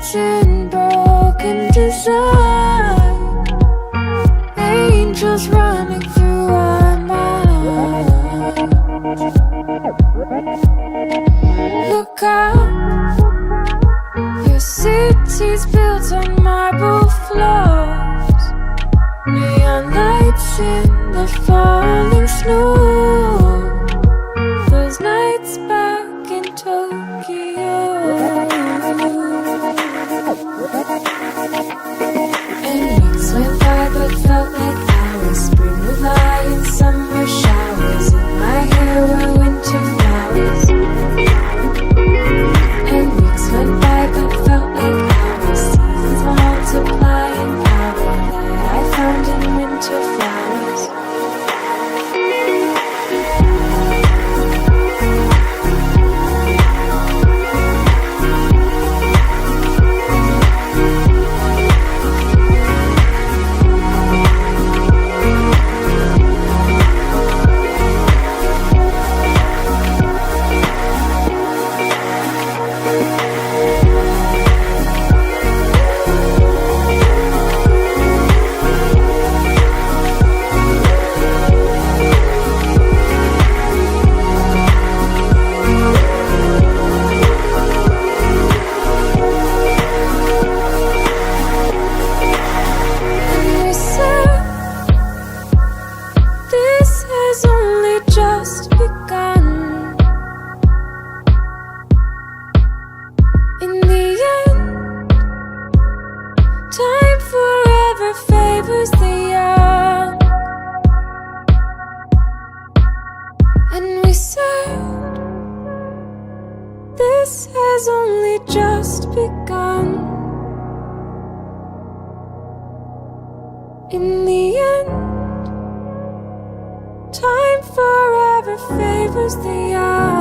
nights in broken design, angels running through our minds. Look out, your city's built on marble floors, neon lights in the falling snow. Those nights back in Tokyo. And weeks went by but felt like hours. Spring would lie in summer showers. In my hair were winter flowers. And weeks went by but felt like hours. Seasons multiply in power that I found in winter flowers. This has only just begun. In the end, time forever favors the young.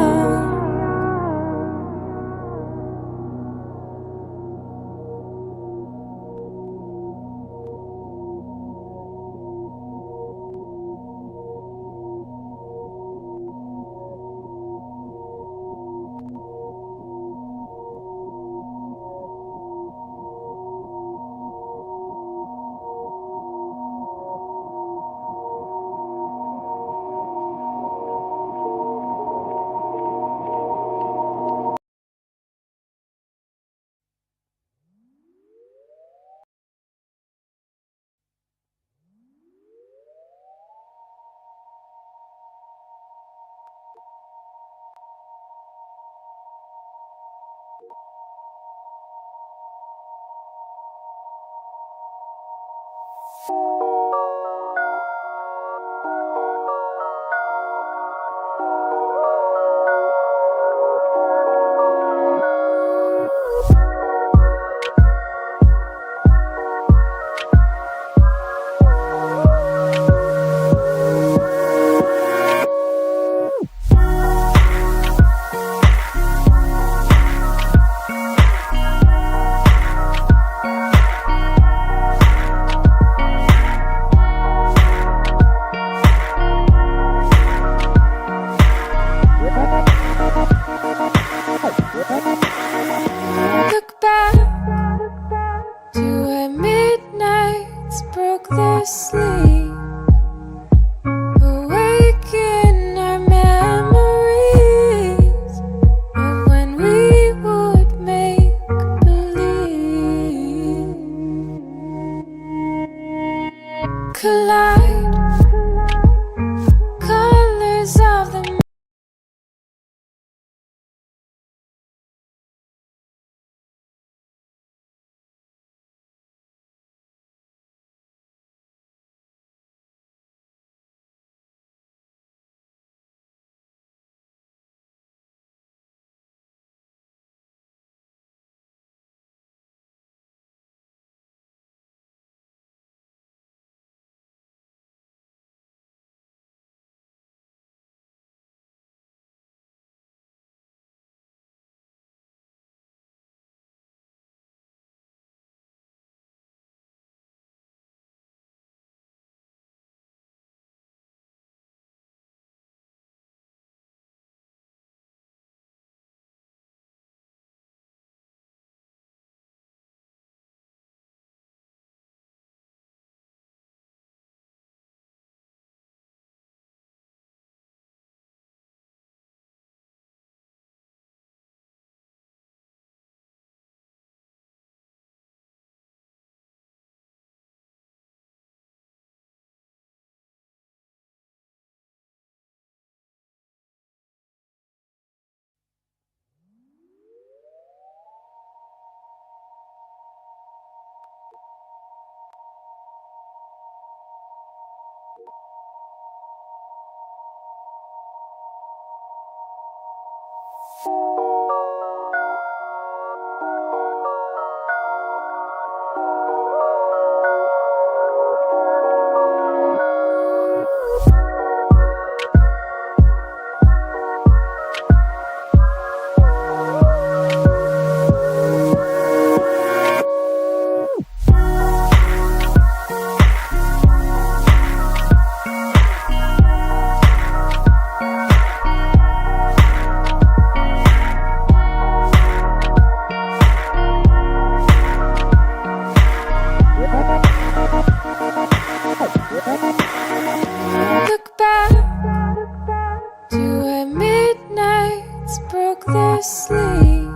broke their sleep,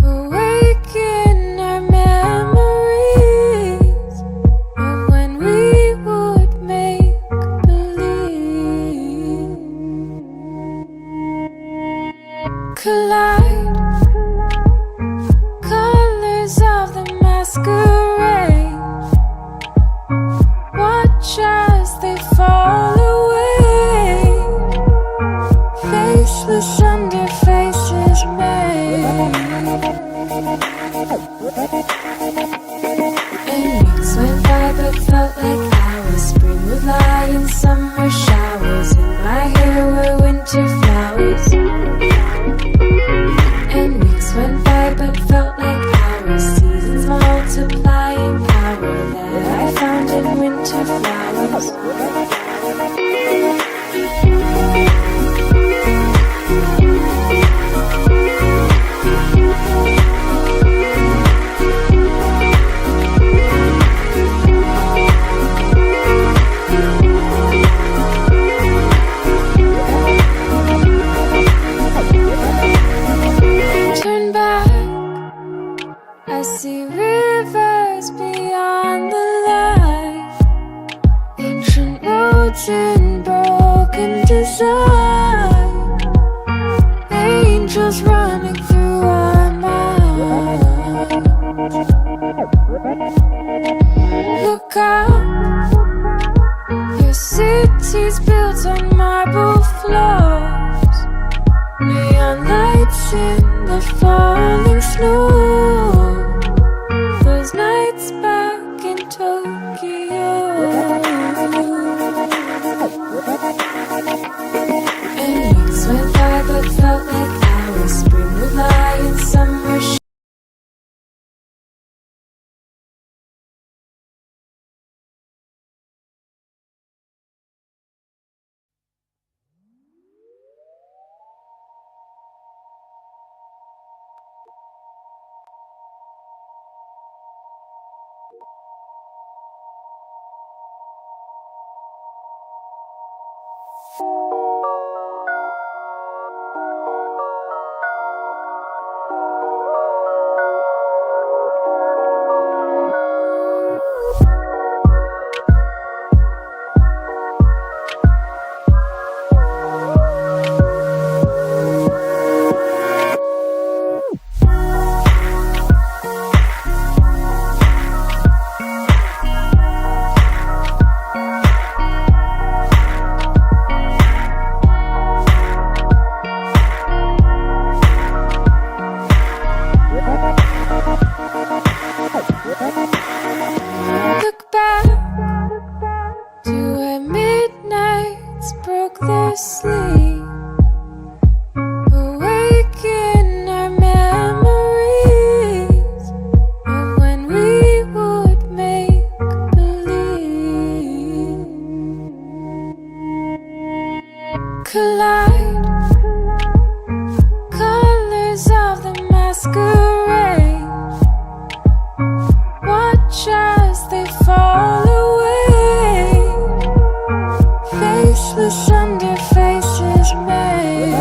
awaken our memories of when we would make believe. Collide, colors of the masquerade. Watch as they fall away, faceless under faces made. And weeks went by but felt like hours. Spring would lie in summer showers. In my hair were winter flowers. And weeks went by but felt like hours. Seasons multiplying power that I found in winter flowers. Turn back, I see rivers beyond the light, ancient roads in broken design, angels running through our minds. Look out, your city's built on marble floors, neon lights in the falling snow. Those nights back in Tokyo. And weeks went by but felt like hours. Spring would lie in summer Look back to where midnights broke their sleep, awaken our memories of when we would make believe. Collide, colors of the masquerade. Watch as they fall away, faceless under faces made.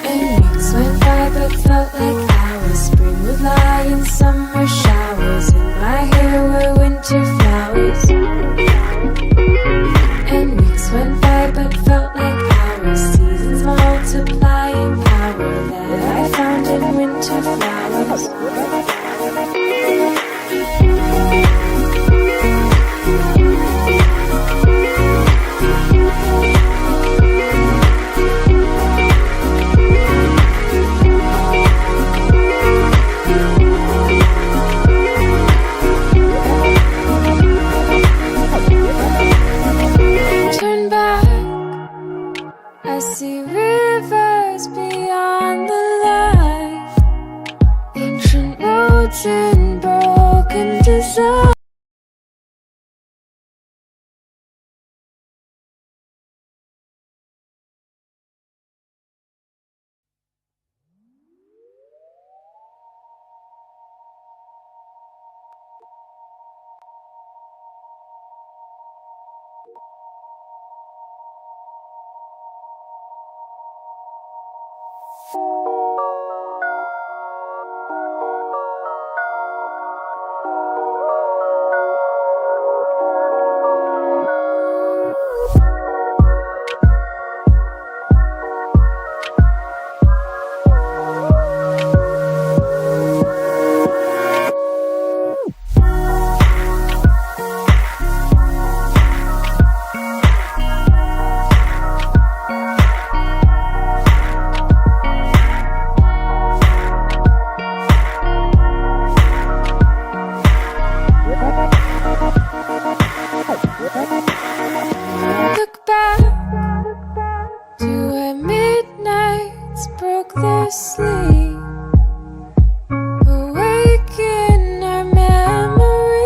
And weeks went by but felt like hours. Spring would lie in summer showers. In my hair were winter flowers. And weeks went by but felt like hours. Seasons multiplying power that I found in winter flowers. Turn back, I see rivers beyond the light, ancient roads in broken design. Look back to where midnights broke their sleep, awaken our memories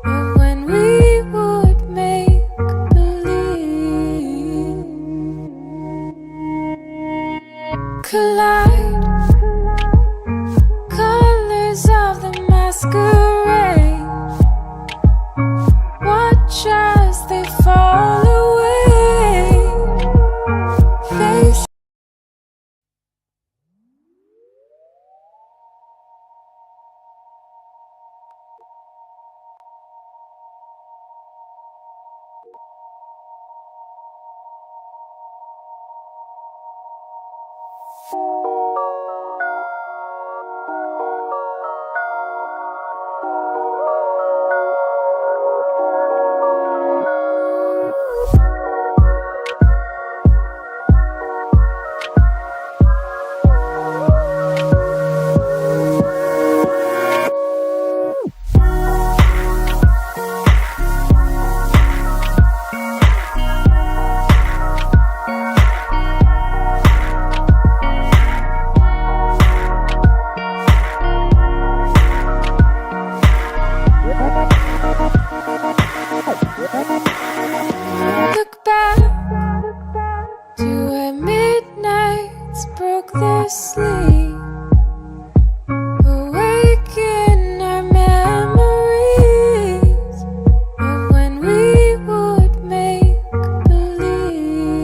of when we would make believe. Collide colors of the masquerade. Watch as they fall away. Face look back to where midnights broke their sleep, awaken our memories of when we would make believe.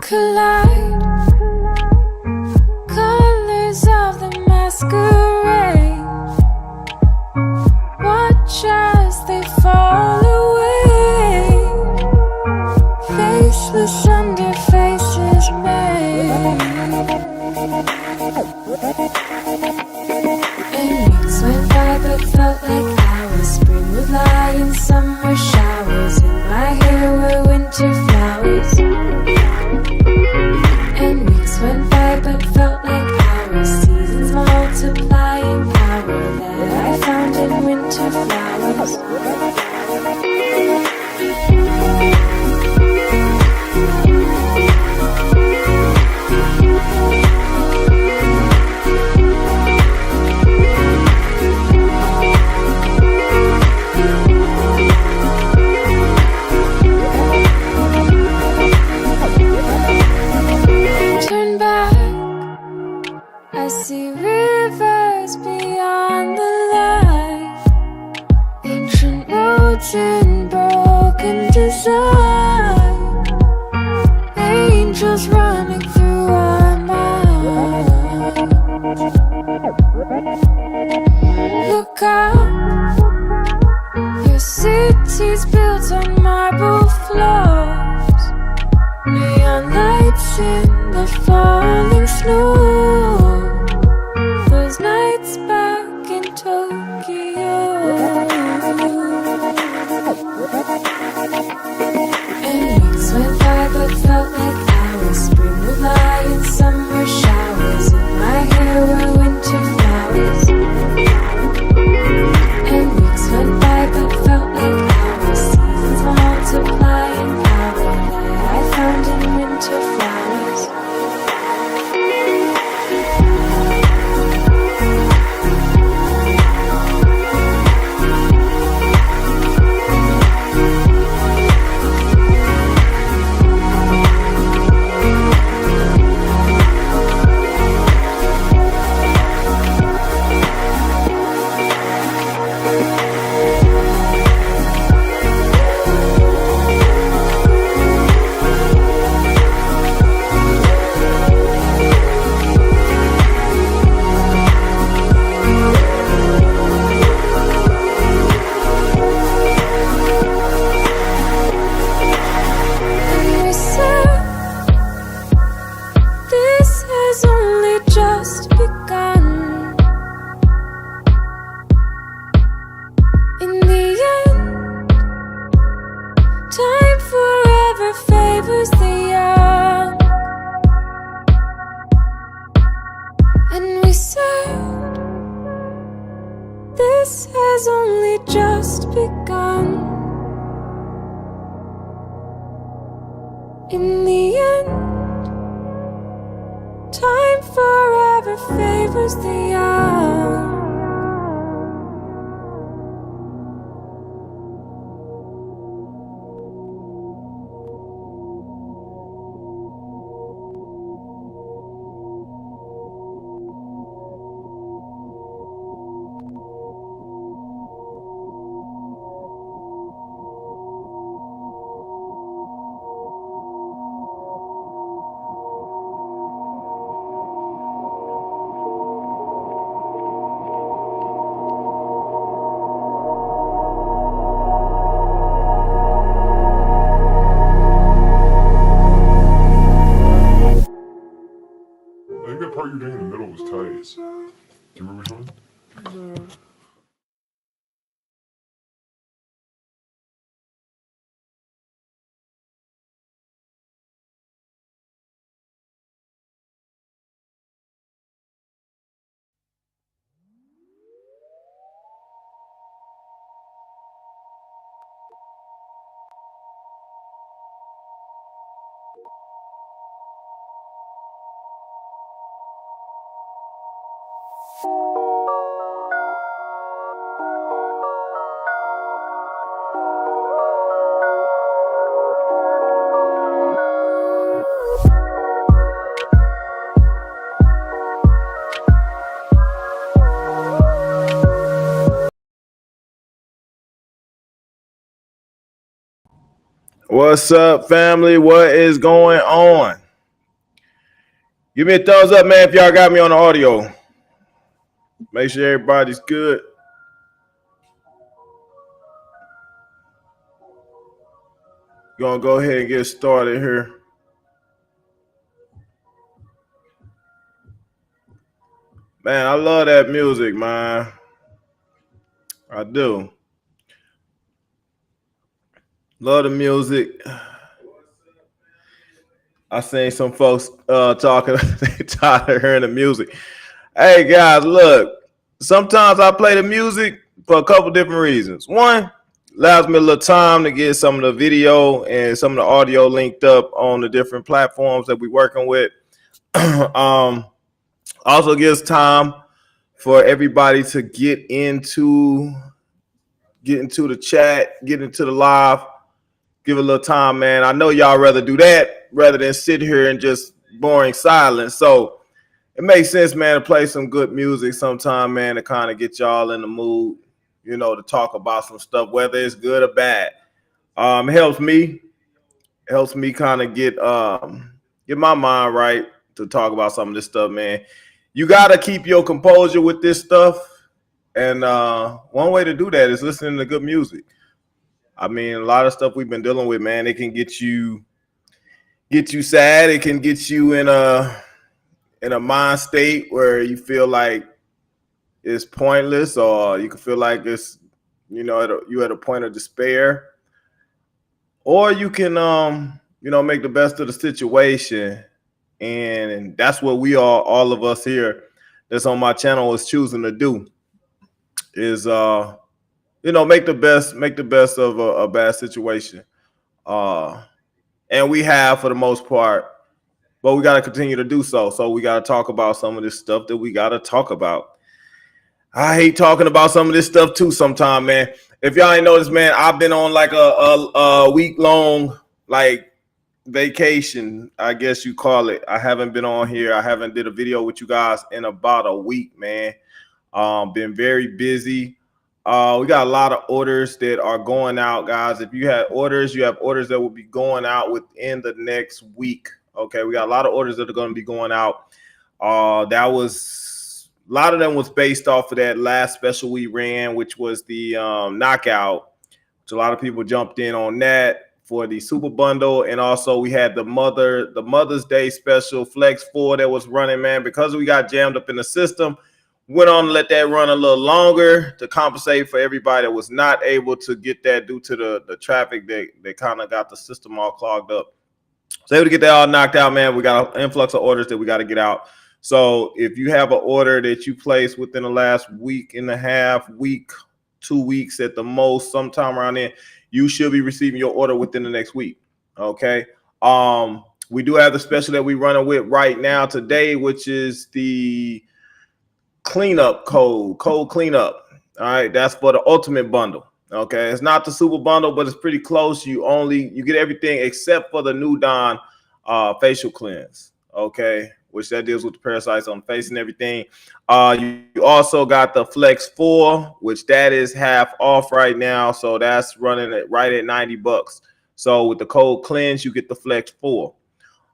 Collide colors of the masquerade. Watch as they fall away. Faceless under faces made. And weeks went by but felt like hours. Spring would lie in summer showers. In my hair were winter flowers. And weeks went by but felt like hours. Seasons multiply in power that I found in winter flowers. Turn back, I see rivers beyond the light, ancient roads in broken design, angels running through our minds. Look up, your city's built on marble floors, neon lights in the falling snow. Those nights back in Tokyo. And weeks went by but felt like hours. Spring would lie in summer showers. In my hair were winter flowers. And weeks went by but felt like hours. Seasons multiply in power that I found in winter flowers. Time forever favors the young. And we said, this has only just begun. In the end, time forever favors the young. I think that part you're doing in the middle was tight. Do you remember which one? No. What's up, family? What is going on? Give me a thumbs up, man, if y'all got me on the audio. Make sure everybody's good. Gonna go ahead and get started here. Man, I love that music, man. I do. Love the music. I seen some folks talking, they tired of hearing the music. Hey, guys, look. Sometimes I play the music for a couple different reasons. One, allows me a little time to get some of the video and some of the audio linked up on the different platforms that we're working with. Also gives time for everybody to get into the chat, get into the live, give a little time, man. I know y'all rather do that rather than sit here and just boring silence. So it makes sense, man, to play some good music sometime, man, to kind of get y'all in the mood, you know, to talk about some stuff, whether it's good or bad. It helps me kind of get my mind right to talk about some of this stuff, man. You got to keep your composure with this stuff. And one way to do that is listening to good music. I mean, a lot of stuff we've been dealing with, man, it can get you sad. It can get you in a mind state where you feel like it's pointless, or you can feel like it's, you know, you're at a point of despair. Or you can, you know, make the best of the situation. And that's what we all of us here that's on my channel is choosing to do is, you know, make the best of a bad situation. And we have for the most part, but we got to continue to do so. So we got to talk about some of this stuff that we got to talk about. I hate talking about some of this stuff too sometime, man. If y'all ain't noticed, man, I've been on like a week-long like vacation, I guess you call it. I haven't been on here. I haven't did a video with you guys in about a week, man. Been very busy. We got a lot of orders that are going out, guys. If you had orders, you have orders that will be going out within the next week. Okay, we got a lot of orders that are going to be going out. That was a lot of them was based off of that last special we ran, which was the knockout. Which a lot of people jumped in on that for the super bundle, and also we had the Mother's Day special Flex 4 that was running, man. Because we got jammed up in the system, Went on to let that run a little longer to compensate for everybody that was not able to get that due to the traffic that kind of got the system all clogged up. So able to get that all knocked out, man. We got an influx of orders that we got to get out. So if you have an order that you placed within the last week and a half, 2 weeks at the most, sometime around there, you should be receiving your order within the next week. Okay. We do have the special that we're running with right now today, which is the cleanup code cleanup. All right, that's for the ultimate bundle. Okay, it's not the super bundle, but it's pretty close. You get everything except for the new Dawn facial cleanse. Okay, which that deals with the parasites on the face and everything. You also got the flexfour, which that is half off right now, so that's running it right at $90. So with the code cleanse, you get the flexfour.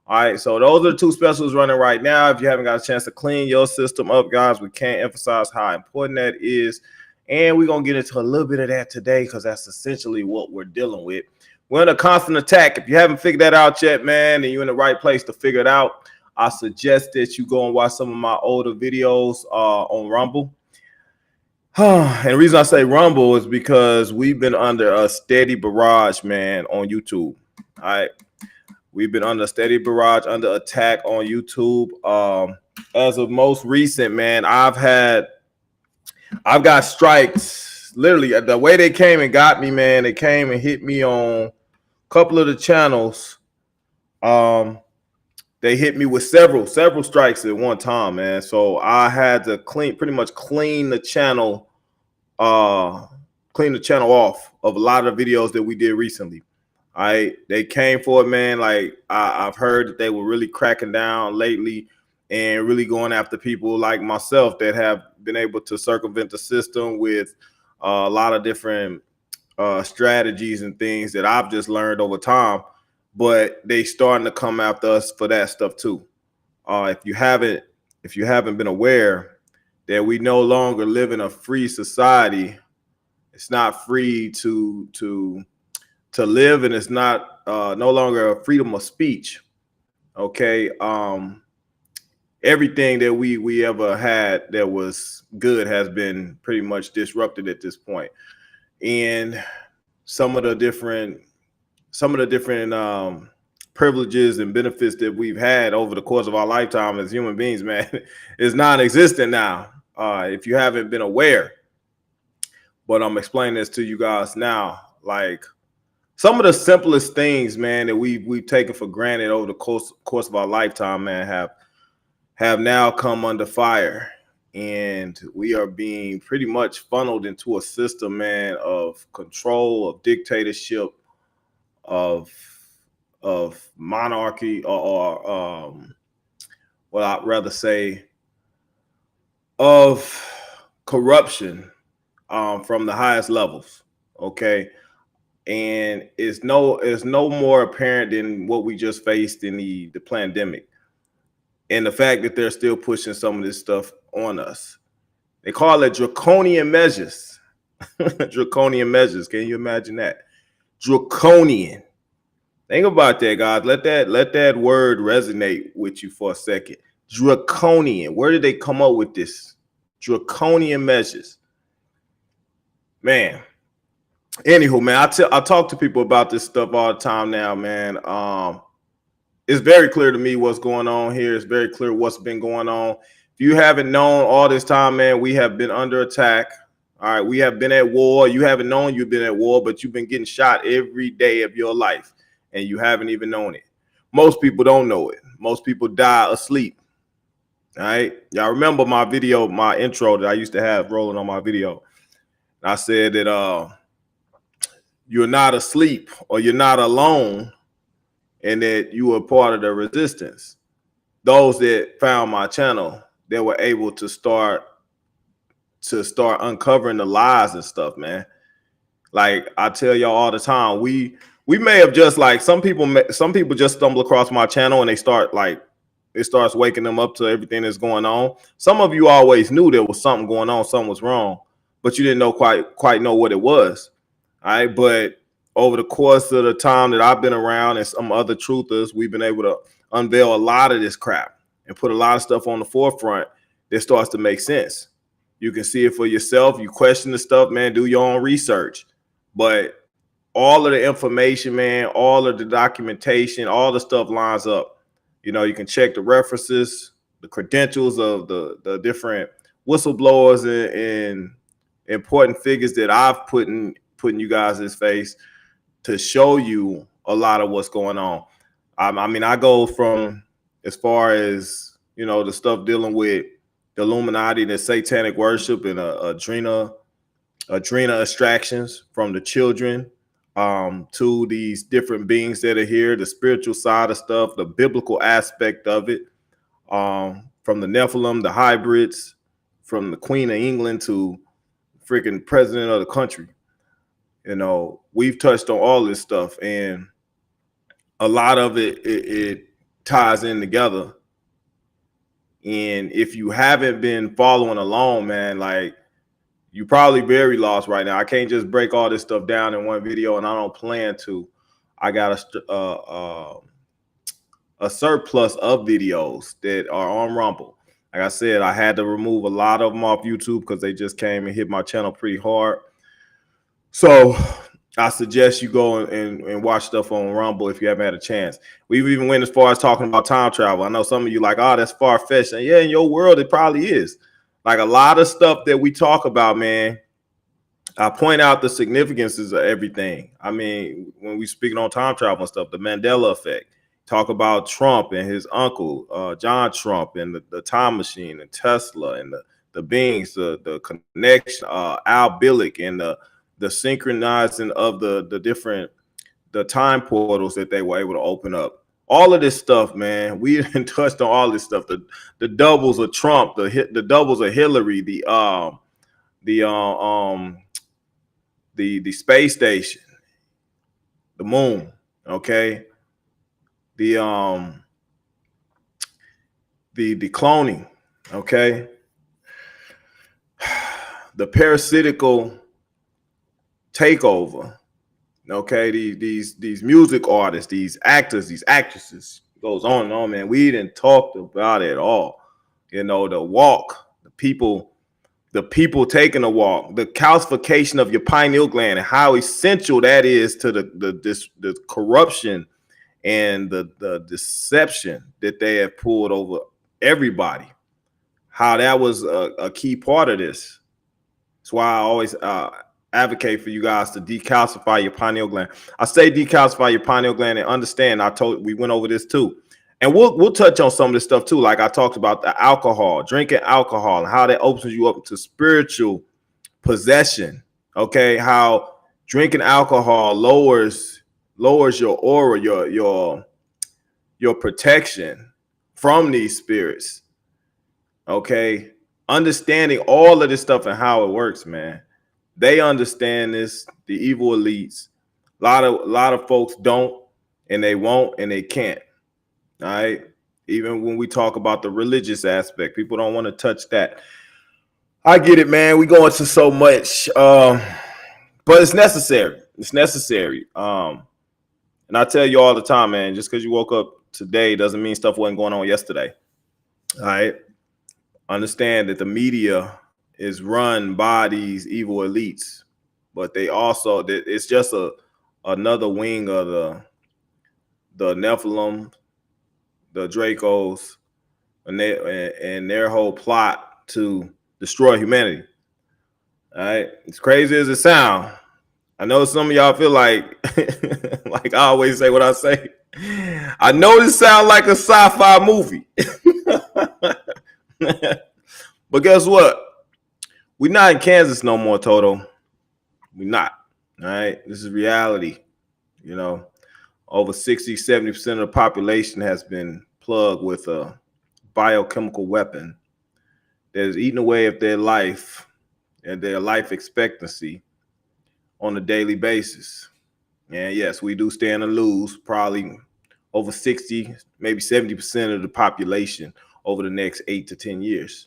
All right, so those are the two specials running right now. If you haven't got a chance to clean your system up, guys, we can't emphasize how important that is. And we're going to get into a little bit of that today because that's essentially what we're dealing with. We're in a constant attack. If you haven't figured that out yet, man, and you're in the right place to figure it out, I suggest that you go and watch some of my older videos on Rumble. And the reason I say Rumble is because we've been under a steady barrage, man, on YouTube. All right. We've been under a steady barrage, under attack on YouTube. As of most recent, man, I've got strikes. Literally, the way they came and got me, man, they came and hit me on a couple of the channels. They hit me with several strikes at one time, man. So I had to pretty much clean the channel off of a lot of the videos that we did recently. They came for it, man. Like I've heard that they were really cracking down lately and really going after people like myself that have been able to circumvent the system with a lot of different strategies and things that I've just learned over time. But they starting to come after us for that stuff too. If you haven't been aware that we no longer live in a free society, it's not free to live, and it's not no longer a freedom of speech. Okay. Everything that we ever had that was good has been pretty much disrupted at this point. And some of the different privileges and benefits that we've had over the course of our lifetime as human beings, man, is non-existent now. If you haven't been aware, but I'm explaining this to you guys now, like some of the simplest things, man, that we've taken for granted over the course of our lifetime, man, have now come under fire, and we are being pretty much funneled into a system, man, of control, of dictatorship, of monarchy, or what I'd rather say, of corruption from the highest levels. Okay. And it's no more apparent than what we just faced in the pandemic. And the fact that they're still pushing some of this stuff on us. They call it draconian measures. Draconian measures. Can you imagine that? Draconian. Think about that, guys. Let that word resonate with you for a second. Draconian. Where did they come up with this? Draconian measures. Man. Anywho, man, I talk to people about this stuff all the time now, man. It's very clear to me what's going on here. It's very clear what's been going on. If you haven't known all this time, man, we have been under attack. All right, we have been at war. You haven't known you've been at war, but you've been getting shot every day of your life, and you haven't even known it. Most people don't know it. Most people die asleep. All right, y'all remember my video, my intro that I used to have rolling on my video. I said that you're not asleep or you're not alone, and that you were part of the resistance. Those that found my channel, they were able to start uncovering the lies and stuff, man. Like I tell y'all all the time, we may have just, like, some people just stumble across my channel and they start, like, it starts waking them up to everything that's going on. Some of you always knew there was something going on, something was wrong, but you didn't know quite know what it was. All right, but over the course of the time that I've been around and some other truthers, we've been able to unveil a lot of this crap and put a lot of stuff on the forefront that starts to make sense. You can see it for yourself. You question the stuff, man. Do your own research. But all of the information, man, all of the documentation, all the stuff lines up. You know, you can check the references, the credentials of the different whistleblowers and important figures that I've putting you guys in face to show you a lot of what's going on. I mean, I go from as far as, you know, the stuff dealing with the Illuminati, the satanic worship, and adrenal extractions from the children, to these different beings that are here, the spiritual side of stuff, the biblical aspect of it, from the Nephilim, the hybrids, from the Queen of England to freaking president of the country. You know, we've touched on all this stuff, and a lot of it ties in together. And if you haven't been following along, man, like, you're probably very lost right now. I can't just break all this stuff down in one video, and I don't plan to. I got a surplus of videos that are on Rumble. Like I said, I had to remove a lot of them off YouTube because they just came and hit my channel pretty hard. So I suggest you go and watch stuff on Rumble if you haven't had a chance. We've even went as far as talking about time travel. I know some of you like, oh, that's far-fetched. And yeah, in your world, it probably is. Like a lot of stuff that we talk about, man, I point out the significances of everything. I mean, when we speaking on time travel and stuff, the Mandela effect, talk about Trump and his uncle, John Trump, and the time machine, and Tesla, and the beings, the connection, Al Billick, and the synchronizing of the time portals that they were able to open up. All of this stuff, man, we touched on all this stuff. The doubles of Trump, the doubles of Hillary, the space station, the moon, okay, the cloning, okay, the parasitical takeover. Okay, these music artists, these actors, these actresses, goes on and on, man. We didn't talk about it all. You know, the walk, the people taking a walk, the calcification of your pineal gland, and how essential that is to the corruption and the deception that they have pulled over everybody. How that was a key part of this. That's why I always advocate for you guys to decalcify your pineal gland. I say decalcify your pineal gland, and understand, we went over this too. And we'll touch on some of this stuff too. Like I talked about the alcohol, drinking alcohol, and how that opens you up to spiritual possession. Okay, how drinking alcohol lowers your aura, your protection from these spirits. Okay, understanding all of this stuff and how it works, man. They understand this, the evil elites. A lot of folks don't, and they won't, and they can't. All right. Even when we talk about the religious aspect, people don't want to touch that. I get it, man. We go into so much, but it's necessary. It's necessary. And I tell you all the time, man, just because you woke up today doesn't mean stuff wasn't going on yesterday. All right. Understand that the media is run by these evil elites, but they also, it's just another wing of the Nephilim, the Dracos, and their whole plot to destroy humanity. All right, as crazy as it sounds, I know some of y'all feel like like I always say what I say. I know this sounds like a sci-fi movie, but guess what? We're not in Kansas no more, Toto. We're not. All right. This is reality. You know, over 60-70% of the population has been plugged with a biochemical weapon that is eating away at their life and their life expectancy on a daily basis. And yes, we do stand to lose probably over 60, maybe 70% of the population over the next 8 to 10 years.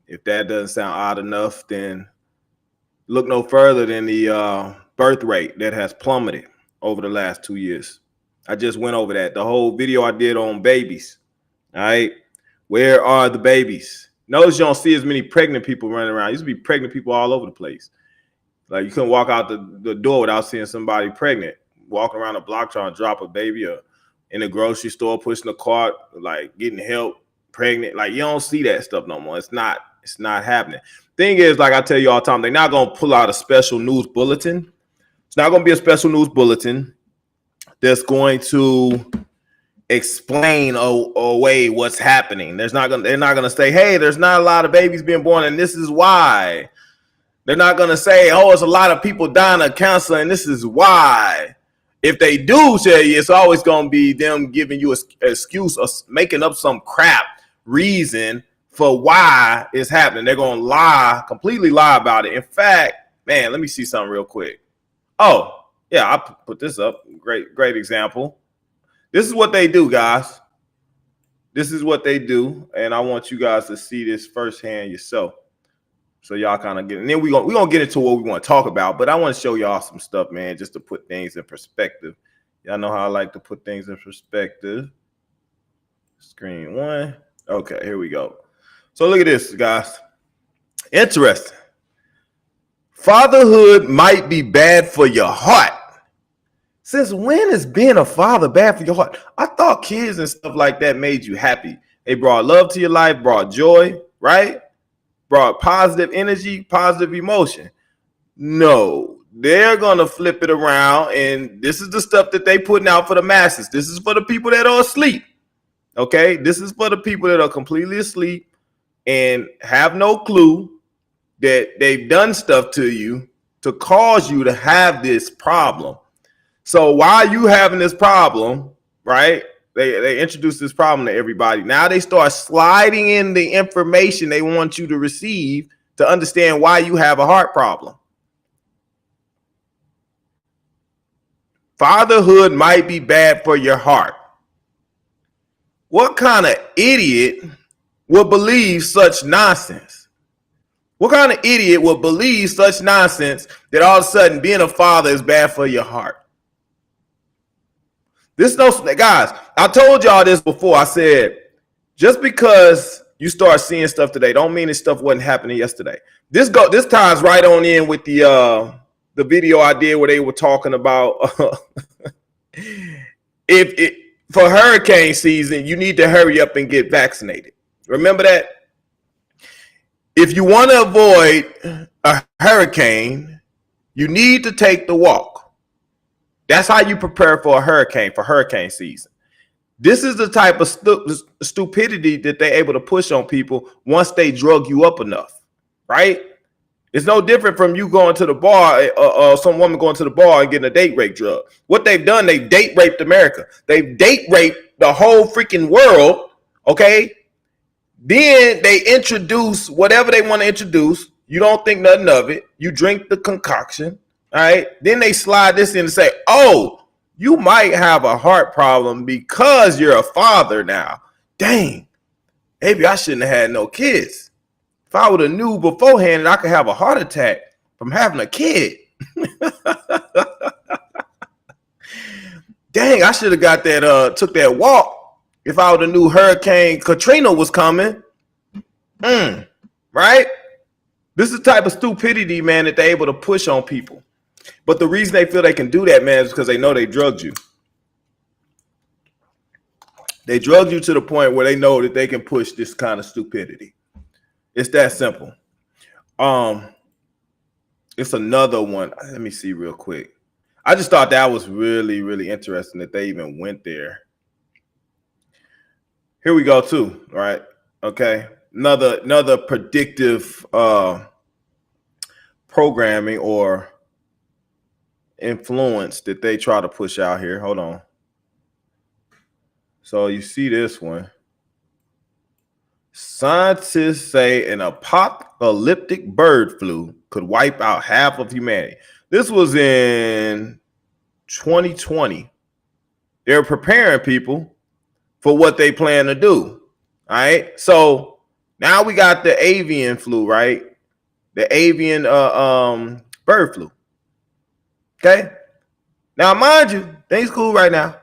If that doesn't sound odd enough, then look no further than the birth rate that has plummeted over the last 2 years. I just went over that. The whole video I did on babies. All right. Where are the babies? Notice you don't see as many pregnant people running around. Used to be pregnant people all over the place. Like you couldn't walk out the door without seeing somebody pregnant, walking around the block trying to drop a baby, or in the grocery store pushing a cart, like getting help, pregnant. Like you don't see that stuff no more. It's not happening. Thing is, like I tell you all the time, they're not gonna pull out a special news bulletin. It's not gonna be a special news bulletin that's going to explain away what's happening. They're not gonna say, hey, there's not a lot of babies being born and this is why. They're not gonna say, oh, it's a lot of people dying of cancer and this is why. If they do tell you, it's always gonna be them giving you an excuse or making up some crap reason for why it's happening. They're gonna completely lie about it. In fact, man, let me see something real quick. Oh, yeah, I put this up. Great example. This is what they do, guys. This is what they do, and I want you guys to see this firsthand yourself, so y'all kind of get. And then we're gonna get into what we want to talk about. But I want to show y'all some stuff, man, just to put things in perspective. Y'all know how I like to put things in perspective. Screen one. Okay, here we go. So look at this, guys. Interesting. Fatherhood might be bad for your heart. Since when is being a father bad for your heart? I thought kids and stuff like that made you happy. They brought love to your life, brought joy, right? Brought positive energy, positive emotion. No, they're going to flip it around. And this is the stuff that they putting out for the masses. This is for the people that are asleep. Okay, this is for the people that are completely asleep and have no clue that they've done stuff to you to cause you to have this problem. So while you having this problem, right, they introduce this problem to everybody. Now they start sliding in the information they want you to receive to understand why you have a heart problem. Fatherhood might be bad for your heart. What kind of idiot would believe such nonsense? What kind of idiot would believe such nonsense that all of a sudden being a father is bad for your heart? Guys, I told y'all this before. I said, just because you start seeing stuff today, don't mean this stuff wasn't happening yesterday. This ties right on in with the video I did where they were talking about for hurricane season, you need to hurry up and get vaccinated. Remember that? If you want to avoid a hurricane, you need to take the walk. That's how you prepare for hurricane season. This is the type of stupidity that they're able to push on people once they drug you up enough, right? It's no different from you going to the bar, some woman going to the bar and getting a date rape drug. What they've done, they've date raped America. They've date raped the whole freaking world, okay? Then they introduce whatever they want to introduce. You don't think nothing of it. You drink the concoction. All right. Then they slide this in and say, oh, you might have a heart problem because you're a father now. Dang, maybe I shouldn't have had no kids. If I would have knew beforehand that I could have a heart attack from having a kid. Dang, I should have got that, took that walk if I would have knew Hurricane Katrina was coming. Right? This is the type of stupidity, man, that they're able to push on people. But the reason they feel they can do that, man, is because they know they drugged you. They drugged you to the point where they know that they can push this kind of stupidity. It's that simple. It's another one. Let me see real quick. I just thought that was really, really interesting that they even went there. Here we go too, right? Okay. Another predictive programming or influence that they try to push out here. Hold on. So you see this one. Scientists say an apocalyptic bird flu could wipe out half of humanity. This was in 2020. They're preparing people for what they plan to do. All right. So now we got the avian flu, right? The avian bird flu. Okay. Now, mind you, things cool right now.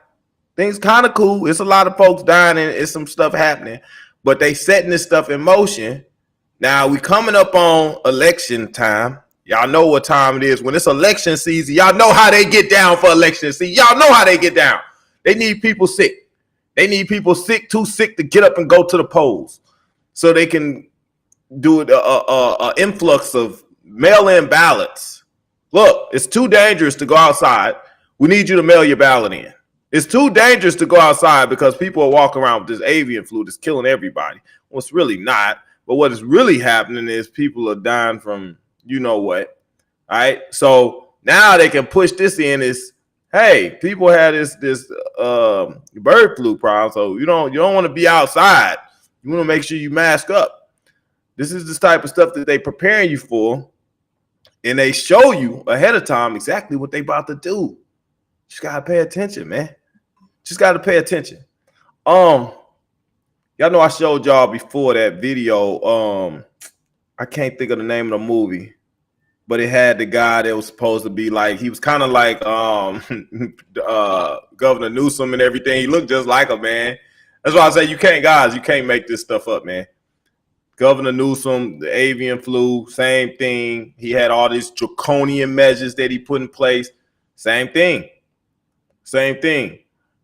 Things kind of cool. It's a lot of folks dying and it's some stuff happening, but they setting this stuff in motion Now we coming up on election time. Y'all know what time it is. When it's election season, y'all know how they get down for election season. Y'all know how they get down. They need people sick. They need people sick, too sick to get up and go to the polls so they can do an influx of mail-in ballots. Look, it's too dangerous to go outside. We need you to mail your ballot in. It's too dangerous to go outside because people are walking around with this avian flu that's killing everybody. Well, it's really not. But what is really happening is people are dying from you know what. All right. So now they can push this in as, hey, people had this bird flu problem. So you don't want to be outside. You want to make sure you mask up. This is the type of stuff that they preparing you for. And they show you ahead of time exactly what they about to do. Just gotta pay attention, man. Just gotta pay attention. Y'all know I showed y'all before that video. I can't think of the name of the movie, but it had the guy that was supposed to be like, he was kind of like Governor Newsom and everything. He looked just like him, man. That's why I say you can't make this stuff up, man. Governor Newsom, the avian flu, same thing. He had all these draconian measures that he put in place. Same thing.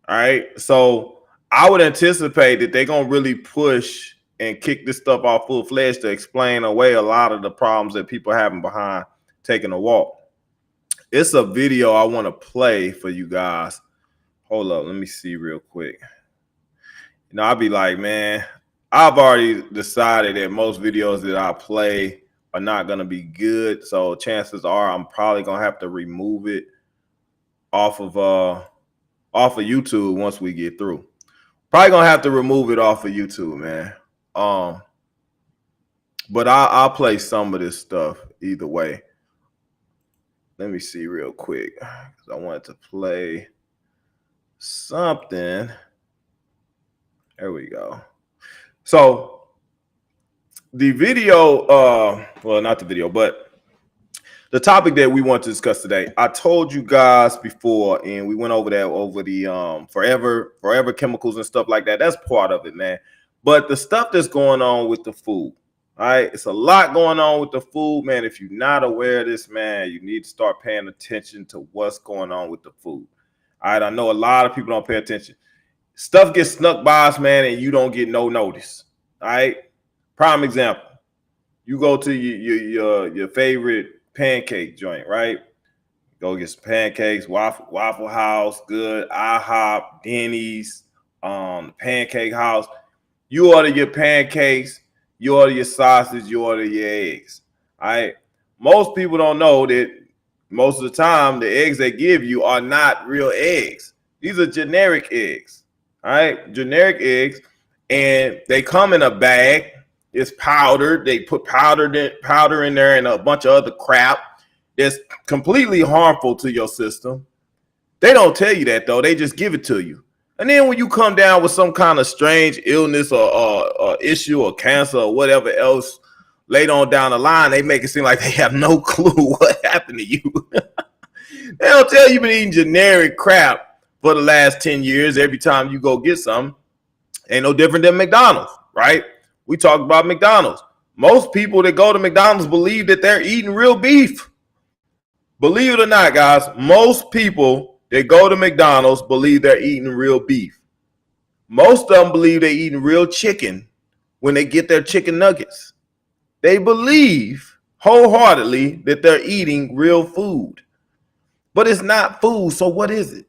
All right. So I would anticipate that they're going to really push and kick this stuff off full-fledged to explain away a lot of the problems that people are having behind taking a walk. It's a video I want to play for you guys. Hold up. Let me see real quick. You know, I'll be like, man, I've already decided that most videos that I play are not going to be good. So chances are I'm probably going to have to remove it off of YouTube once we get through. Probably going to have to remove it off of YouTube, man. But I'll play some of this stuff either way. Let me see real quick because I wanted to play something. There we go. So the video, well, not the video, but the topic that we want to discuss today, I told you guys before, and we went over that over the forever chemicals and stuff like that. That's part of it, man. But the stuff that's going on with the food, all right, it's a lot going on with the food, man. If you're not aware of this, man, you need to start paying attention to what's going on with the food. All right, I know a lot of people don't pay attention. Stuff gets snuck by us, man, and you don't get no notice. All right. Prime example. You go to your favorite pancake joint, right? Go get some pancakes, Waffle House, good, IHOP, Denny's, Pancake House. You order your pancakes, you order your sausage, you order your eggs. All right. Most people don't know that most of the time the eggs they give you are not real eggs. These are generic eggs. All right, generic eggs, and they come in a bag. It's powdered. They put powder in there and a bunch of other crap that's completely harmful to your system. They don't tell you that, though. They just give it to you. And then when you come down with some kind of strange illness or issue or cancer or whatever else later on down the line, they make it seem like they have no clue what happened to you. They don't tell you been eating generic crap for the last 10 years. Every time you go get some, ain't no different than McDonald's, right? We talked about McDonald's. Most people that go to McDonald's believe that they're eating real beef. Believe it or not, guys, most people that go to McDonald's believe they're eating real beef. Most of them believe they're eating real chicken when they get their chicken nuggets. They believe wholeheartedly that they're eating real food. But it's not food, so what is it?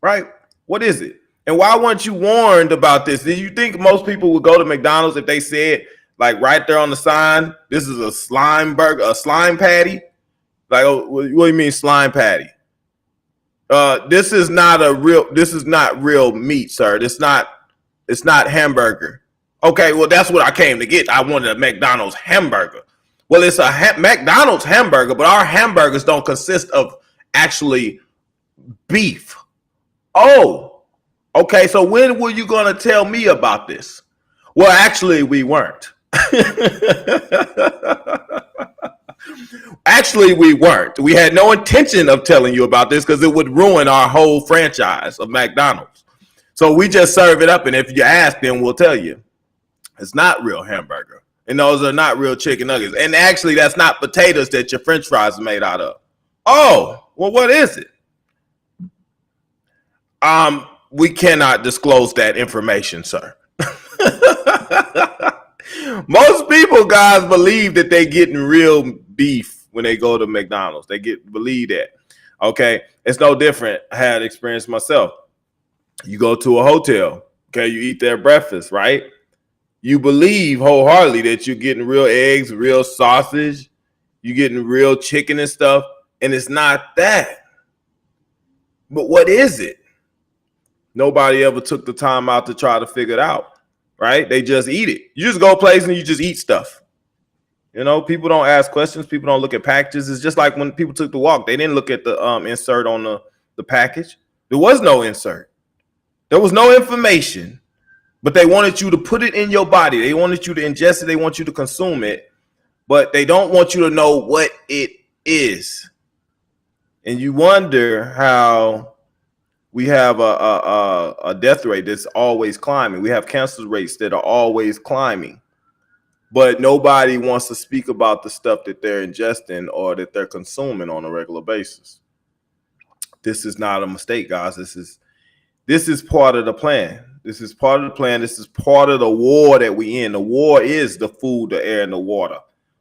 Right? What is it? And why weren't you warned about this? Did you think most people would go to McDonald's if they said, like right there on the sign, this is a slime burger, a slime patty? Like, oh, what do you mean slime patty? This is not real meat, sir. It's not hamburger. Okay, well, that's what I came to get. I wanted a McDonald's hamburger. Well, it's a McDonald's hamburger, but our hamburgers don't consist of actually beef. Oh, okay. So when were you going to tell me about this? Well, actually, we weren't. Actually, we weren't. We had no intention of telling you about this because it would ruin our whole franchise of McDonald's. So we just serve it up. And if you ask, then we'll tell you it's not real hamburger. And those are not real chicken nuggets. And actually, that's not potatoes that your French fries are made out of. Oh, well, what is it? We cannot disclose that information, sir. Most people, guys, believe that they getting real beef when they go to McDonald's. They believe that. Okay, it's no different. I had experience myself. You go to a hotel, okay, you eat their breakfast, right? You believe wholeheartedly that you're getting real eggs, real sausage, you're getting real chicken and stuff, and it's not that. But what is it? Nobody ever took the time out to try to figure it out, right? They just eat it. You just go places and you just eat stuff. You know, people don't ask questions. People don't look at packages. It's just like when people took the walk. They didn't look at the insert on the package. There was no insert. There was no information, but they wanted you to put it in your body. They wanted you to ingest it. They want you to consume it, but they don't want you to know what it is. And you wonder how we have a death rate that's always climbing. We have cancer rates that are always climbing, but nobody wants to speak about the stuff that they're ingesting or that they're consuming on a regular basis. This is not a mistake, guys. This is part of the plan. This is part of the plan. This is part of the war that we in. The war is the food, the air, and the water.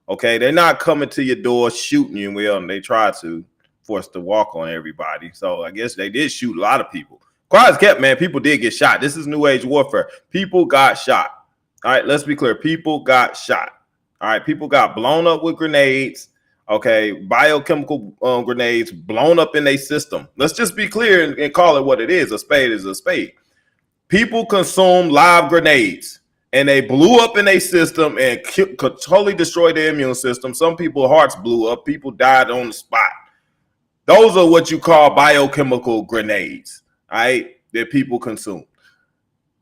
Okay, they're not coming to your door shooting you. Well, and they try to force to walk on everybody. So I guess they did shoot a lot of people. Quiet as kept, man. People did get shot. This is new age warfare. People got shot. All right, let's be clear. People got shot. All right, people got blown up with grenades. Okay, biochemical grenades blown up in their system. Let's just be clear and call it what it is. A spade is a spade. People consume live grenades, and they blew up in their system and could totally destroy their immune system. Some people's hearts blew up. People died on the spot. Those are what you call biochemical grenades, all right, that people consume.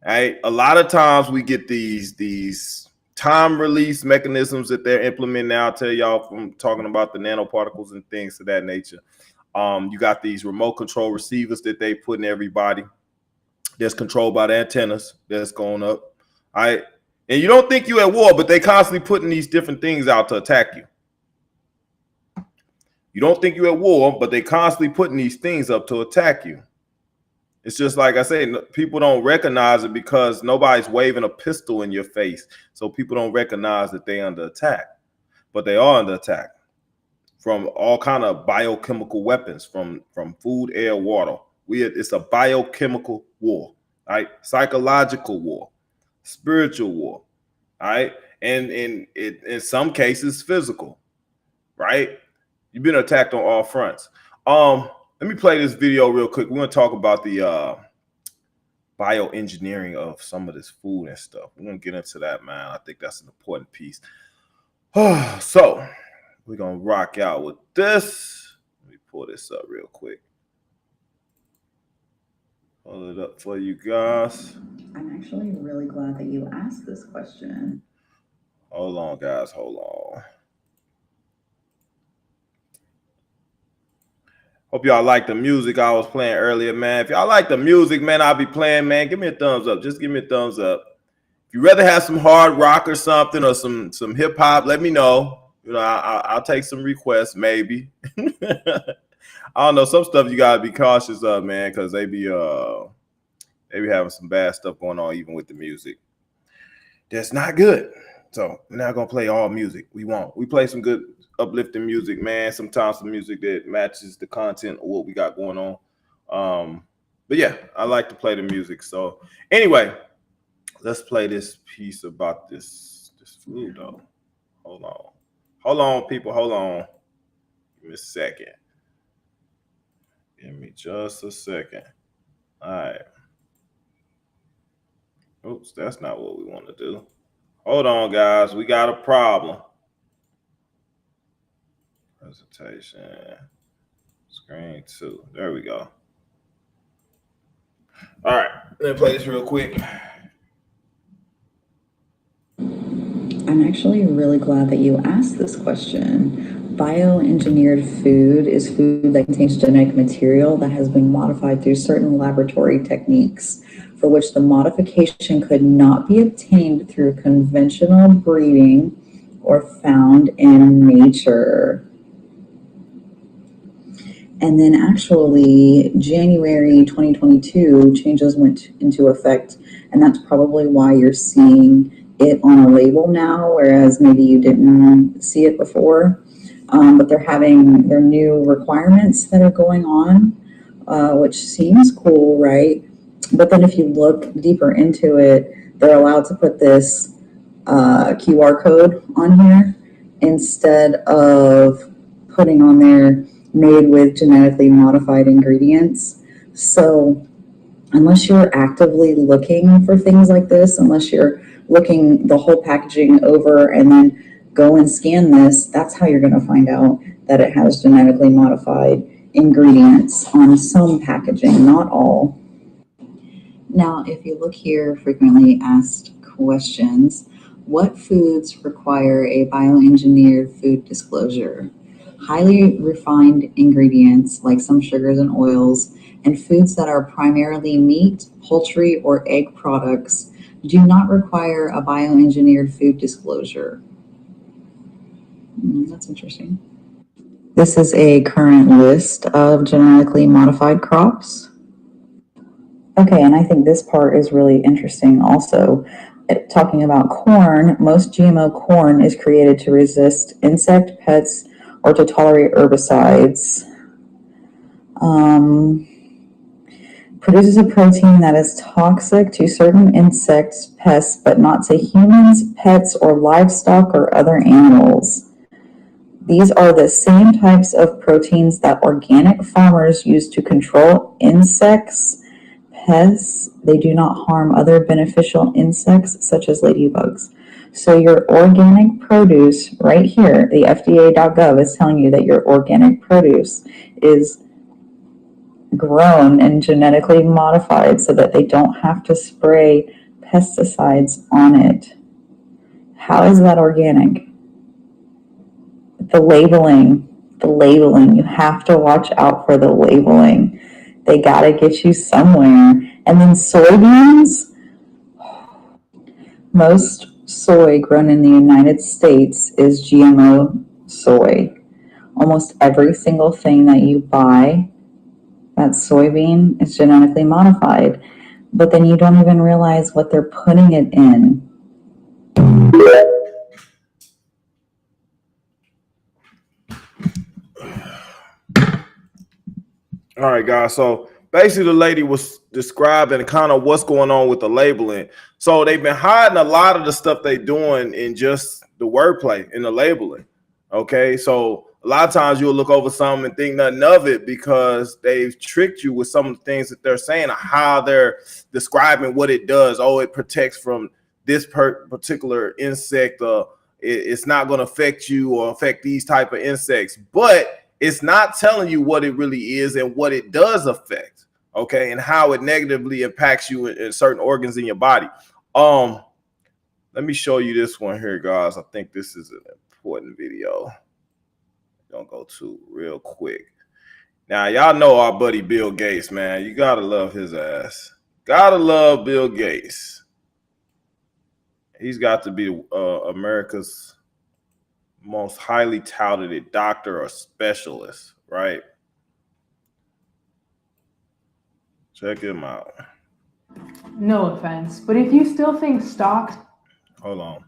All right. A lot of times we get these time release mechanisms that they're implementing now. I'll tell y'all from talking about the nanoparticles and things of that nature. You got these remote control receivers that they put in everybody that's controlled by the antennas that's going up. All right. And you don't think you're at war, but they constantly putting these different things out to attack you. You don't think you're at war, but they constantly putting these things up to attack you. It's just like I say, people don't recognize it because nobody's waving a pistol in your face. So people don't recognize that they're under attack, but they are under attack from all kind of biochemical weapons, from food, air, water. It's a biochemical war, right? Psychological war, spiritual war, all right? And in some cases, physical, right? You've been attacked on all fronts. Let me play this video real quick. We're going to talk about the bioengineering of some of this food and stuff. We're going to get into that, man. I think that's an important piece. So we're going to rock out with this. Let me pull this up real quick. Pull it up for you guys. I'm actually really glad that you asked this question. Hold on, guys. Hold on. Hope y'all like the music I was playing earlier, man. If y'all like the music, man, I'll be playing, man. Give me a thumbs up. Just give me a thumbs up. If you rather have some hard rock or something or some hip hop, let me know. You know, I'll take some requests, maybe. I don't know. Some stuff you gotta be cautious of, man, because they be having some bad stuff going on, even with the music. That's not good. So we're not gonna play all music. We won't. We play some good uplifting music, man. Sometimes some music that matches the content of what we got going on. But yeah, I like to play the music. So anyway, let's play this piece about this food though. Hold on, people. Hold on. Give me a second. Give me just a second. All right. Oops, that's not what we want to do. Hold on, guys. We got a problem. Presentation. Screen 2. There we go. All right. Let me play this real quick. I'm actually really glad that you asked this question. Bioengineered food is food that contains genetic material that has been modified through certain laboratory techniques for which the modification could not be obtained through conventional breeding or found in nature. And then actually, January 2022, changes went into effect, and that's probably why you're seeing it on a label now, whereas maybe you didn't see it before. But they're having their new requirements that are going on, which seems cool, right? But then if you look deeper into it, they're allowed to put this QR code on here instead of putting on there made with genetically modified ingredients. So unless you're actively looking for things like this, unless you're looking the whole packaging over and then go and scan this, that's how you're going to find out that it has genetically modified ingredients on some packaging, not all. Now, if you look here, frequently asked questions, what foods require a bioengineered food disclosure? Highly refined ingredients like some sugars and oils, and foods that are primarily meat, poultry, or egg products do not require a bioengineered food disclosure. That's interesting. This is a current list of genetically modified crops. Okay, and I think this part is really interesting also. Talking about corn, most GMO corn is created to resist insect, pests, or to tolerate herbicides. Produces a protein that is toxic to certain insects, pests, but not to humans, pets, or livestock or other animals. These are the same types of proteins that organic farmers use to control insects, pests. They do not harm other beneficial insects such as ladybugs. So your organic produce right here, the FDA.gov is telling you that your organic produce is grown and genetically modified so that they don't have to spray pesticides on it. How is that organic? The labeling, you have to watch out for the labeling. They gotta get you somewhere. And then soybeans, most soy grown in the United States is GMO soy. Almost every single thing that you buy that's soybean is genetically modified, but then you don't even realize what they're putting it in. All right, guys. So basically, the lady was describing kind of what's going on with the labeling. So they've been hiding a lot of the stuff they're doing in just the wordplay in the labeling. Okay, so a lot of times you'll look over something and think nothing of it because they've tricked you with some of the things that they're saying, how they're describing what it does. Oh, it protects from this particular insect. It's not going to affect you or affect these type of insects, but it's not telling you what it really is and what it does affect, okay, and how it negatively impacts you in certain organs in your body. Let me show you this one here, guys. I think this is an important video. Don't go to real quick. Now, y'all know our buddy Bill Gates, man. You gotta love his ass. Gotta love Bill Gates. He's got to be America's most highly touted doctor or specialist, right? Check him out. No offense, but if you still think stocks... Hold on.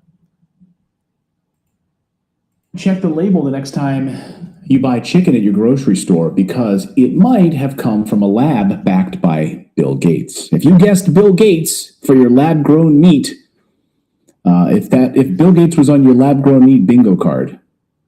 Check the label the next time you buy chicken at your grocery store because it might have come from a lab backed by Bill Gates. If you guessed Bill Gates for your lab-grown meat, if Bill Gates was on your lab-grown meat bingo card,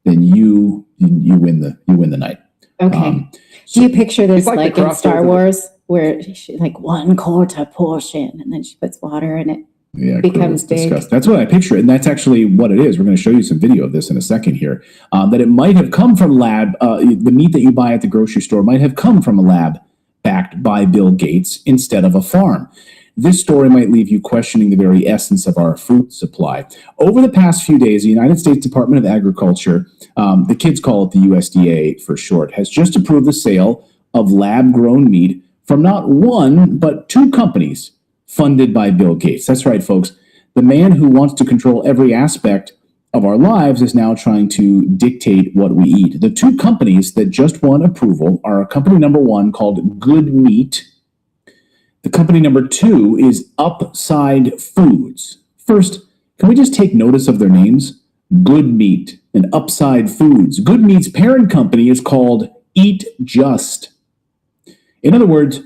then you win the night. Okay. Do you picture this like in Star Wars, where she like 1/4 portion, and then she puts water in it? Yeah, becomes big. Disgusting. That's what I picture, and that's actually what it is. We're going to show you some video of this in a second here. That it might have come from lab. The meat that you buy at the grocery store might have come from a lab backed by Bill Gates instead of a farm. this story might leave you questioning the very essence of our food supply. Over the past few days, the United States Department of Agriculture, the kids call it the USDA for short, has just approved the sale of lab-grown meat from not one, but two companies funded by Bill Gates. That's right, folks. The man who wants to control every aspect of our lives is now trying to dictate what we eat. The two companies that just won approval are company number one called Good Meat. The company number two is Upside Foods. First, can we just take notice of their names? Good Meat and Upside Foods. Good Meat's parent company is called Eat Just. In other words,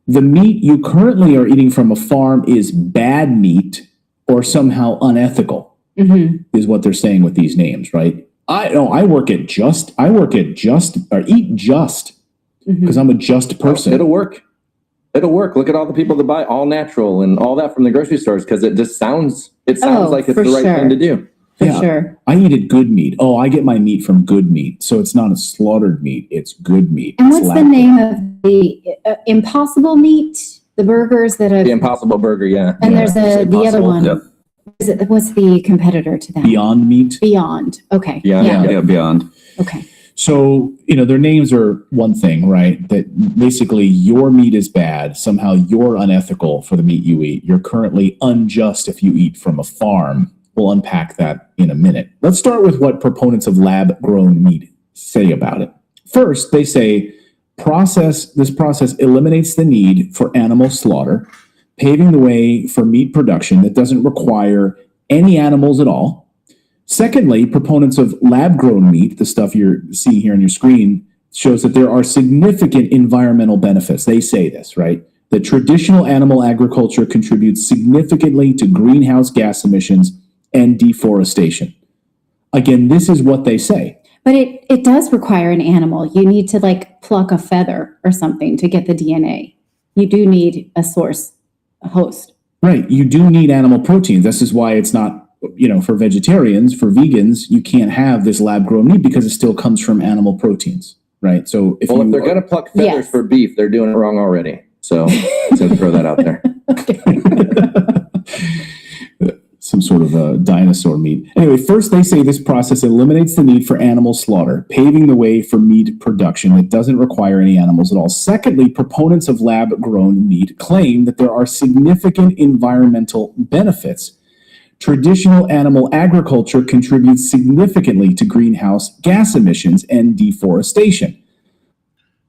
the meat you currently are eating from a farm is bad meat or somehow unethical. Is what they're saying with these names, right? I work at Just or Eat Just because I'm a just person. It'll work. Look at all the people that buy all natural and all that from the grocery stores because it sounds like it's the right thing to do. For sure. I eat at Good Meat. Oh, I get my meat from Good Meat. So it's not a slaughtered meat. It's good meat. And It's what's the name of the Impossible Meat? The burgers that have... The Impossible Burger, yeah. And there's the other one. Yep. What's the competitor to that? Beyond Meat. Beyond. Okay. Yeah, Beyond. Okay. So, their names are one thing, right? That basically your meat is bad. Somehow you're unethical for the meat you eat. You're currently unjust if you eat from a farm. We'll unpack that in a minute. Let's start with what proponents of lab-grown meat say about it. First, they say this process eliminates the need for animal slaughter, paving the way for meat production that doesn't require any animals at all. Secondly, proponents of lab-grown meat, the stuff you're seeing here on your screen, shows that there are significant environmental benefits. They say this, right? That traditional animal agriculture contributes significantly to greenhouse gas emissions and deforestation. A this is what they say. But it does require an animal. You need to pluck a feather or something to get the DNA. You do need a source, a host. Right. You do need animal proteins. This is why it's not, for vegetarians, for vegans, you can't have this lab-grown meat because it still comes from animal proteins, right? So if they're going to pluck feathers for beef, they're doing it wrong already. So let's throw that out there. Some sort of dinosaur meat. Anyway, first they say this process eliminates the need for animal slaughter, paving the way for meat production that doesn't require any animals at all. Secondly, proponents of lab-grown meat claim that there are significant environmental benefits. Traditional animal agriculture contributes significantly to greenhouse gas emissions and deforestation.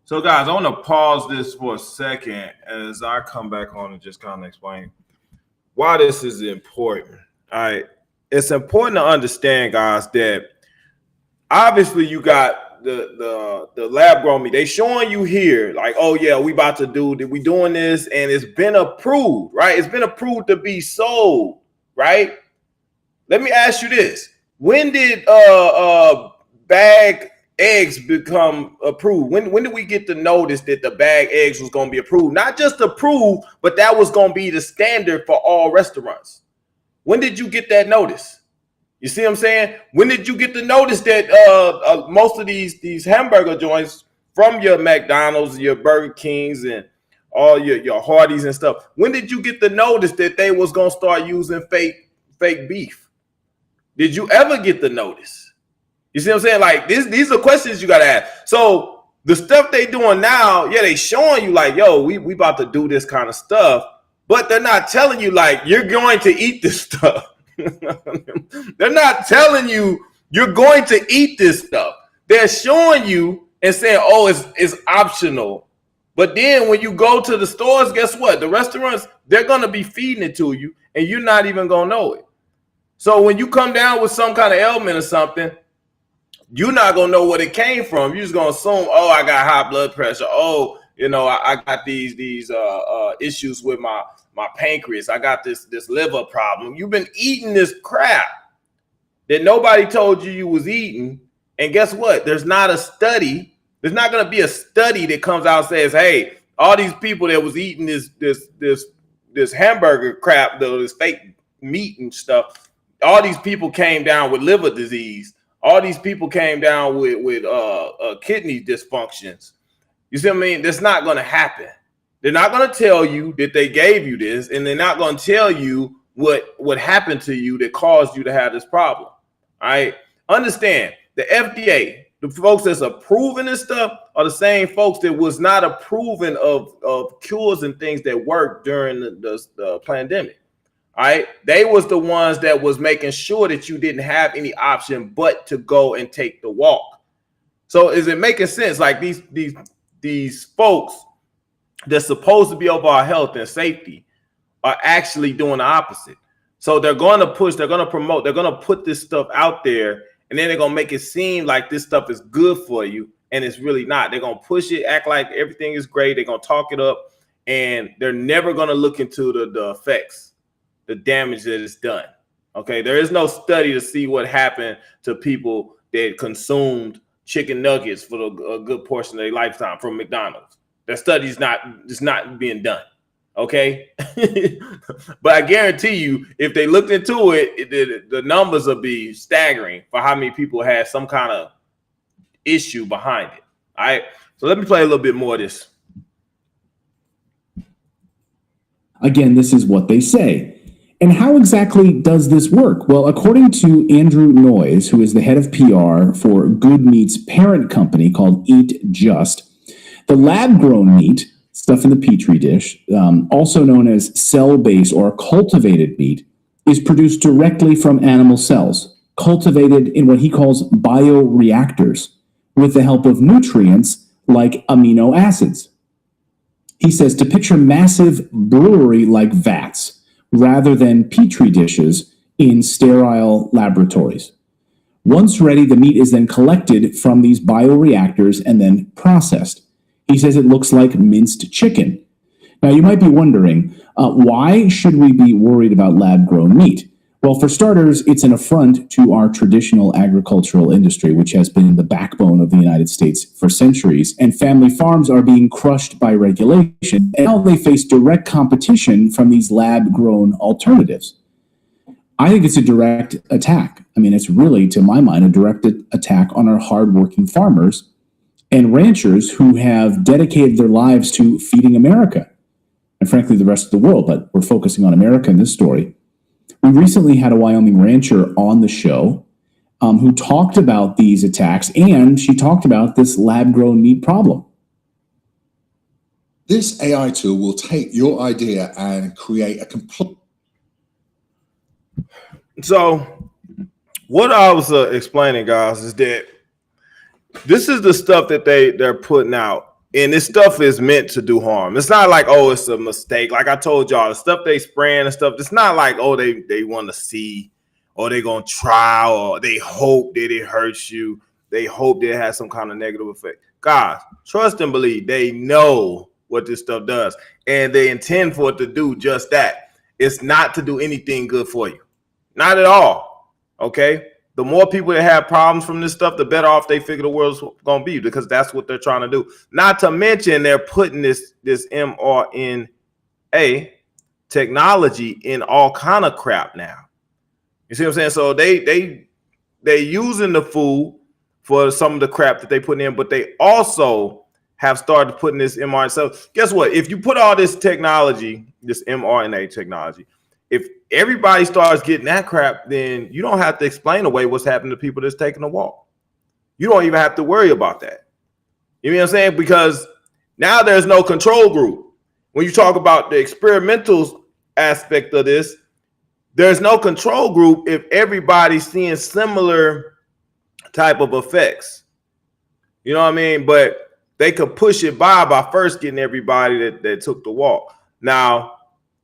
So, guys, I want to pause this for a second as I come back on and just kind of explain why this is important. All right. It's important to understand, guys, that obviously you got the lab grown meat. They showing you here like, oh yeah, we doing this, and it's been approved, right? It's been approved to be sold, right? Let me ask you this. When did bag eggs become approved? When did we get the notice that the bag eggs was going to be approved? Not just approved, but that was going to be the standard for all restaurants. When did you get that notice? You see what I'm saying? When did you get the notice that most of these hamburger joints from your McDonald's, your Burger Kings, and all your Hardee's and stuff, when did you get the notice that they was going to start using fake beef? Did you ever get the notice? You see what I'm saying? Like these are questions you got to ask. So the stuff they doing now, yeah, they showing you like, yo, we about to do this kind of stuff, but they're not telling you like you're going to eat this stuff. They're not telling you you're going to eat this stuff. They're showing you and saying, oh, it's optional. But then when you go to the stores, guess what? The restaurants, they're going to be feeding it to you and you're not even going to know it. So when you come down with some kind of ailment or something, you're not going to know what it came from. You're just going to assume, oh, I got high blood pressure. Oh, I got these issues with my pancreas. I got this liver problem. You've been eating this crap that nobody told you was eating. And guess what? There's not a study. There's not going to be a study that comes out and says, hey, all these people that was eating this hamburger crap, this fake meat and stuff, all these people came down with liver disease. All these people came down with kidney dysfunctions. You see what I mean? That's not going to happen. They're not going to tell you that they gave you this, and they're not going to tell you what happened to you that caused you to have this problem. All right. Understand the FDA, the folks that's approving this stuff are the same folks that was not approving of cures and things that worked during the pandemic. All right. They was the ones that was making sure that you didn't have any option but to go and take the walk. So is it making sense? Like these folks that's supposed to be over our health and safety are actually doing the opposite. So they're going to push, they're going to promote, they're going to put this stuff out there, and then they're going to make it seem like this stuff is good for you, and it's really not. They're going to push it, act like everything is great. They're going to talk it up, and they're never going to look into the effects, the damage that is done. Okay, there is no study to see what happened to people that consumed chicken nuggets for a good portion of their lifetime from McDonald's. That study is not being done. Okay, but I guarantee you, if they looked into it, the numbers will be staggering for how many people had some kind of issue behind it. All right, so let me play a little bit more of this. Again, this is what they say. And how exactly does this work? Well, according to Andrew Noyes, who is the head of PR for Good Meat's parent company called Eat Just, the lab-grown meat, stuff in the petri dish, also known as cell-based or cultivated meat, is produced directly from animal cells, cultivated in what he calls bioreactors, with the help of nutrients like amino acids. He says to picture massive brewery-like vats rather than petri dishes in sterile laboratories. Once ready, the meat is then collected from these bioreactors and then processed. He says it looks like minced chicken. Now, you might be wondering, why should we be worried about lab-grown meat? Well, for starters, it's an affront to our traditional agricultural industry, which has been the backbone of the United States for centuries, and family farms are being crushed by regulation, and now they face direct competition from these lab-grown alternatives. I think it's a direct attack. I mean, it's really, to my mind, a direct attack on our hardworking farmers and ranchers who have dedicated their lives to feeding America, and frankly, the rest of the world, but we're focusing on America in this story. We recently had a Wyoming rancher on the show who talked about these attacks, and she talked about this lab-grown meat problem. This AI tool will take your idea and create a complete... So what I was explaining, guys, is that this is the stuff that they're putting out, and this stuff is meant to do harm. It's not like, oh, it's a mistake. Like I told y'all, the stuff they spraying and stuff, it's not like, oh, they want to see, or they're going to try, or they hope that it hurts you. They hope that it has some kind of negative effect. Guys, trust and believe. They know what this stuff does, and they intend for it to do just that. It's not to do anything good for you. Not at all. Okay? The more people that have problems from this stuff, the better off they figure the world's going to be, because that's what they're trying to do. Not to mention they're putting this mRNA technology in all kind of crap now. You see what I'm saying? So they using the food for some of the crap that they put in, but they also have started putting this mRNA. So guess what? If you put all this technology, this mRNA technology, if everybody starts getting that crap, then you don't have to explain away what's happening to people that's taking a walk. You don't even have to worry about that. You know what I'm saying? Because now there's no control group. When you talk about the experimental aspect of this, there's no control group if everybody's seeing similar type of effects. You know what I mean? But they could push it by first getting everybody that took the walk. Now,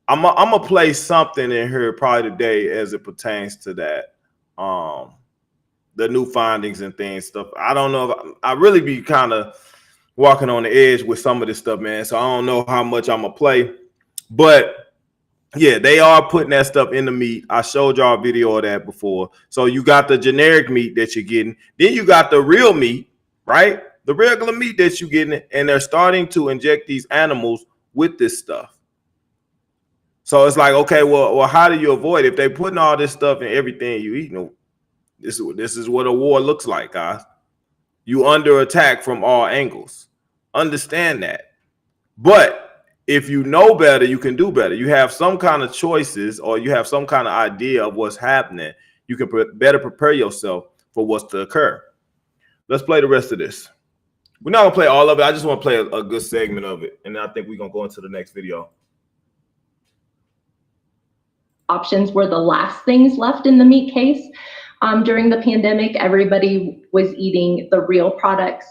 I'm gonna play something in here probably today as it pertains to that, the new findings and things stuff. I don't know if I really be kind of walking on the edge with some of this stuff, man. So I don't know how much I'm gonna play, but yeah, they are putting that stuff in the meat. I showed y'all a video of that before. So you got the generic meat that you're getting, then you got the real meat, right? The regular meat that you're getting, and they're starting to inject these animals with this stuff. So it's like, okay, well, how do you avoid it? If they're putting all this stuff in everything you eat? This is what a war looks like, guys. You under attack from all angles. Understand that. But if you know better, you can do better. You have some kind of choices, or you have some kind of idea of what's happening. You can better prepare yourself for what's to occur. Let's play the rest of this. We're not gonna play all of it. I just want to play a good segment of it, and I think we're gonna go into the next video. Options were the last things left in the meat case. During the pandemic, everybody was eating the real products.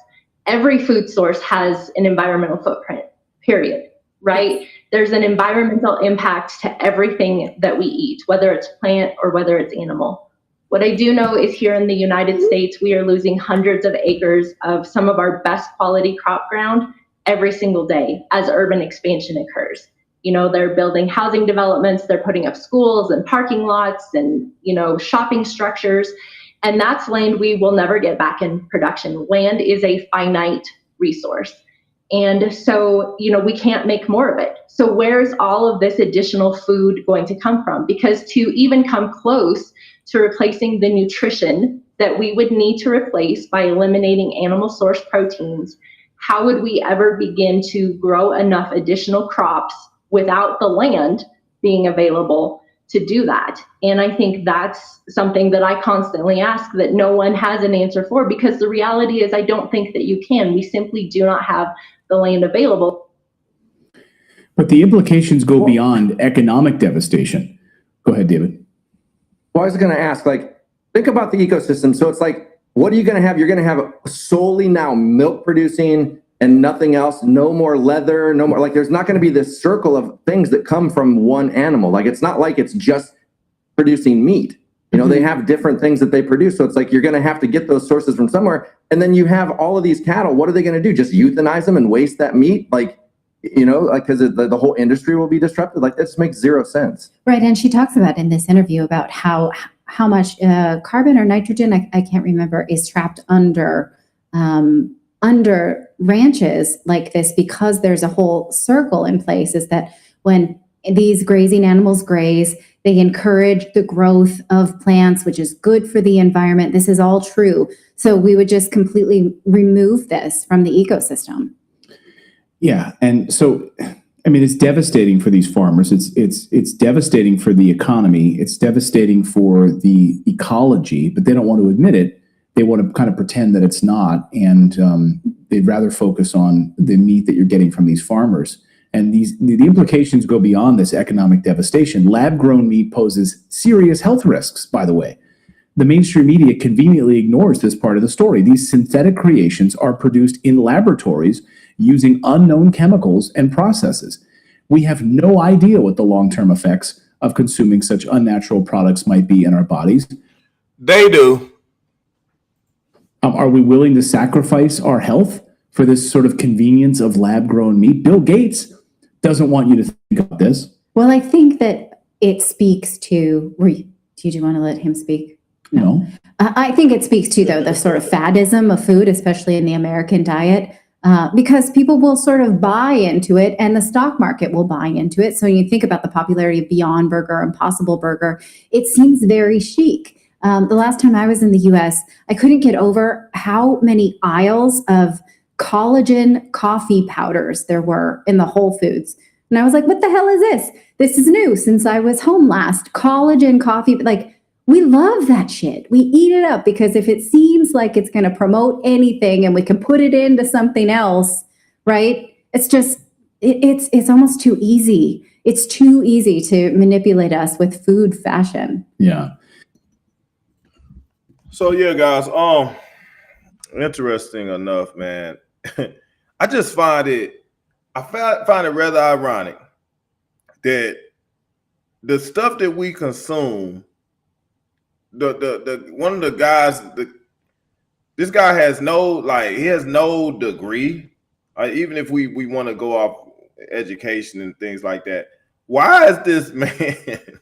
Every food source has an environmental footprint, period. Right? There's an environmental impact to everything that we eat, whether it's plant or whether it's animal. What I do know is here in the United States, we are losing hundreds of acres of some of our best quality crop ground every single day as urban expansion occurs. You know, they're building housing developments, they're putting up schools and parking lots and, you know, shopping structures. And that's land we will never get back in production. Land is a finite resource. And so, you know, we can't make more of it. So where's all of this additional food going to come from? Because to even come close to replacing the nutrition that we would need to replace by eliminating animal source proteins, how would we ever begin to grow enough additional crops without the land being available to do that? And I think that's something that I constantly ask that no one has an answer for, because the reality is I don't think that you can. We simply do not have the land available. But the implications go beyond economic devastation. Go ahead, David. Well, I was going to ask, like, think about the ecosystem. So it's like, what are you going to have? You're going to have solely now milk producing and nothing else, no more leather, no more, like, there's not going to be this circle of things that come from one animal. Like, it's not like it's just producing meat. You know, they have different things that they produce. So it's like, you're going to have to get those sources from somewhere. And then you have all of these cattle. What are they going to do? Just euthanize them and waste that meat? Like, you know, like, because the whole industry will be disrupted. Like, that just makes zero sense. Right. And she talks about in this interview about how much carbon or nitrogen, I can't remember, is trapped under ranches like this, because there's a whole circle in place, is that when these grazing animals graze, they encourage the growth of plants, which is good for the environment. This is all true. So we would just completely remove this from the ecosystem. Yeah. And so, I mean, it's devastating for these farmers. It's devastating for the economy. It's devastating for the ecology, but they don't want to admit it. They want to kind of pretend that it's not. And they'd rather focus on the meat that you're getting from these farmers. And the implications go beyond this economic devastation. Lab-grown meat poses serious health risks, by the way. The mainstream media conveniently ignores this part of the story. These synthetic creations are produced in laboratories using unknown chemicals and processes. We have no idea what the long-term effects of consuming such unnatural products might be in our bodies. They do. Are we willing to sacrifice our health for this sort of convenience of lab-grown meat? Bill Gates doesn't want you to think about this. Well, I think that it speaks to, did you want to let him speak? No. I think it speaks to, though, the sort of faddism of food, especially in the American diet, because people will sort of buy into it and the stock market will buy into it. So when you think about the popularity of Beyond Burger, Impossible Burger, it seems very chic. The last time I was in the US, I couldn't get over how many aisles of collagen coffee powders there were in the Whole Foods. And I was like, what the hell is this? This is new since I was home last. Collagen coffee, like, we love that shit. We eat it up because if it seems like it's going to promote anything and we can put it into something else, right? It's just, it's almost too easy. It's too easy to manipulate us with food fashion. Yeah. So yeah, guys, interesting enough, man. I just find it rather ironic that the stuff that we consume, the one of the guys, this guy has he has no degree. Even if we want to go off education and things like that, why is this man?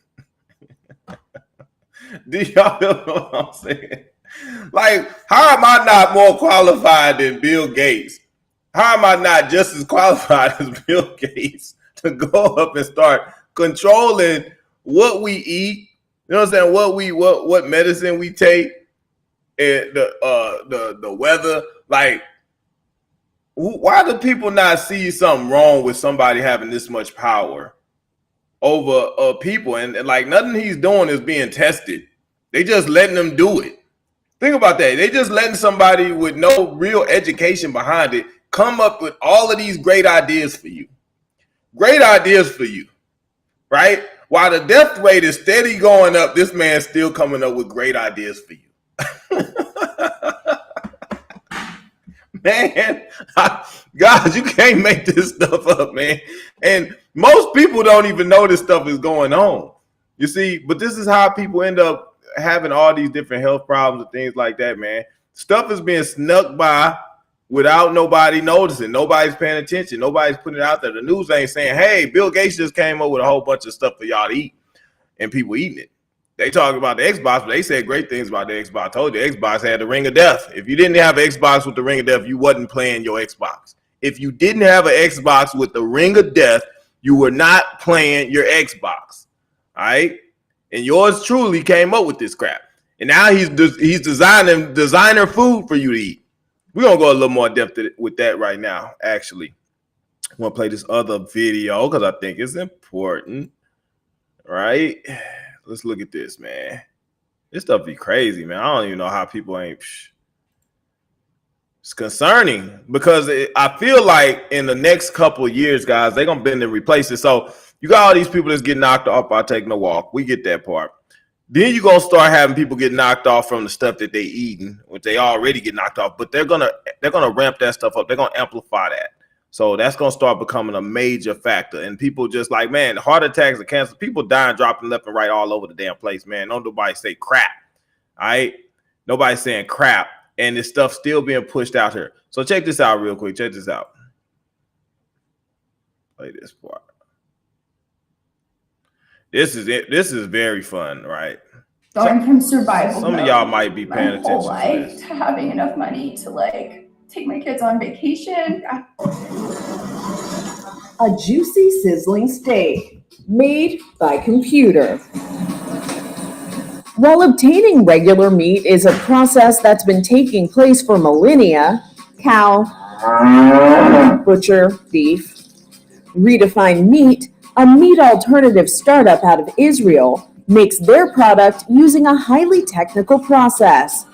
Do y'all know what I'm saying? Like, how am I not more qualified than Bill Gates? How am I not just as qualified as Bill Gates to go up and start controlling what we eat? You know what I'm saying? What medicine we take, and the weather. Like, why do people not see something wrong with somebody having this much power over people? And like nothing he's doing is being tested. They just letting them do it. Think about that. They just letting somebody with no real education behind it come up with all of these great ideas for you. Great ideas for you, right? While the death rate is steady going up, this man's still coming up with great ideas for you. Man, guys, you can't make this stuff up, man. And most people don't even know this stuff is going on. You see, but this is how people end up having all these different health problems and things like that, man. Stuff is being snuck by without nobody noticing. Nobody's paying attention. Nobody's putting it out there. The news ain't saying, hey, Bill Gates just came up with a whole bunch of stuff for y'all to eat, and people eating it. They talk about the Xbox, but they said great things about the Xbox. I told you, Xbox had the ring of death. If you didn't have an Xbox with the ring of death, you wasn't playing your Xbox. If you didn't have an Xbox with the ring of death, you were not playing your Xbox. All right? And yours truly came up with this crap. And now he's designing designer food for you to eat. We're going to go a little more depth with that right now, actually. I'm going to play this other video because I think it's important, right? Let's look at this, man. This stuff be crazy, man. I don't even know how people ain't. It's concerning because I feel like in the next couple of years, guys, they're going to bend and replace it. So you got all these people that's getting knocked off by taking a walk. We get that part. Then you're going to start having people get knocked off from the stuff that they eating, which they already get knocked off, but they're going to ramp that stuff up. They're going to amplify that. So that's going to start becoming a major factor. And people just like, man, heart attacks and cancer, people dying, dropping left and right all over the damn place, man. Don't nobody say crap. All right. Nobody's saying crap. And this stuff still being pushed out here. So check this out real quick. Check this out. Play this part. This is it. This is very fun, right? Going from survival some of y'all might be paying attention whole life to having enough money to like take my kids on vacation. A juicy, sizzling steak made by computer. While obtaining regular meat is a process that's been taking place for millennia, cow, butcher, beef, Redefined Meat, a meat alternative startup out of Israel, makes their product using a highly technical process.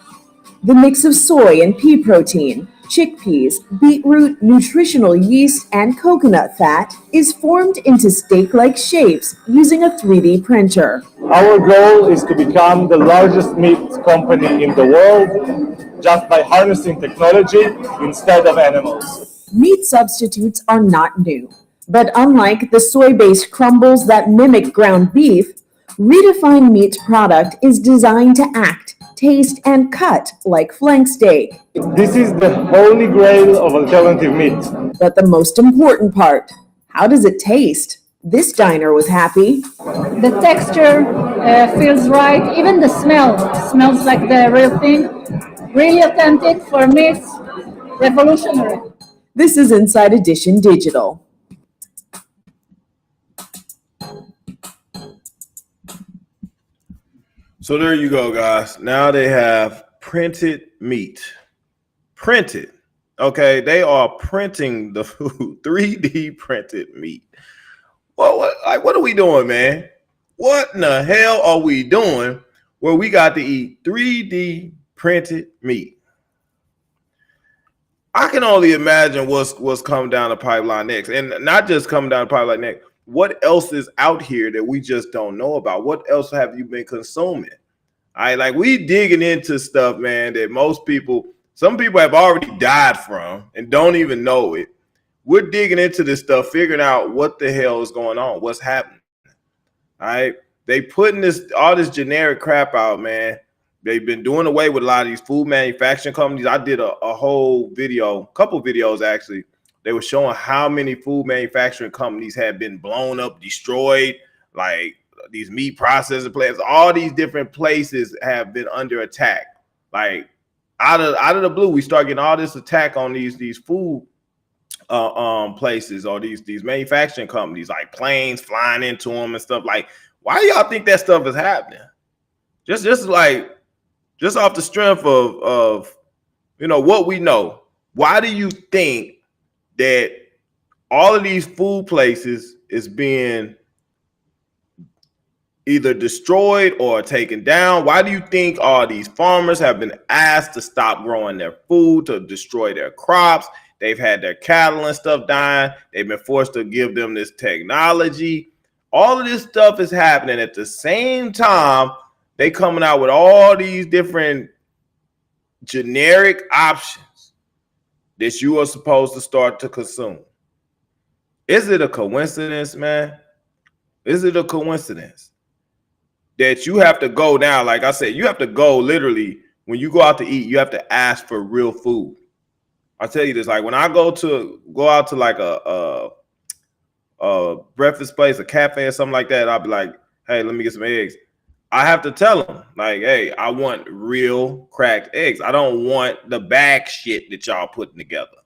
The mix of soy and pea protein, chickpeas, beetroot, nutritional yeast, and coconut fat is formed into steak-like shapes using a 3D printer. Our goal is to become the largest meat company in the world just by harnessing technology instead of animals. Meat substitutes are not new, but unlike the soy-based crumbles that mimic ground beef, Redefined Meat's product is designed to act, taste, and cut like flank steak. This is the holy grail of alternative meat. But the most important part, how does it taste? This diner was happy. The texture feels right. Even the smell smells like the real thing. Really authentic. For me, it's revolutionary. This is Inside Edition Digital. So there you go, guys. Now they have printed meat. Printed. Okay, they are printing the food. 3D printed meat. Well, what are we doing, man? What in the hell are we doing where we got to eat 3D printed meat? I can only imagine what's coming down the pipeline next. And not just coming down the pipeline next. What else is out here that we just don't know about? What else have you been consuming? Like we digging into stuff, man, that some people have already died from and don't even know it. We're digging into this stuff, figuring out what the hell is going on, what's happening. All right. They putting all this generic crap out, man. They've been doing away with a lot of these food manufacturing companies. I did a whole video, couple videos actually. They were showing how many food manufacturing companies had been blown up, destroyed, like these meat processing plants. All these different places have been under attack. Like out of the blue, we start getting all this attack on these food places or these manufacturing companies, like planes flying into them and stuff. Like, why do y'all think that stuff is happening? Just off the strength of what we know. Why do you think that all of these food places is being either destroyed or taken down? Why do you think all these farmers have been asked to stop growing their food, to destroy their crops? They've had their cattle and stuff dying. They've been forced to give them this technology. All of this stuff is happening at the same time. They coming out with all these different generic options that you are supposed to start to consume. Is it a coincidence, man? Is it a coincidence that you have to go down? Like I said, you have to go literally when you go out to eat, you have to ask for real food. I tell you this, like when I go out to like a breakfast place, a cafe or something like that, I'll be like, hey, let me get some eggs. I have to tell them, like, hey, I want real cracked eggs. I don't want the bag shit that y'all putting together,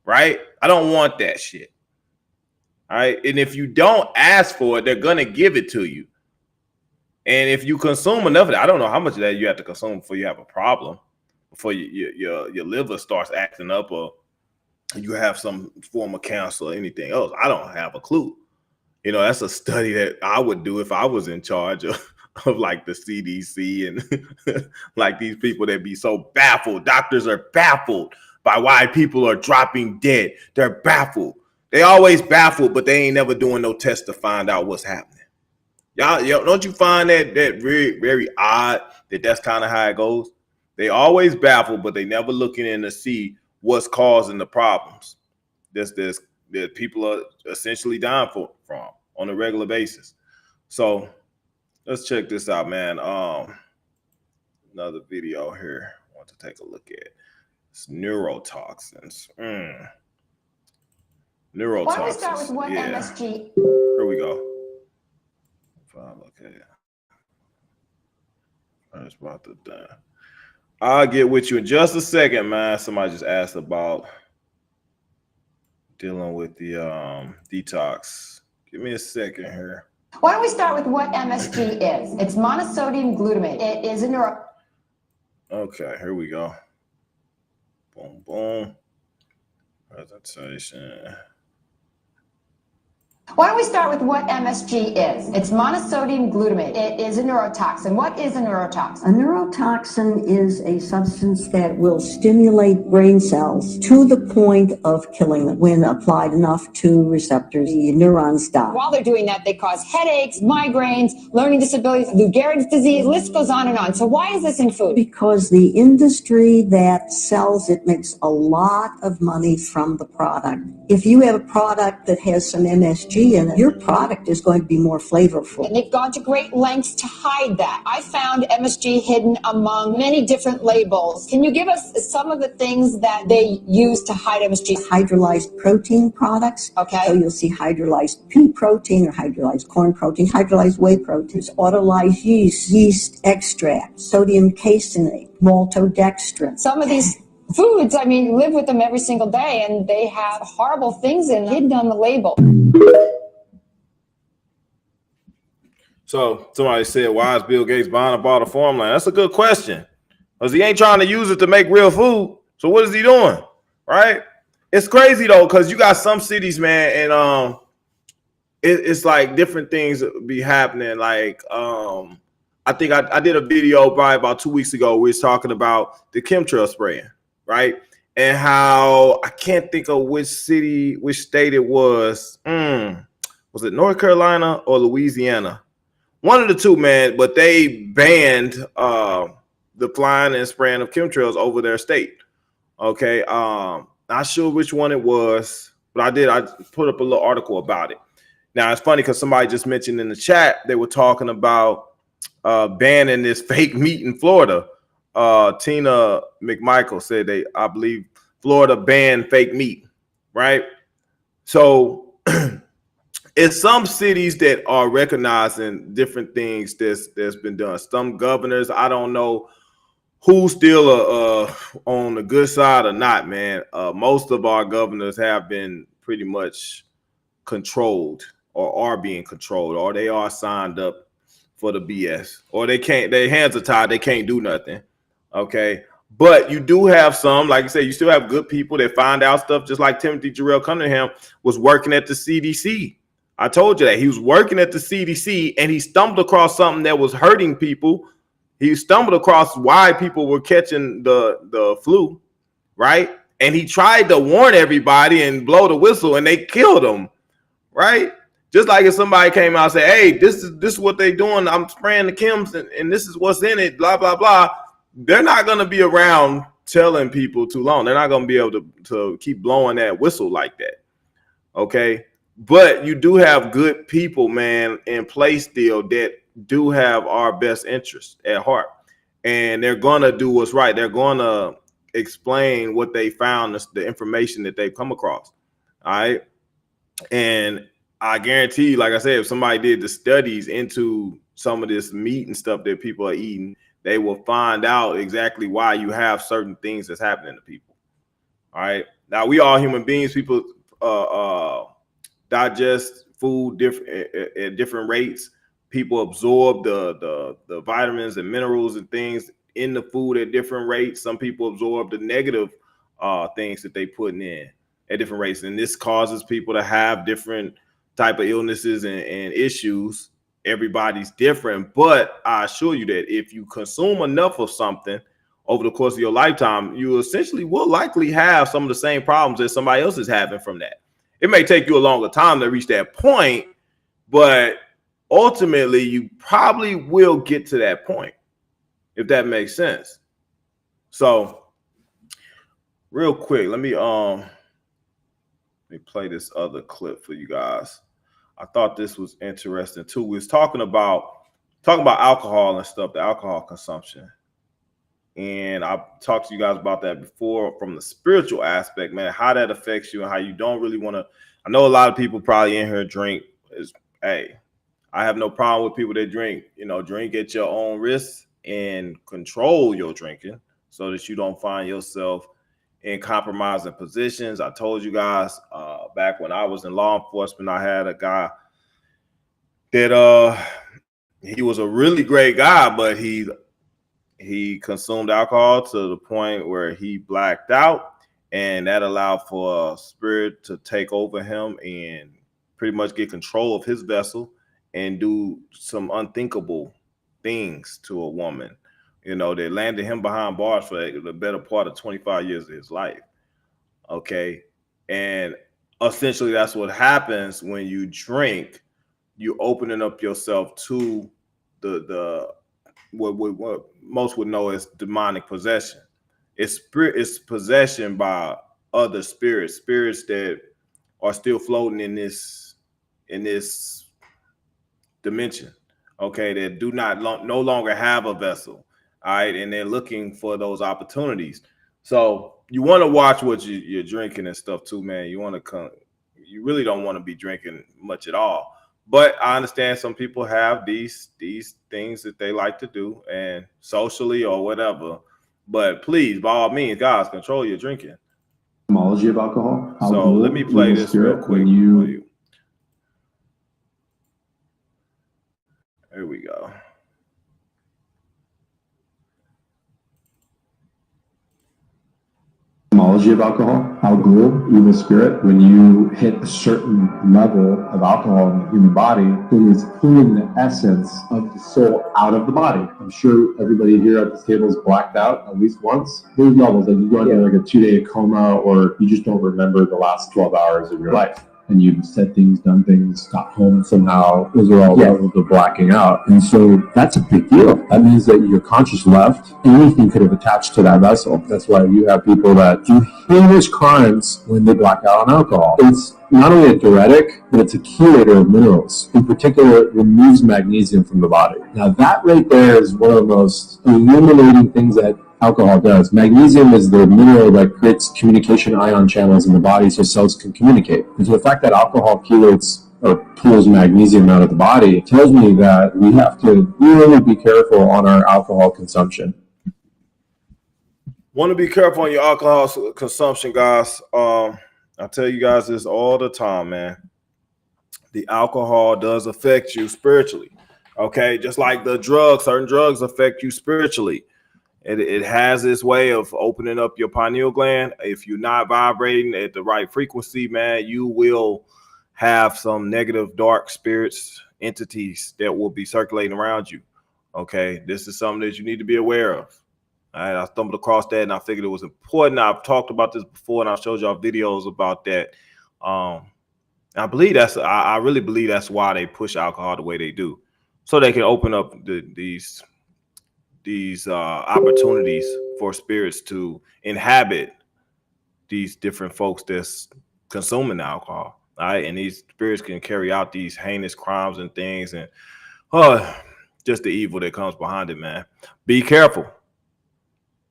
right? I don't want that shit. All right. And if you don't ask for it, they're going to give it to you. And if you consume enough of it, I don't know how much of that you have to consume before you have a problem, before your liver starts acting up or you have some form of cancer or anything else. I don't have a clue. You know, that's a study that I would do if I was in charge of like the CDC and like these people that be so baffled. Doctors are baffled by why people are dropping dead. They're baffled. They always baffled, but they ain't never doing no test to find out what's happening. Y'all, don't you find that very, very odd that that's kind of how it goes? They always baffled, but they never looking in to see what's causing the problems. That people are essentially dying from on a regular basis. So let's check this out, man. Another video here I want to take a look at. It's neurotoxins. Neurotoxins. Why don't we start with what MSG? Here we go. Okay. I was about to die. I'll get with you in just a second, man. Somebody just asked about dealing with the detox. Give me a second here. Why don't we start with what MSG is? It's monosodium glutamate. It is a neuro. Okay, here we go. Boom, boom. Presentation. Why don't we start with what MSG is? It's monosodium glutamate. It is a neurotoxin. What is a neurotoxin? A neurotoxin is a substance that will stimulate brain cells to the point of killing them. When applied enough to receptors, the neurons die. While they're doing that, they cause headaches, migraines, learning disabilities, Lou Gehrig's disease, list goes on and on. So why is this in food? Because the industry that sells it makes a lot of money from the product. If you have a product that has some MSG in it, your product is going to be more flavorful. And they've gone to great lengths to hide that. I found MSG hidden among many different labels. Can you give us some of the things that they use to hide MSG? Hydrolyzed protein products. Okay. So you'll see hydrolyzed pea protein or hydrolyzed corn protein, hydrolyzed whey proteins, autolyzed yeast extract, sodium caseinate, maltodextrin. Some of these foods, I mean, live with them every single day, and they have horrible things in hidden on the label. So somebody said, why is Bill Gates buying a bottle of farmland? That's a good question. Because he ain't trying to use it to make real food. So what is he doing? Right? It's crazy though, because you got some cities, man, and it's like different things be happening. Like I think I did a video probably about 2 weeks ago. We was talking about the chemtrail spraying, right? And how I can't think of which state it was. Was it North Carolina or Louisiana? One of the two, man, but they banned the flying and spraying of chemtrails over their state. Okay. Not sure which one it was, but I put up a little article about it. Now it's funny because somebody just mentioned in the chat, they were talking about banning this fake meat in Florida. Tina McMichael said I believe Florida banned fake meat, right? So it's some cities that are recognizing different things that's been done. Some governors, I don't know who's still on the good side or not, man. Most of our governors have been pretty much controlled or are being controlled, or they are signed up for the BS, or they can't, their hands are tied, they can't do nothing. Okay. But you do have some, like I said, you still have good people that find out stuff, just like Timothy Jarrell Cunningham was working at the CDC. I told you that. He was working at the CDC and he stumbled across something that was hurting people. He stumbled across why people were catching the flu, right? And he tried to warn everybody and blow the whistle, and they killed him, right? Just like if somebody came out and said, hey, this is what they're doing. I'm spraying the chems and this is what's in it, blah, blah, blah. They're not going to be around telling people too long. They're not going to be able to keep blowing that whistle like that. Okay. But you do have good people, man, in place still that do have our best interests at heart. And they're going to do what's right. They're going to explain what they found, the information that they've come across. All right. And I guarantee you, like I said, if somebody did the studies into some of this meat and stuff that people are eating, they will find out exactly why you have certain things that's happening to people. All right. Now, we all human beings. People digest food at different rates. People absorb the vitamins and minerals and things in the food at different rates. Some people absorb the negative things that they putting in at different rates. And this causes people to have different type of illnesses and issues. Everybody's different, but I assure you that if you consume enough of something over the course of your lifetime, you essentially will likely have some of the same problems that somebody else is having from that. It may take you a longer time to reach that point, but ultimately you probably will get to that point, if that makes sense. So real quick, let me play this other clip for you guys. I thought this was interesting too. We was talking about alcohol and stuff, the alcohol consumption. And I talked to you guys about that before from the spiritual aspect, man, how that affects you and how you don't really want to. I know a lot of people probably in here drink. Hey, I have no problem with people that drink. Drink at your own risk and control your drinking so that you don't find yourself in compromising positions. I told you guys back when I was in law enforcement, I had a guy that he was a really great guy, but he consumed alcohol to the point where he blacked out, and that allowed for a spirit to take over him and pretty much get control of his vessel and do some unthinkable things to a woman. They landed him behind bars for the better part of 25 years of his life. Okay. And essentially that's what happens when you drink. You opening up yourself to the what most would know as demonic possession. It's possession by other spirits that are still floating in this dimension. Okay. That do no longer have a vessel. All right, and they're looking for those opportunities. So you want to watch what you're drinking and stuff too, man. You really don't want to be drinking much at all. But I understand some people have these things that they like to do, and socially or whatever. But please, by all means, guys, control your drinking. Etymology of alcohol. So let me play this real quick. When you Here we go. Etymology of alcohol, al-ghul, evil spirit. When you hit a certain level of alcohol in the human body, it is pulling the essence of the soul out of the body. I'm sure everybody here at this table is blacked out at least once. There's levels, like you go into like a 2-day coma, or you just don't remember the last 12 hours of your life. And you've said things, done things, got home somehow. Those are all levels of blacking out. And so that's a big deal. That means that your conscious left, anything could have attached to that vessel. That's why you have people that do heinous crimes when they black out on alcohol. It's not only a diuretic, but it's a chelator of minerals. In particular, it removes magnesium from the body. Now that right there is one of the most illuminating things that alcohol does. Magnesium is the mineral that creates communication ion channels in the body so cells can communicate. And so the fact that alcohol chelates or pulls magnesium out of the body tells me that we have to really be careful on our alcohol consumption. Want to be careful on your alcohol consumption, guys. I tell you guys this all the time, man. The alcohol does affect you spiritually. Okay, just like the drugs, certain drugs affect you spiritually. It has this way of opening up your pineal gland. If you're not vibrating at the right frequency, man, you will have some negative dark spirits, entities that will be circulating around you. Okay, this is something that you need to be aware of. All right, I stumbled across that and I figured it was important. I've talked about this before and I showed y'all videos about that. I believe I really believe that's why they push alcohol the way they do, so they can open up these opportunities for spirits to inhabit these different folks that's consuming alcohol. All right, and these spirits can carry out these heinous crimes and things, and just the evil that comes behind it, man. Be careful.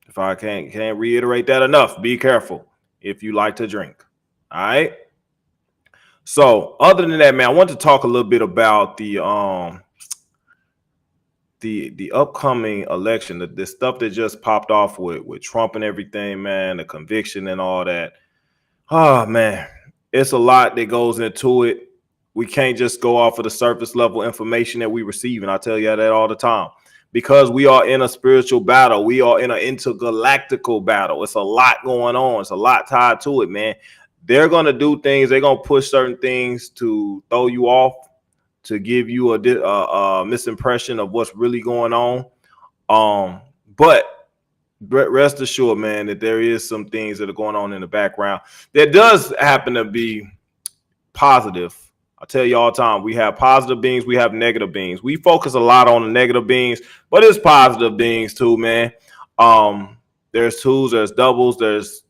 If I can't reiterate that enough, be careful if you like to drink. All right. So other than that, man, I want to talk a little bit about the upcoming election, the stuff that just popped off with Trump and everything, man, the conviction and all that. Oh man, it's a lot that goes into it. We can't just go off of the surface level information that we receive, and I tell you that all the time. Because we are in a spiritual battle. We are in an intergalactical battle. It's a lot going on. It's a lot tied to it, man. They're going to do things. They're going to push certain things to throw you off, to give you a misimpression of what's really going on. But rest assured, man, that there is some things that are going on in the background that does happen to be positive. I tell you all the time, we have positive beings, we have negative beings. We focus a lot on the negative beings, but it's positive beings too, man. There's twos, there's doubles, there's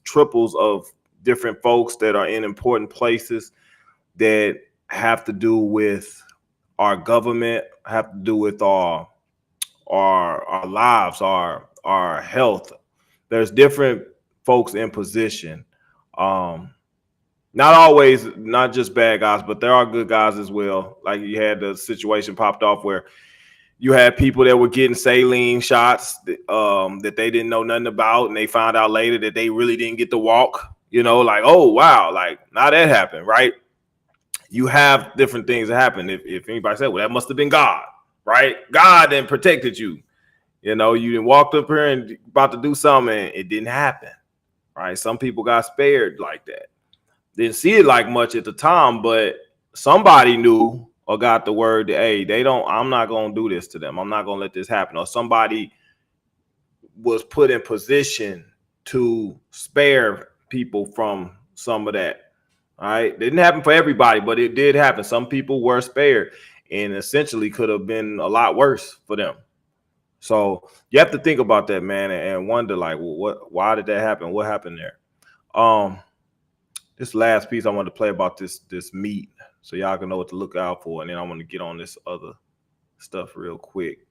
triples of different folks that are in important places that have to do with our government, have to do with our lives, our health. There's different folks in position. Not always, not just bad guys, but there are good guys as well. Like you had the situation popped off where you had people that were getting saline shots that they didn't know nothing about, and they found out later that they really didn't get to walk. You know, like, oh wow, like now that happened, right? You have different things that happen. If anybody said, well, that must have been God, right? God then protected you. You know, you didn't walk up here and about to do something, and it didn't happen, right? Some people got spared like that. Didn't see it like much at the time, but somebody knew or got the word that, hey, I'm not going to do this to them. I'm not going to let this happen. Or somebody was put in position to spare people from some of that. All right. It didn't happen for everybody, but it did happen. Some people were spared and essentially could have been a lot worse for them. So you have to think about that, man, and wonder like, well, why did that happen? What happened there? This last piece I wanted to play about this meat, so y'all can know what to look out for, and then I want to get on this other stuff real quick,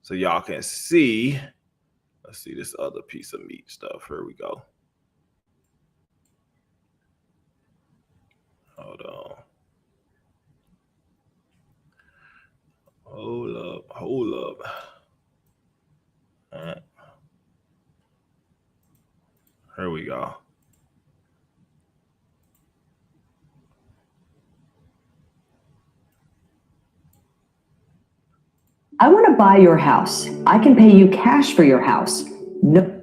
so y'all can see. Let's see this other piece of meat stuff. Here we go. Hold on. Hold up. All right. Here we go. I want to buy your house. I can pay you cash for your house. No.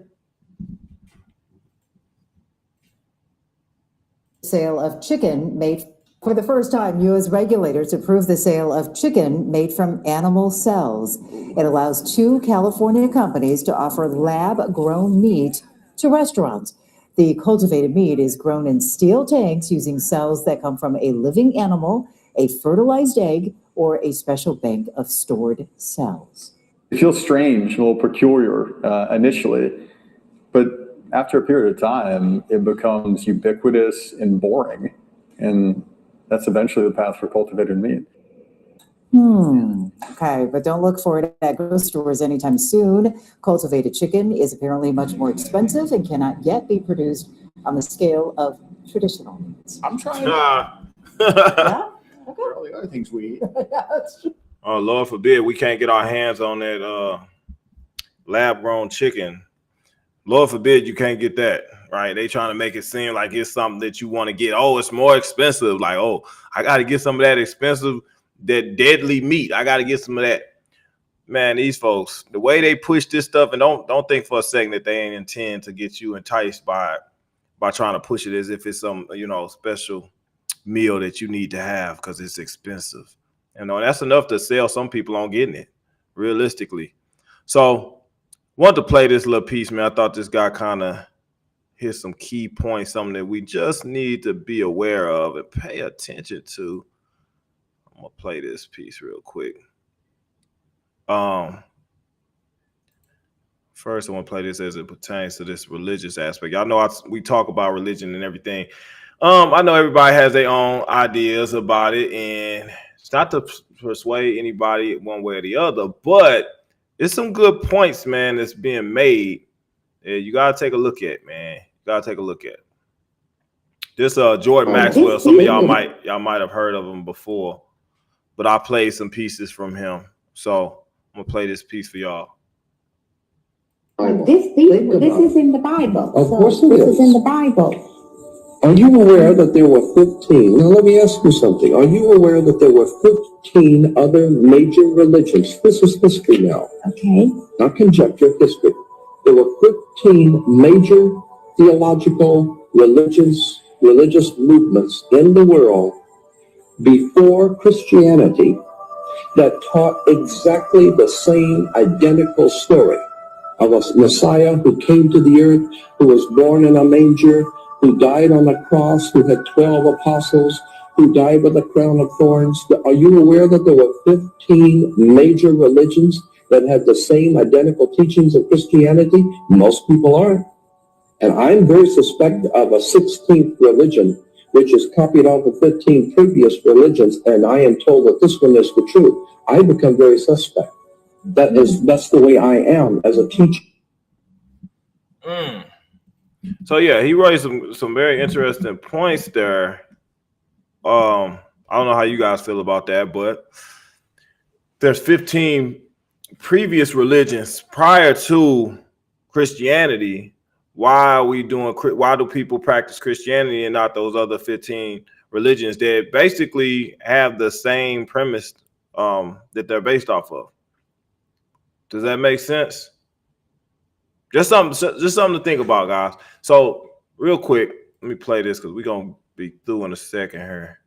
Sale of chicken made for the first time, U.S. regulators approved the sale of chicken made from animal cells. It allows 2 California companies to offer lab-grown meat to restaurants. The cultivated meat is grown in steel tanks using cells that come from a living animal, a fertilized egg, or a special bank of stored cells. It feels strange, a little peculiar initially, but after a period of time, it becomes ubiquitous and boring. And that's eventually the path for cultivated meat. Okay, but don't look for it at grocery stores anytime soon. Cultivated chicken is apparently much more expensive and cannot yet be produced on the scale of traditional meats. I'm trying. Yeah? There are the other things we eat. Oh, Lord forbid we can't get our hands on that lab-grown chicken. Lord forbid you can't get that, right? They trying to make it seem like it's something that you want to get. Oh, it's more expensive. Like, oh, I got to get some of that expensive, that deadly meat. I got to get some of that. man, these folks, the way they push this stuff, and don't think for a second that they ain't intend to get you enticed by trying to push it as if it's some, special meal that you need to have because it's expensive. That's enough to sell some people on getting it, realistically. So wanted to play this little piece, man. I thought this guy kind of hit some key points, something that we just need to be aware of and pay attention to. I'm gonna play this piece real quick. First, I want to play this as it pertains to this religious aspect. Y'all know we talk about religion and everything. I know everybody has their own ideas about it, and it's not to persuade anybody one way or the other, but it's some good points, man, that's being made. You gotta take a look at, man. You gotta take a look at this. Jordan Maxwell. Some of y'all might have heard of him before, but I played some pieces from him, so I'm gonna play this piece for y'all. This is in the Bible. Of course it this is. is in the Bible. Are you aware that there were 15? Now let me ask you something. Are you aware that there were 15 other major religions? This is history now. Okay. Not conjecture, history. There were 15 major theological religious movements in the world before Christianity that taught exactly the same identical story of a Messiah who came to the earth, who was born in a manger, who died on a cross, who had 12 apostles, who died with a crown of thorns. Are you aware that there were 15 major religions that had the same identical teachings of Christianity? Most people aren't. And I'm very suspect of a 16th religion, which is copied off of 15 previous religions, and I am told that this one is the truth. I become very suspect. That's the way I am as a teacher. So yeah, he raised some very interesting points there. I don't know how you guys feel about that, but there's 15 previous religions prior to Christianity. Why do people practice Christianity and not those other 15 religions that basically have the same premise that they're based off of? Does that make sense? Just something to think about, guys. So real quick, let me play this because we're gonna be through in a second here.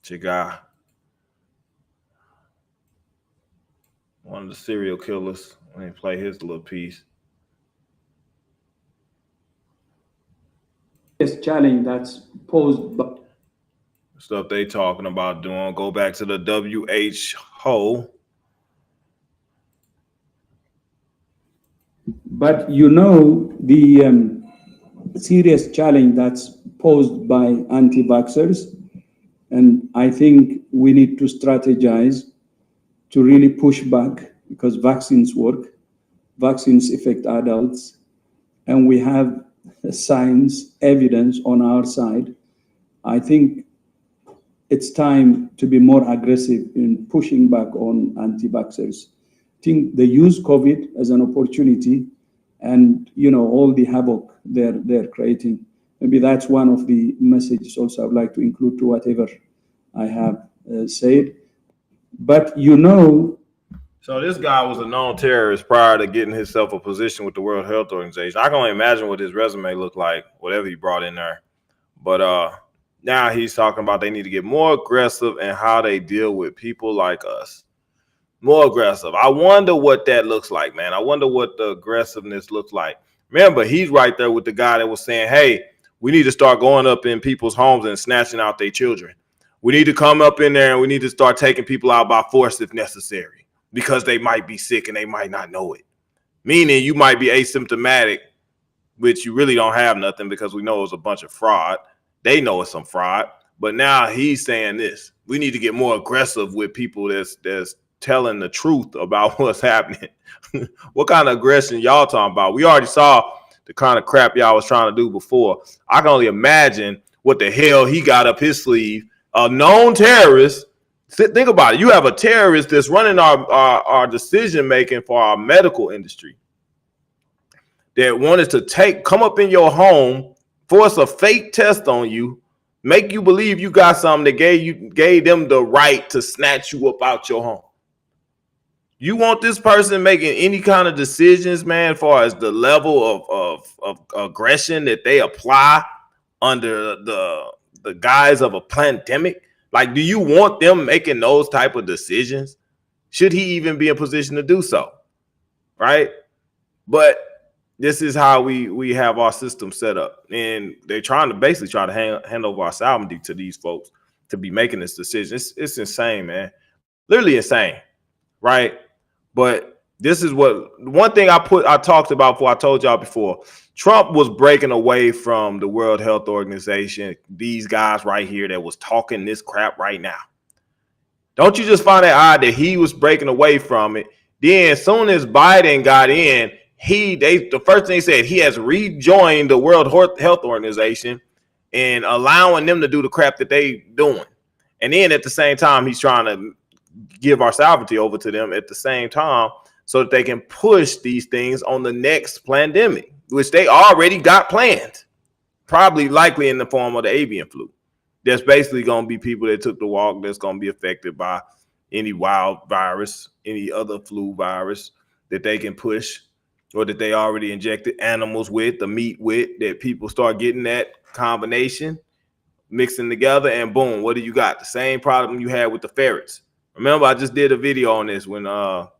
Chigai, one of the serial killers. Let me play his little piece. This challenge that's posed by Stuff they talking about doing. Go back to the WHO. But the serious challenge that's posed by anti-vaxxers, and I think we need to strategize to really push back because vaccines work, vaccines affect adults, and we have science evidence on our side. I think it's time to be more aggressive in pushing back on anti-vaxxers. I think they use COVID as an opportunity and, all the havoc they're creating. Maybe that's one of the messages also I'd like to include to whatever I have said. But So this guy was a known terrorist prior to getting himself a position with the World Health Organization. I can only imagine what his resume looked like, whatever he brought in there. But now he's talking about they need to get more aggressive in how they deal with people like us. More aggressive. I wonder what that looks like, man. I wonder what the aggressiveness looks like. Remember, he's right there with the guy that was saying, hey, we need to start going up in people's homes and snatching out their children. We need to come up in there and we need to start taking people out by force if necessary because they might be sick and they might not know it. Meaning you might be asymptomatic, which you really don't have nothing because we know it's a bunch of fraud. They know it's some fraud. But now he's saying this. We need to get more aggressive with people that's telling the truth about what's happening. What kind of aggression y'all talking about? We already saw the kind of crap y'all was trying to do before. I can only imagine what the hell he got up his sleeve. A known terrorist. Think about it. You have a terrorist that's running our decision making for our medical industry that wanted to come up in your home, force a fake test on you, make you believe you got something that gave them the right to snatch you up out your home. You want this person making any kind of decisions, man, as far as the level of aggression that they apply under the guise of a pandemic? Like, do you want them making those type of decisions? Should he even be in position to do so? Right? But this is how we have our system set up. And they're trying to hand over our sovereignty to these folks to be making this decision. It's insane, man. Literally insane. Right? But this is one thing I talked about before. I told y'all before. Trump was breaking away from the World Health Organization. These guys right here that was talking this crap right now. Don't you just find it odd that he was breaking away from it? Then as soon as Biden got in, the first thing he said, he has rejoined the World Health Organization and allowing them to do the crap that they doing. And then at the same time, he's trying to give our sovereignty over to them at the same time so that they can push these things on the next pandemic, which they already got planned, probably likely in the form of the avian flu. There's basically going to be people that took the walk that's going to be affected by any wild virus, any other flu virus that they can push or that they already injected animals with, the meat with, that people start getting that combination, mixing together, and boom, what do you got? The same problem you had with the ferrets. Remember, I just did a video on this when, what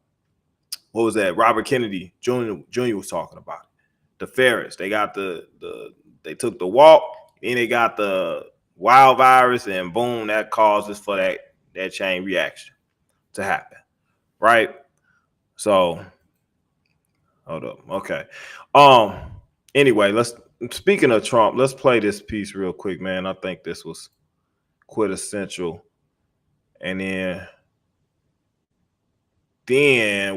was that? Robert Kennedy Jr. was talking about it. The ferrets, they got they took the walk, and they got the wild virus, and boom, that causes for that chain reaction to happen, right? So, hold up, okay. Anyway, speaking of Trump, let's play this piece real quick, man. I think this was quintessential, and then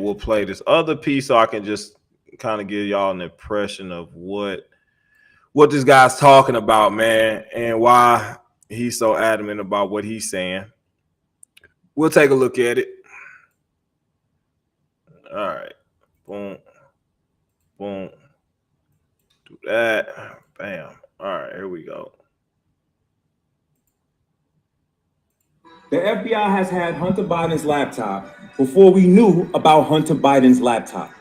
we'll play this other piece so I can just kind of give y'all an impression of what this guy's talking about, man, and why he's so adamant about what he's saying. We'll take a look at it. All right. Boom. Boom. Do that. Bam. All right, here we go. The FBI has had Hunter Biden's laptop before we knew about Hunter Biden's laptop.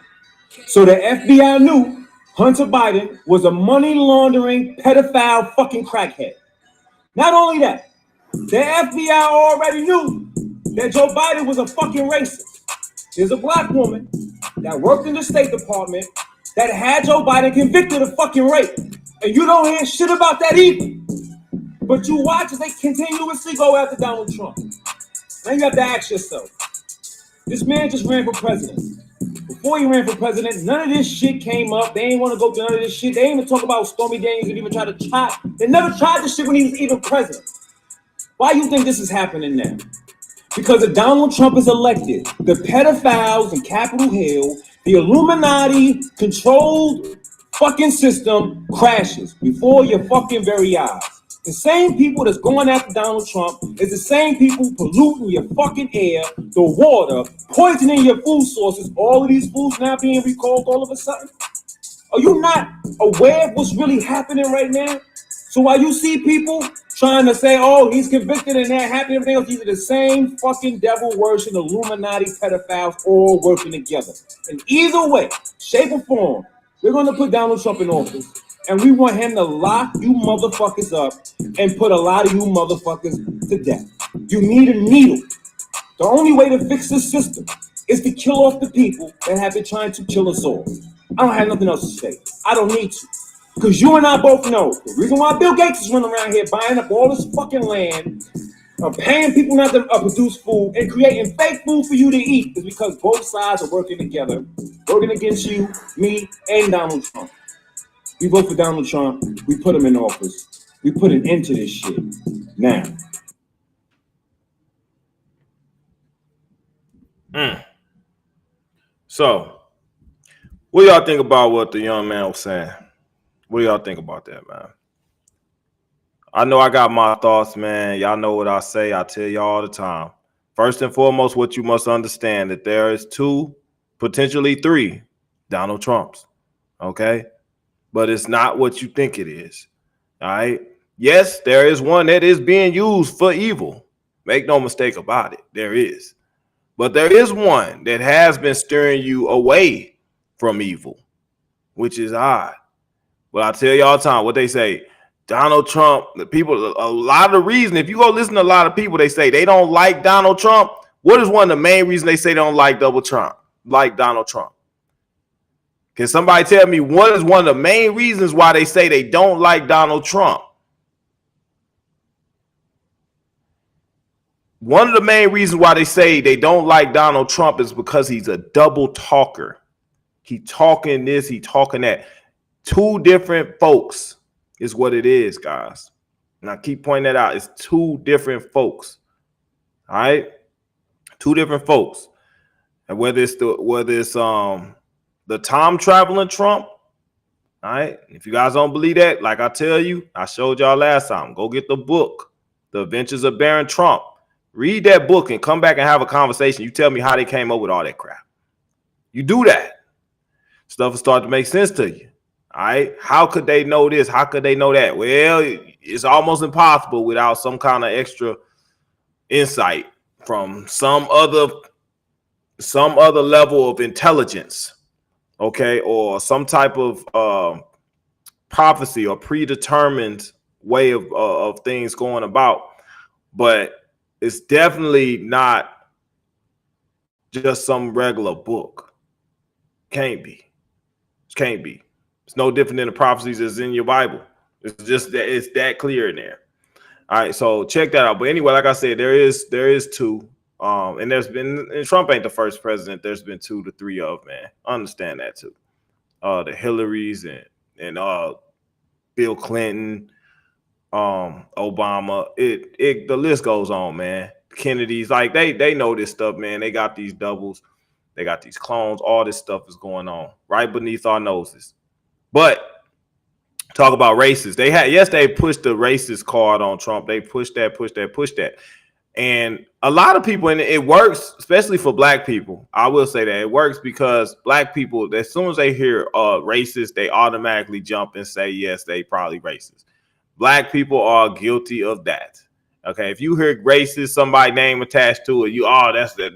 So the FBI knew Hunter Biden was a money laundering pedophile fucking crackhead. Not only that, the FBI already knew that Joe Biden was a fucking racist. There's a black woman that worked in the State Department that had Joe Biden convicted of fucking rape. And you don't hear shit about that either. But you watch as they continuously go after Donald Trump. Now you have to ask yourself, this man just ran for president. Before he ran for president, none of this shit came up. They ain't want to go through none of this shit. They ain't even talk about Stormy Daniels and even try to try. They never tried this shit when he was even president. Why do you think this is happening now? Because if Donald Trump is elected, the pedophiles in Capitol Hill, the Illuminati controlled fucking system crashes before your fucking very eyes. The same people that's going after Donald Trump is the same people polluting your fucking air, the water, poisoning your food sources. All of these foods now being recalled all of a sudden. Are you not aware of what's really happening right now? So while you see people trying to say, oh, he's convicted and they're happy, everything else, these are the same fucking devil worship, Illuminati pedophiles all working together. And either way, shape or form, we're going to put Donald Trump in office. And we want him to lock you motherfuckers up and put a lot of you motherfuckers to death. You need a needle. The only way to fix this system is to kill off the people that have been trying to kill us all. I don't have nothing else to say. I don't need to. Because you and I both know the reason why Bill Gates is running around here buying up all this fucking land, paying people not to produce food, and creating fake food for you to eat is because both sides are working together, working against you, me, and Donald Trump. We vote for Donald Trump. We put him in office. We put an end to this shit now. So, what do y'all think about what the young man was saying? What do y'all think about that, man? I know I got my thoughts, man. Y'all know what I say. I tell y'all all the time. First and foremost, what you must understand that there is 2, potentially 3 Donald Trumps. Okay? But it's not what you think it is. All right? Yes, there is one that is being used for evil. Make no mistake about it. There is. But there is one that has been steering you away from evil, which is odd. But I tell you all the time what they say. Donald Trump, the people, a lot of the reason, if you go listen to a lot of people, they say they don't like Donald Trump. What is one of the main reasons they say they don't like Donald Trump? Can somebody tell me what is one of the main reasons why they say they don't like Donald Trump? One of the main reasons why they say they don't like Donald Trump is because he's a double talker. He talking this, he talking that. Two different folks is what it is, guys. And I keep pointing that out. It's two different folks. All right? Two different folks. And whether it's the time traveling Trump, all right? If you guys don't believe that, like I tell you, I showed y'all last time. Go get the book, The Adventures of Baron Trump. Read that book and come back and have a conversation. You tell me how they came up with all that crap. You do that. Stuff will start to make sense to you. All right. How could they know this? How could they know that? Well, it's almost impossible without some kind of extra insight from some other level of intelligence. Okay. Or some type of prophecy or predetermined way of things going about. But it's definitely not just some regular book. Can't be. Can't be. It's no different than the prophecies that's in your Bible. It's just that it's that clear in there. All right, so check that out. But anyway, like I said, there is two. And there's been, and Trump ain't the first president. There's been 2 to 3 of, man. I understand that too. The Hillarys and Bill Clinton, Obama, the list goes on, man. Kennedys, like they know this stuff, man. They got these doubles, they got these clones, all this stuff is going on right beneath our noses. But talk about racist. They pushed the racist card on Trump. They pushed that. And a lot of people, and it works, especially for black people. I will say that it works because black people, as soon as they hear racist, they automatically jump and say, yes, they probably racist. Black people are guilty of that. Okay, if you hear racist, somebody name attached to it,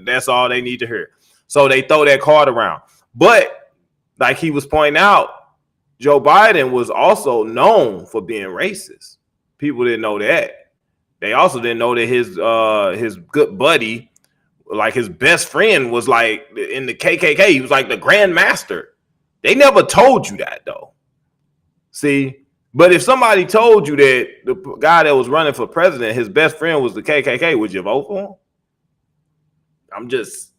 that's all they need to hear. So they throw that card around. But like he was pointing out, Joe Biden was also known for being racist. People didn't know that. They also didn't know that his good buddy, like his best friend, was like in the KKK. He was like the Grand Master. They never told you that though. See. But if somebody told you that the guy that was running for president, his best friend was the KKK, would you vote for him? I'm just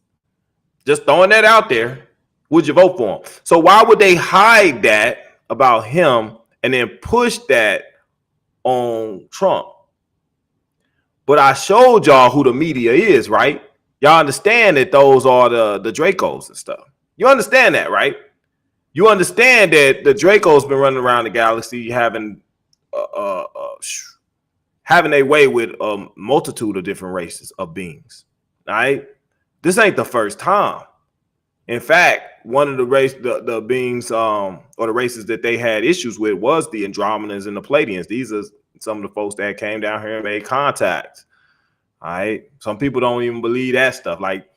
throwing that out there. Would you vote for him? So why would they hide that about him and then push that on Trump? But I showed y'all who the media is, right? Y'all understand that those are the Dracos and stuff. You understand that, right? You understand that the Draco's been running around the galaxy having a way with a multitude of different races of beings. All right, this ain't the first time. In fact, one of the beings or the races that they had issues with was the Andromedans and the Pleiadians. These are some of the folks that came down here and made contact. All right, some people don't even believe that stuff. Like,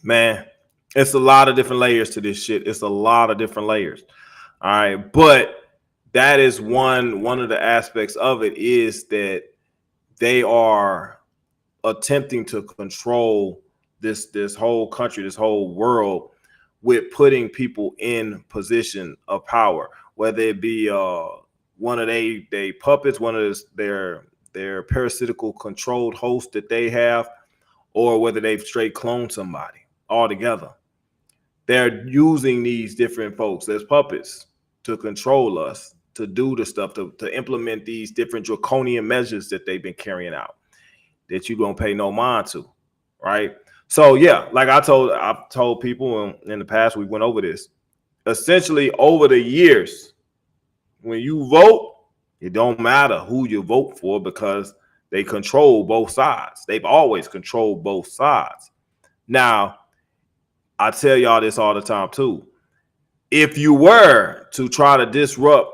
man. It's a lot of different layers to this shit. It's a lot of different layers. All right. But that is one of the aspects of it is that they are attempting to control this whole country, this whole world with putting people in position of power, whether it be one of they puppets, one of their parasitical controlled hosts that they have, or whether they've straight cloned somebody altogether. They're using these different folks as puppets to control us, to do the stuff, to implement these different draconian measures that they've been carrying out that you don't pay no mind to, right? So yeah, like I've told people in the past, we went over this. Essentially, over the years, when you vote, it don't matter who you vote for because they control both sides. They've always controlled both sides. Now, I tell y'all this all the time too. If you were to try to disrupt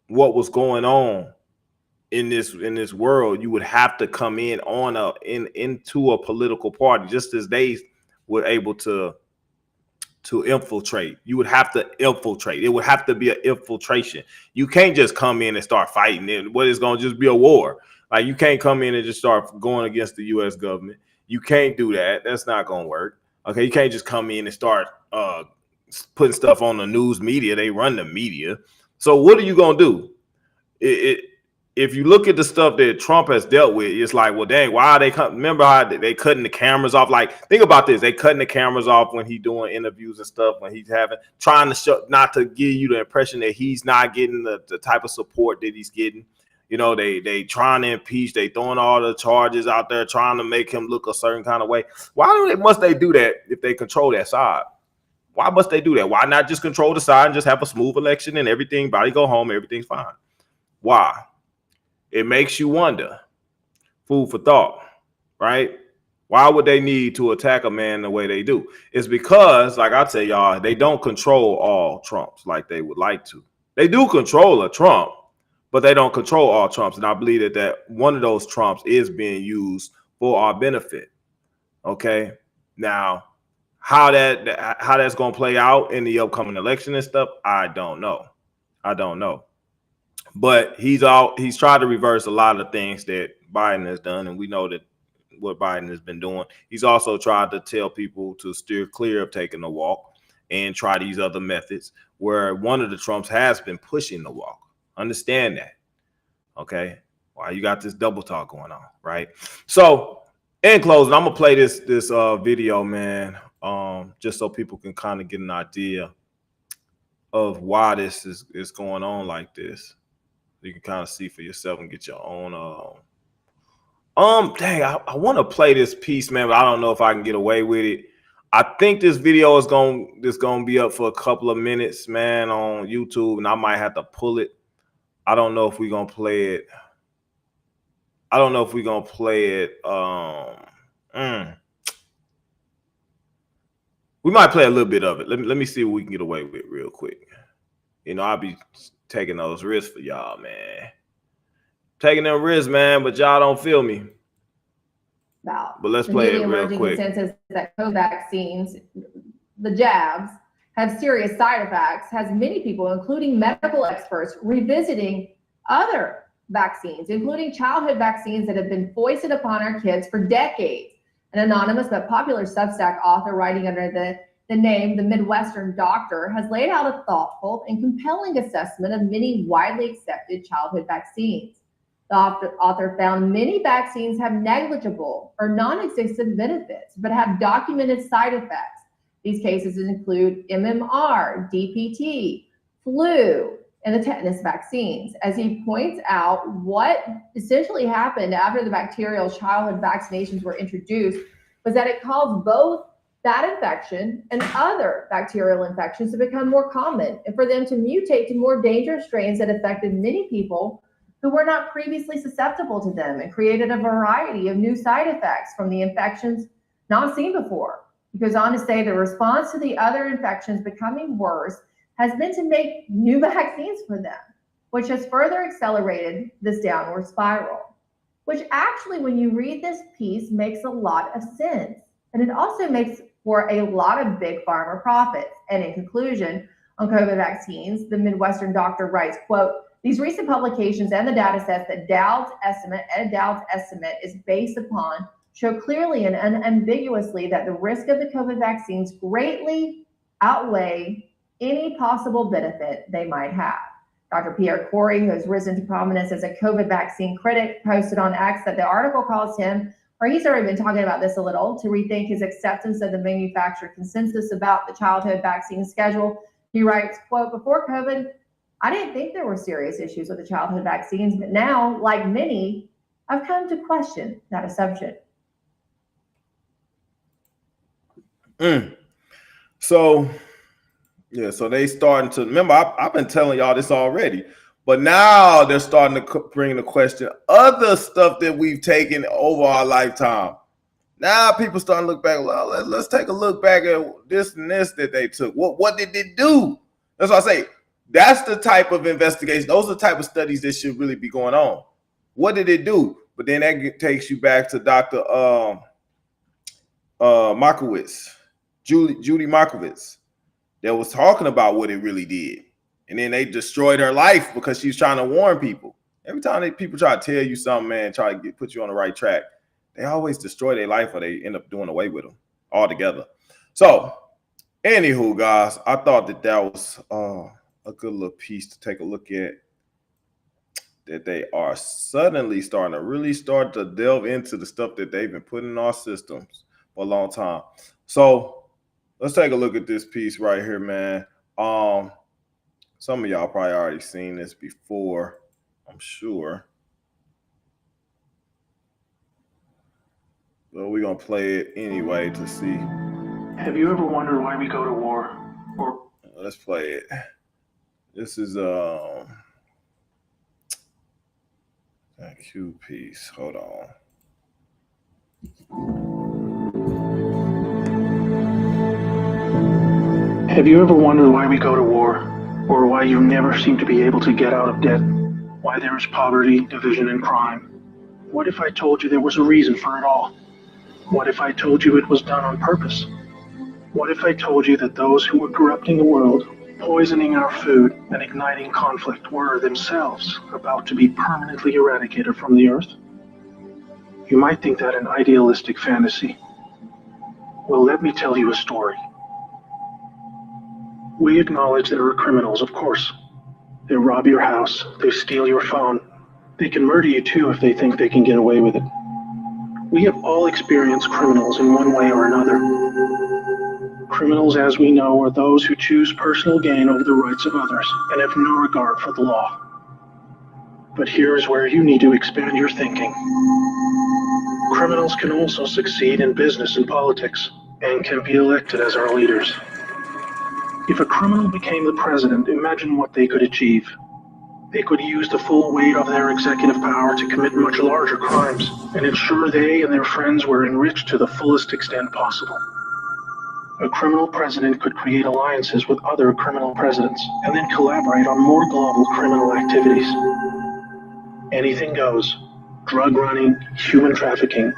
what was going on in this world, you would have to come in on into a political party, just as they were able to infiltrate. You would have to infiltrate. It would have to be an infiltration. You can't just come in and start fighting it. What is going to just be a war? Like, you can't come in and just start going against the U.S. government. You can't do that. That's not going to work. Okay, you can't just come in and start putting stuff on the news media. They run the media. So what are you going to do? If you look at the stuff that Trump has dealt with, it's like, well, dang, why are they remember how they cutting the cameras off? Like, think about this. They cutting the cameras off when he's doing interviews and stuff, when he's trying to show, not to give you the impression that he's not getting the type of support that he's getting. You know, they trying to impeach, they throwing all the charges out there, trying to make him look a certain kind of way. Must they do that if they control that side? Why must they do that? Why not just control the side and just have a smooth election and everything, body go home, everything's fine? Why? It makes you wonder. Food for thought, right? Why would they need to attack a man the way they do? It's because, like I tell y'all, they don't control all Trumps like they would like to. They do control a Trump, but they don't control all Trumps. And I believe that one of those Trumps is being used for our benefit. Okay. Now, how that's going to play out in the upcoming election and stuff, I don't know. But he's tried to reverse a lot of things that Biden has done, and we know that what Biden has been doing. He's also tried to tell people to steer clear of taking the walk and try these other methods, where one of the Trumps has been pushing the walk. Understand that. Okay. Why you got this double talk going on, right? So in closing, I'm gonna play this video, man, just so people can kind of get an idea of why this is going on like this. You can kind of see for yourself and get your own. Dang, I want to play this piece, man, but I don't know if I can get away with it. I think this video is gonna be up for a couple of minutes, man, on YouTube, and I might have to pull it. I don't know if we're gonna play it. We might play a little bit of it. Let me see what we can get away with real quick. You know, I'll be taking those risks for y'all, man. Taking them risks, man, but y'all don't feel me. About. But let's play it real quick. Consensus that COVID vaccines, the jabs, have serious side effects, has many people, including medical experts, revisiting other vaccines, including childhood vaccines that have been foisted upon our kids for decades. An anonymous but popular Substack author writing under the name The Midwestern Doctor has laid out a thoughtful and compelling assessment of many widely accepted childhood vaccines. The author found many vaccines have negligible or non-existent benefits, but have documented side effects. These cases include MMR, DPT, flu, and the tetanus vaccines. As he points out, what essentially happened after the bacterial childhood vaccinations were introduced was that it caused both that infection and other bacterial infections to become more common, and for them to mutate to more dangerous strains that affected many people who were not previously susceptible to them, and created a variety of new side effects from the infections not seen before. He goes on to say the response to the other infections becoming worse has been to make new vaccines for them, which has further accelerated this downward spiral, which actually, when you read this piece, makes a lot of sense. And it also makes for a lot of big pharma profits. And in conclusion, on COVID vaccines, the Midwestern Doctor writes, quote, these recent publications and the data sets that Dowd's estimate is based upon show clearly and unambiguously that the risk of the COVID vaccines greatly outweigh any possible benefit they might have. Dr. Pierre Corey, who has risen to prominence as a COVID vaccine critic, posted on X that the article calls him, or he's already been talking about this a little, to rethink his acceptance of the manufacturer consensus about the childhood vaccine schedule. He writes, quote, before COVID, I didn't think there were serious issues with the childhood vaccines, but now, like many, I've come to question that assumption. So they starting to remember. I've been telling y'all this already, but now they're starting to bring into question other stuff that we've taken over our lifetime. Now people starting to look back. Well, let's take a look back at this and this that they took. What did it do? That's what I say. That's the type of investigation. Those are the type of studies that should really be going on. What did it do? But then that takes you back to Dr. Markowitz, Judy Markowitz, that was talking about what it really did. And then they destroyed her life because she was trying to warn people. Every time people try to tell you something, man, try to put you on the right track, they always destroy their life or they end up doing away with them altogether. So, anywho, guys, I thought that was a good little piece to take a look at, that they are suddenly starting to really start to delve into the stuff that they've been putting in our systems for a long time. So let's take a look at this piece right here, man. Some of y'all probably already seen this before, I'm sure. But we're going to play it anyway to see. Have you ever wondered why we go to war? Or let's play it. This is a Q piece. Hold on. have you ever wondered why we go to war? Or why you never seem to be able to get out of debt? Why there is poverty, division, and crime? What if I told you there was a reason for it all? What if I told you it was done on purpose? What if I told you that those who were corrupting the world, poisoning our food, and igniting conflict were themselves about to be permanently eradicated from the earth? You might think that an idealistic fantasy. Well, let me tell you a story. We acknowledge there are criminals, of course. They rob your house, they steal your phone. They can murder you too if they think they can get away with it. We have all experienced criminals in one way or another. Criminals, as we know, are those who choose personal gain over the rights of others and have no regard for the law. But here is where you need to expand your thinking. Criminals can also succeed in business and politics and can be elected as our leaders. If a criminal became the president, imagine what they could achieve. They could use the full weight of their executive power to commit much larger crimes and ensure they and their friends were enriched to the fullest extent possible. A criminal president could create alliances with other criminal presidents and then collaborate on more global criminal activities. Anything goes. Drug running, human trafficking,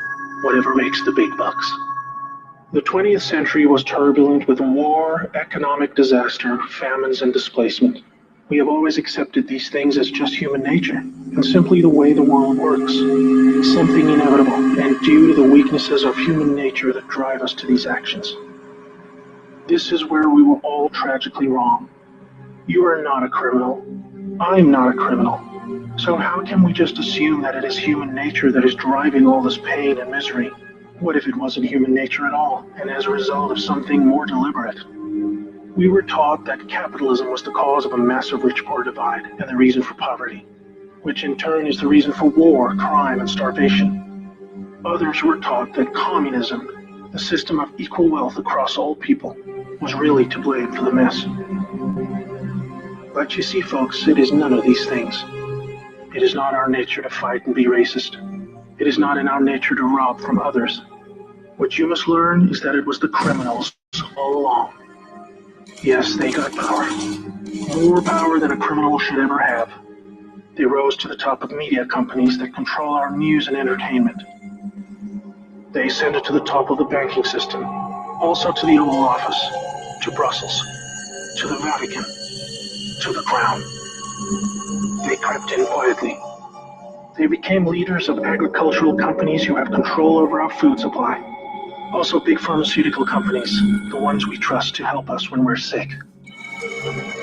whatever makes the big bucks. The 20th century was turbulent with war, economic disaster, famines, and displacement. We have always accepted these things as just human nature and simply the way the world works. Something inevitable and due to the weaknesses of human nature that drive us to these actions. This is where we were all tragically wrong. You are not a criminal. I'm not a criminal. So how can we just assume that it is human nature that is driving all this pain and misery? What if it wasn't human nature at all, and as a result of something more deliberate? We were taught that capitalism was the cause of a massive rich-poor divide and the reason for poverty, which in turn is the reason for war, crime, and starvation. Others were taught that communism, the system of equal wealth across all people, was really to blame for the mess. But you see, folks, it is none of these things. It is not our nature to fight and be racist. It is not in our nature to rob from others. What you must learn is that it was the criminals all along. Yes, they got power. More power than a criminal should ever have. They rose to the top of media companies that control our news and entertainment. They ascended to the top of the banking system, also to the Oval Office, to Brussels, to the Vatican, to the Crown. They crept in quietly. They became leaders of agricultural companies who have control over our food supply. Also big pharmaceutical companies, the ones we trust to help us when we're sick.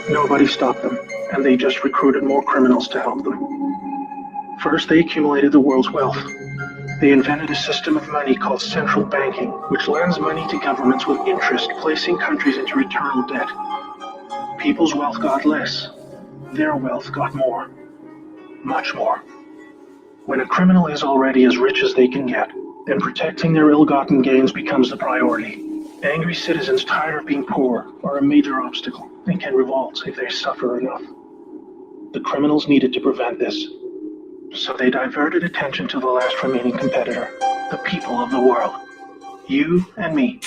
Nobody stopped them, and they just recruited more criminals to help them. First, they accumulated the world's wealth. They invented a system of money called central banking, which lends money to governments with interest, placing countries into eternal debt. People's wealth got less. Their wealth got more. Much more. When a criminal is already as rich as they can get, then protecting their ill-gotten gains becomes the priority. Angry citizens tired of being poor are a major obstacle and can revolt if they suffer enough. The criminals needed to prevent this, so they diverted attention to the last remaining competitor, the people of the world. You and me.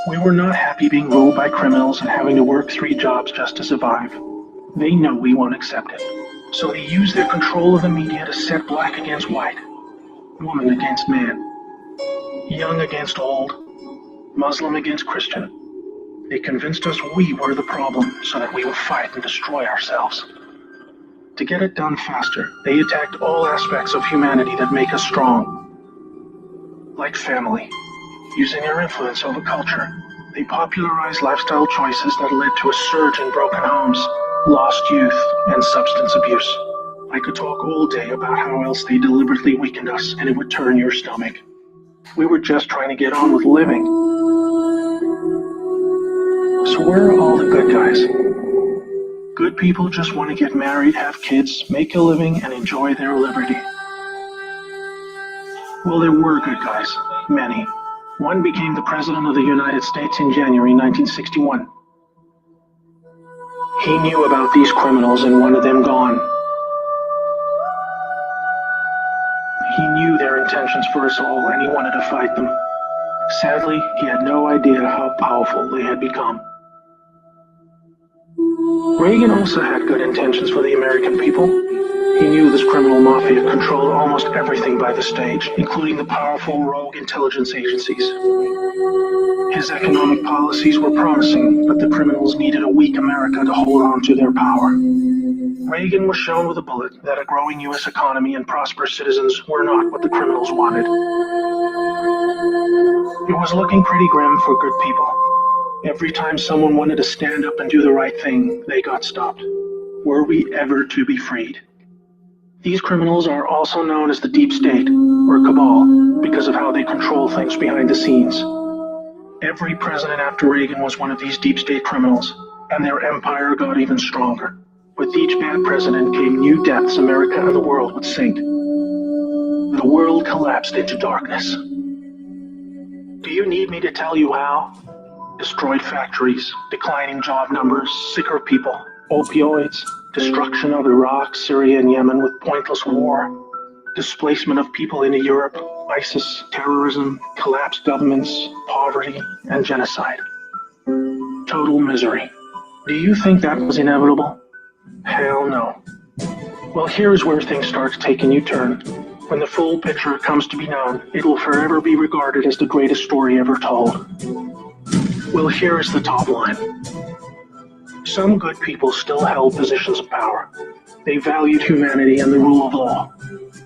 We were not happy being ruled by criminals and having to work 3 jobs just to survive. They know we won't accept it. So they use their control of the media to set black against white, woman against man, young against old, Muslim against Christian. They convinced us we were the problem so that we would fight and destroy ourselves. To get it done faster, they attacked all aspects of humanity that make us strong. Like family, using their influence over culture, they popularized lifestyle choices that led to a surge in broken homes, lost youth, and substance abuse. I could talk all day about how else they deliberately weakened us, and it would turn your stomach. We were just trying to get on with living. So where are all the good guys? Good people just want to get married, have kids, make a living, and enjoy their liberty. Well, there were good guys, many. One became the President of the United States in January 1961. He knew about these criminals and wanted them gone. He knew their intentions for us all, and he wanted to fight them. Sadly, he had no idea how powerful they had become. Reagan also had good intentions for the American people. He knew this criminal mafia controlled almost everything by the stage, including the powerful rogue intelligence agencies. His economic policies were promising, but the criminals needed a weak America to hold on to their power. Reagan was shown with a bullet that a growing U.S. economy and prosperous citizens were not what the criminals wanted. It was looking pretty grim for good people. Every time someone wanted to stand up and do the right thing, they got stopped. Were we ever to be freed? These criminals are also known as the deep state, or cabal, because of how they control things behind the scenes. Every president after Reagan was one of these deep state criminals, and their empire got even stronger. With each bad president came new depths America and the world would sink. The world collapsed into darkness. Do you need me to tell you how? Destroyed factories, declining job numbers, sicker people, opioids, destruction of Iraq, Syria, and Yemen with pointless war, displacement of people into Europe, ISIS, terrorism, collapsed governments, poverty, and genocide. Total misery. Do you think that was inevitable? Hell no. Well, here's where things start taking a turn. When the full picture comes to be known, it will forever be regarded as the greatest story ever told. Well, here is the top line. Some good people still held positions of power. They valued humanity and the rule of law.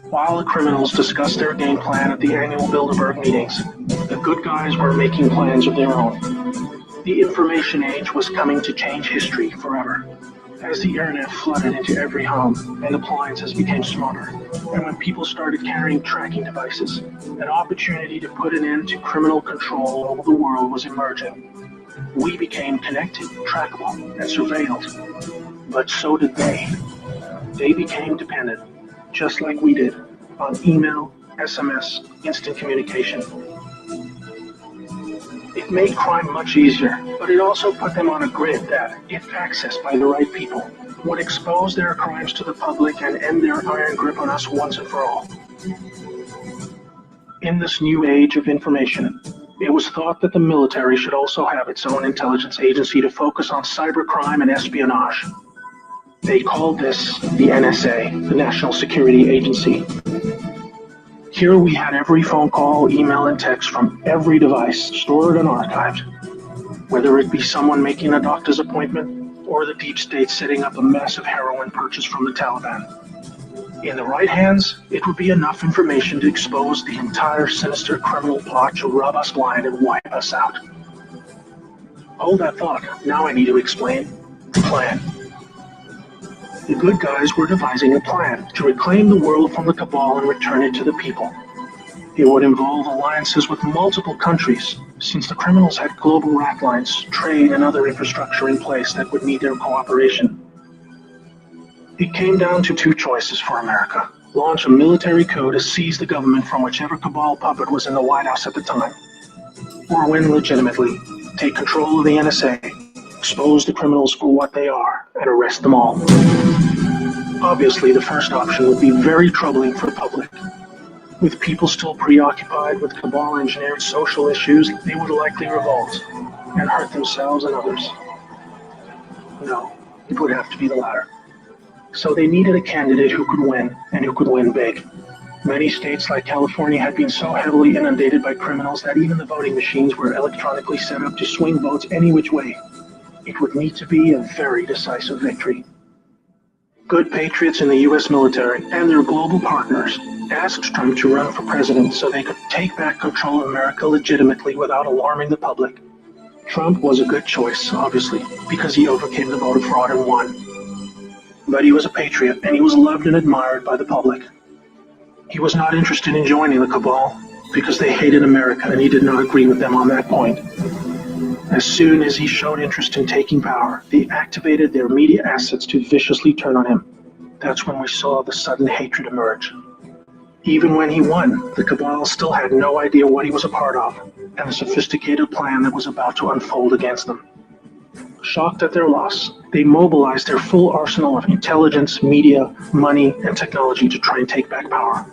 While the criminals discussed their game plan at the annual Bilderberg meetings, the good guys were making plans of their own. The information age was coming to change history forever. As the internet flooded into every home and appliances became smarter, and when people started carrying tracking devices, an opportunity to put an end to criminal control over the world was emerging. We became connected, trackable, and surveilled. But so did they. They became dependent, just like we did, on email, SMS, instant communication. It made crime much easier, but it also put them on a grid that, if accessed by the right people, would expose their crimes to the public and end their iron grip on us once and for all. In this new age of information, it was thought that the military should also have its own intelligence agency to focus on cybercrime and espionage. They called this the NSA, the National Security Agency. Here we had every phone call, email, and text from every device stored and archived, whether it be someone making a doctor's appointment or the deep state setting up a massive heroin purchase from the Taliban. In the right hands, it would be enough information to expose the entire sinister criminal plot to rub us blind and wipe us out. Hold that thought. Now I need to explain the plan. The good guys were devising a plan to reclaim the world from the cabal and return it to the people. It would involve alliances with multiple countries, since the criminals had global rat lines, trade, and other infrastructure in place that would need their cooperation. It came down to two choices for America: launch a military coup to seize the government from whichever cabal puppet was in the White House at the time, or win legitimately, take control of the NSA, expose the criminals for what they are, and arrest them all. Obviously, the first option would be very troubling for the public. With people still preoccupied with cabal-engineered social issues, they would likely revolt and hurt themselves and others. No, It would have to be the latter. So they needed a candidate who could win, and who could win big. Many states like California had been so heavily inundated by criminals that even the voting machines were electronically set up to swing votes any which way. It would need to be a very decisive victory. Good patriots in the US military and their global partners asked Trump to run for president so they could take back control of America legitimately without alarming the public. Trump was a good choice, obviously, because he overcame the voter fraud and won. But he was a patriot, and he was loved and admired by the public. He was not interested in joining the cabal because they hated America, and he did not agree with them on that point. As soon as he showed interest in taking power, they activated their media assets to viciously turn on him. That's when we saw the sudden hatred emerge. Even when he won, the cabal still had no idea what he was a part of, and the sophisticated plan that was about to unfold against them. Shocked at their loss, they mobilized their full arsenal of intelligence, media, money, and technology to try and take back power.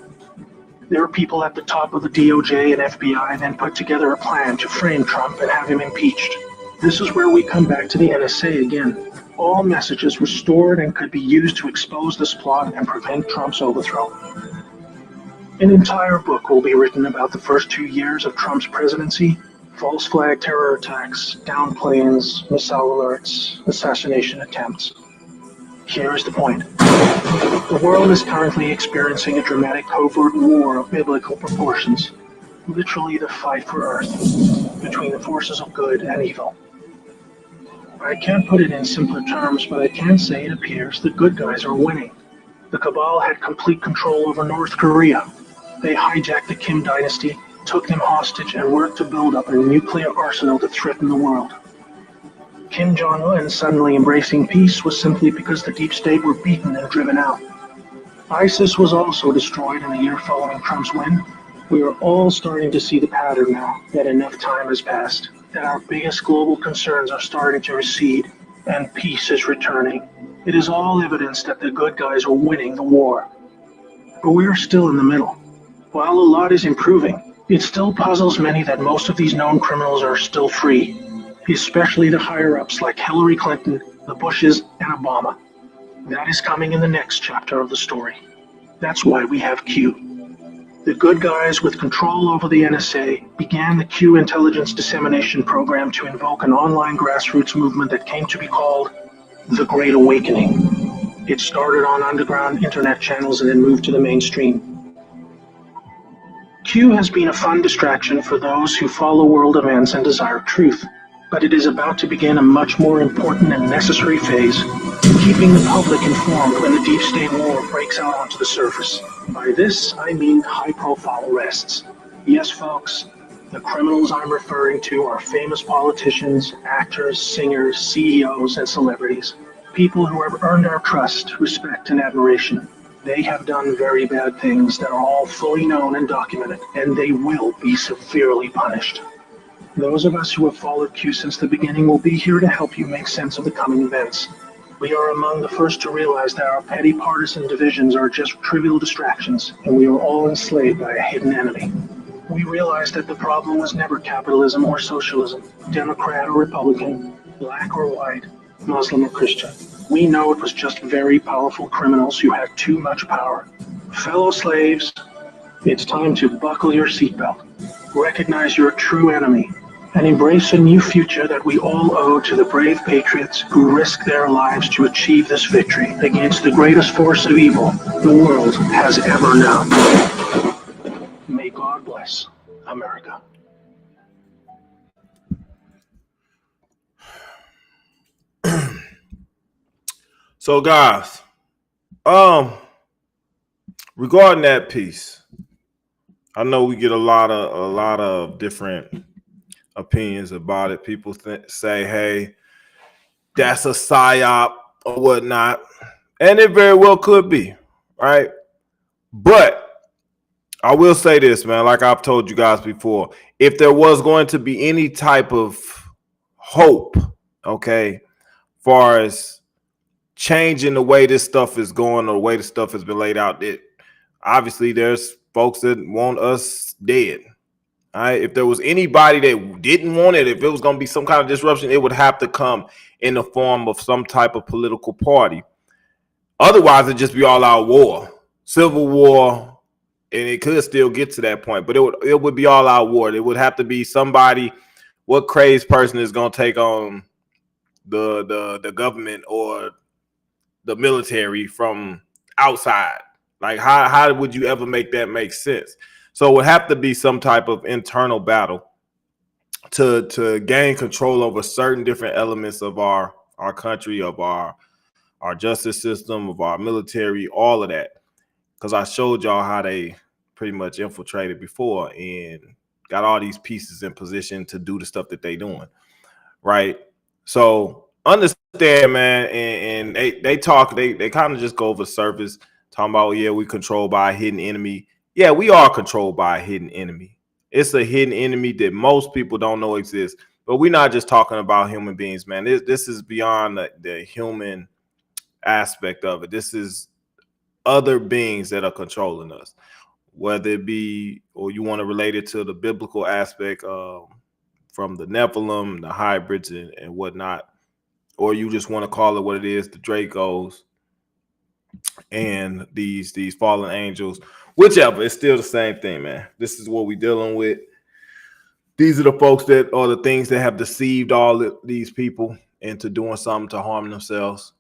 There were people at the top of the DOJ and FBI then put together a plan to frame Trump and have him impeached. This is where we come back to the NSA again. All messages were stored and could be used to expose this plot and prevent Trump's overthrow. An entire book will be written about the first 2 years of Trump's presidency: false flag terror attacks, down planes, missile alerts, assassination attempts. Here is the point. The world is currently experiencing a dramatic covert war of biblical proportions, literally the fight for Earth, between the forces of good and evil. I can't put it in simpler terms, but I can say it appears the good guys are winning. The cabal had complete control over North Korea. They hijacked the Kim dynasty, took them hostage, and worked to build up a nuclear arsenal to threaten the world. Kim Jong-un suddenly embracing peace was simply because the deep state were beaten and driven out. ISIS was also destroyed in the year following Trump's win. We are all starting to see the pattern now that enough time has passed, that our biggest global concerns are starting to recede, and peace is returning. It is all evidence that the good guys are winning the war. But we are still in the middle. While a lot is improving, it still puzzles many that most of these known criminals are still free, especially the higher-ups like Hillary Clinton, the Bushes, and Obama. That is coming in the next chapter of the story. That's why we have Q. The good guys with control over the NSA began the Q intelligence dissemination program to invoke an online grassroots movement that came to be called the Great Awakening. It started on underground internet channels and then moved to the mainstream. Q has been a fun distraction for those who follow world events and desire truth, but it is about to begin a much more important and necessary phase, keeping the public informed when the deep state war breaks out onto the surface. By this, I mean high-profile arrests. Yes, folks, the criminals I'm referring to are famous politicians, actors, singers, CEOs, and celebrities. People who have earned our trust, respect, and admiration. They have done very bad things that are all fully known and documented, and they will be severely punished. Those of us who have followed Q since the beginning will be here to help you make sense of the coming events. We are among the first to realize that our petty partisan divisions are just trivial distractions, and we are all enslaved by a hidden enemy. We realize that the problem was never capitalism or socialism, Democrat or Republican, black or white, Muslim or Christian. We know it was just very powerful criminals who had too much power. Fellow slaves, it's time to buckle your seatbelt, recognize your true enemy, and embrace a new future that we all owe to the brave patriots who risk their lives to achieve this victory against the greatest force of evil the world has ever known. May God bless America. So guys, regarding that piece, I know we get a lot of different opinions about it. People say, hey, that's a psyop or whatnot. And it very well could be, right? But I will say this, man, like I've told you guys before, if there was going to be any type of hope, okay, far as changing the way this stuff is going or the way the stuff has been laid out, that obviously there's folks that want us dead. All right. If there was anybody that didn't want it, if it was going to be some kind of disruption, it would have to come in the form of some type of political party. Otherwise, it'd just be all out war, civil war, and it could still get to that point. But it would be all out war. It would have to be somebody. What crazed person is going to take on the government or the military from outside? Like, how would you ever make that make sense? So it would have to be some type of internal battle to gain control over certain different elements of our country, of our justice system, of our military, all of that. Because I showed y'all how they pretty much infiltrated before and got all these pieces in position to do the stuff that they doing, right? So understand, man, and they talk, they kind of just go over the surface, talking about, yeah, we controlled by a hidden enemy. Yeah, we are controlled by a hidden enemy. It's a hidden enemy that most people don't know exists. But we're not just talking about human beings, man. This is beyond the human aspect of it. This is other beings that are controlling us, whether it be, or you want to relate it to the biblical aspect from the Nephilim, the hybrids and whatnot, or you just want to call it what it is, the Dracos and these fallen angels, whichever, it's still the same thing, man. This is what we're dealing with. These are the folks that are the things that have deceived all these people into doing something to harm themselves.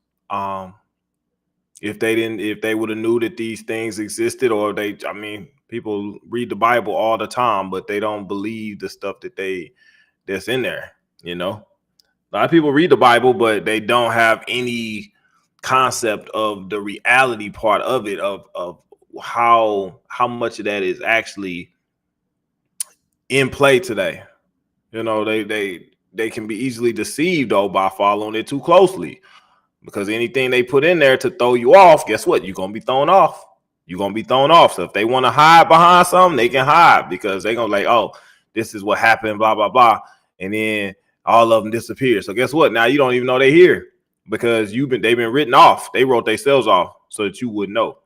If they would have knew that these things existed, or people read the Bible all the time, but they don't believe the stuff that's in there. You know, a lot of people read the Bible, but they don't have any concept of the reality part of it, of how much of that is actually in play today. You know, they can be easily deceived though by following it too closely, because anything they put in there to throw you off, guess what? You're gonna be thrown off. You're gonna be thrown off. So if they want to hide behind something, they can hide, because they're gonna like, oh, this is what happened, blah blah blah, and then all of them disappear. So guess what? Now you don't even know they're here, because they've been written off. They wrote themselves off so that you would know,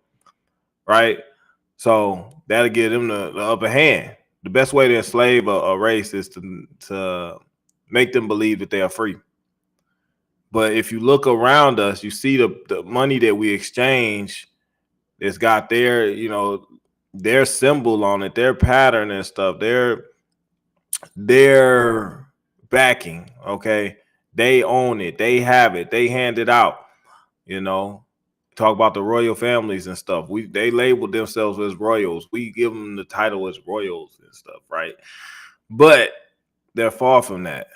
right? So that'll give them the upper hand. The best way to enslave a race is to make them believe that they are free. But if you look around us, you see the money that we exchange, it's got their, their symbol on it, their pattern and stuff, their backing. Okay. They own it. They have it. They hand it out. Talk about the royal families and stuff. They label themselves as royals. We give them the title as royals and stuff, right? But they're far from that.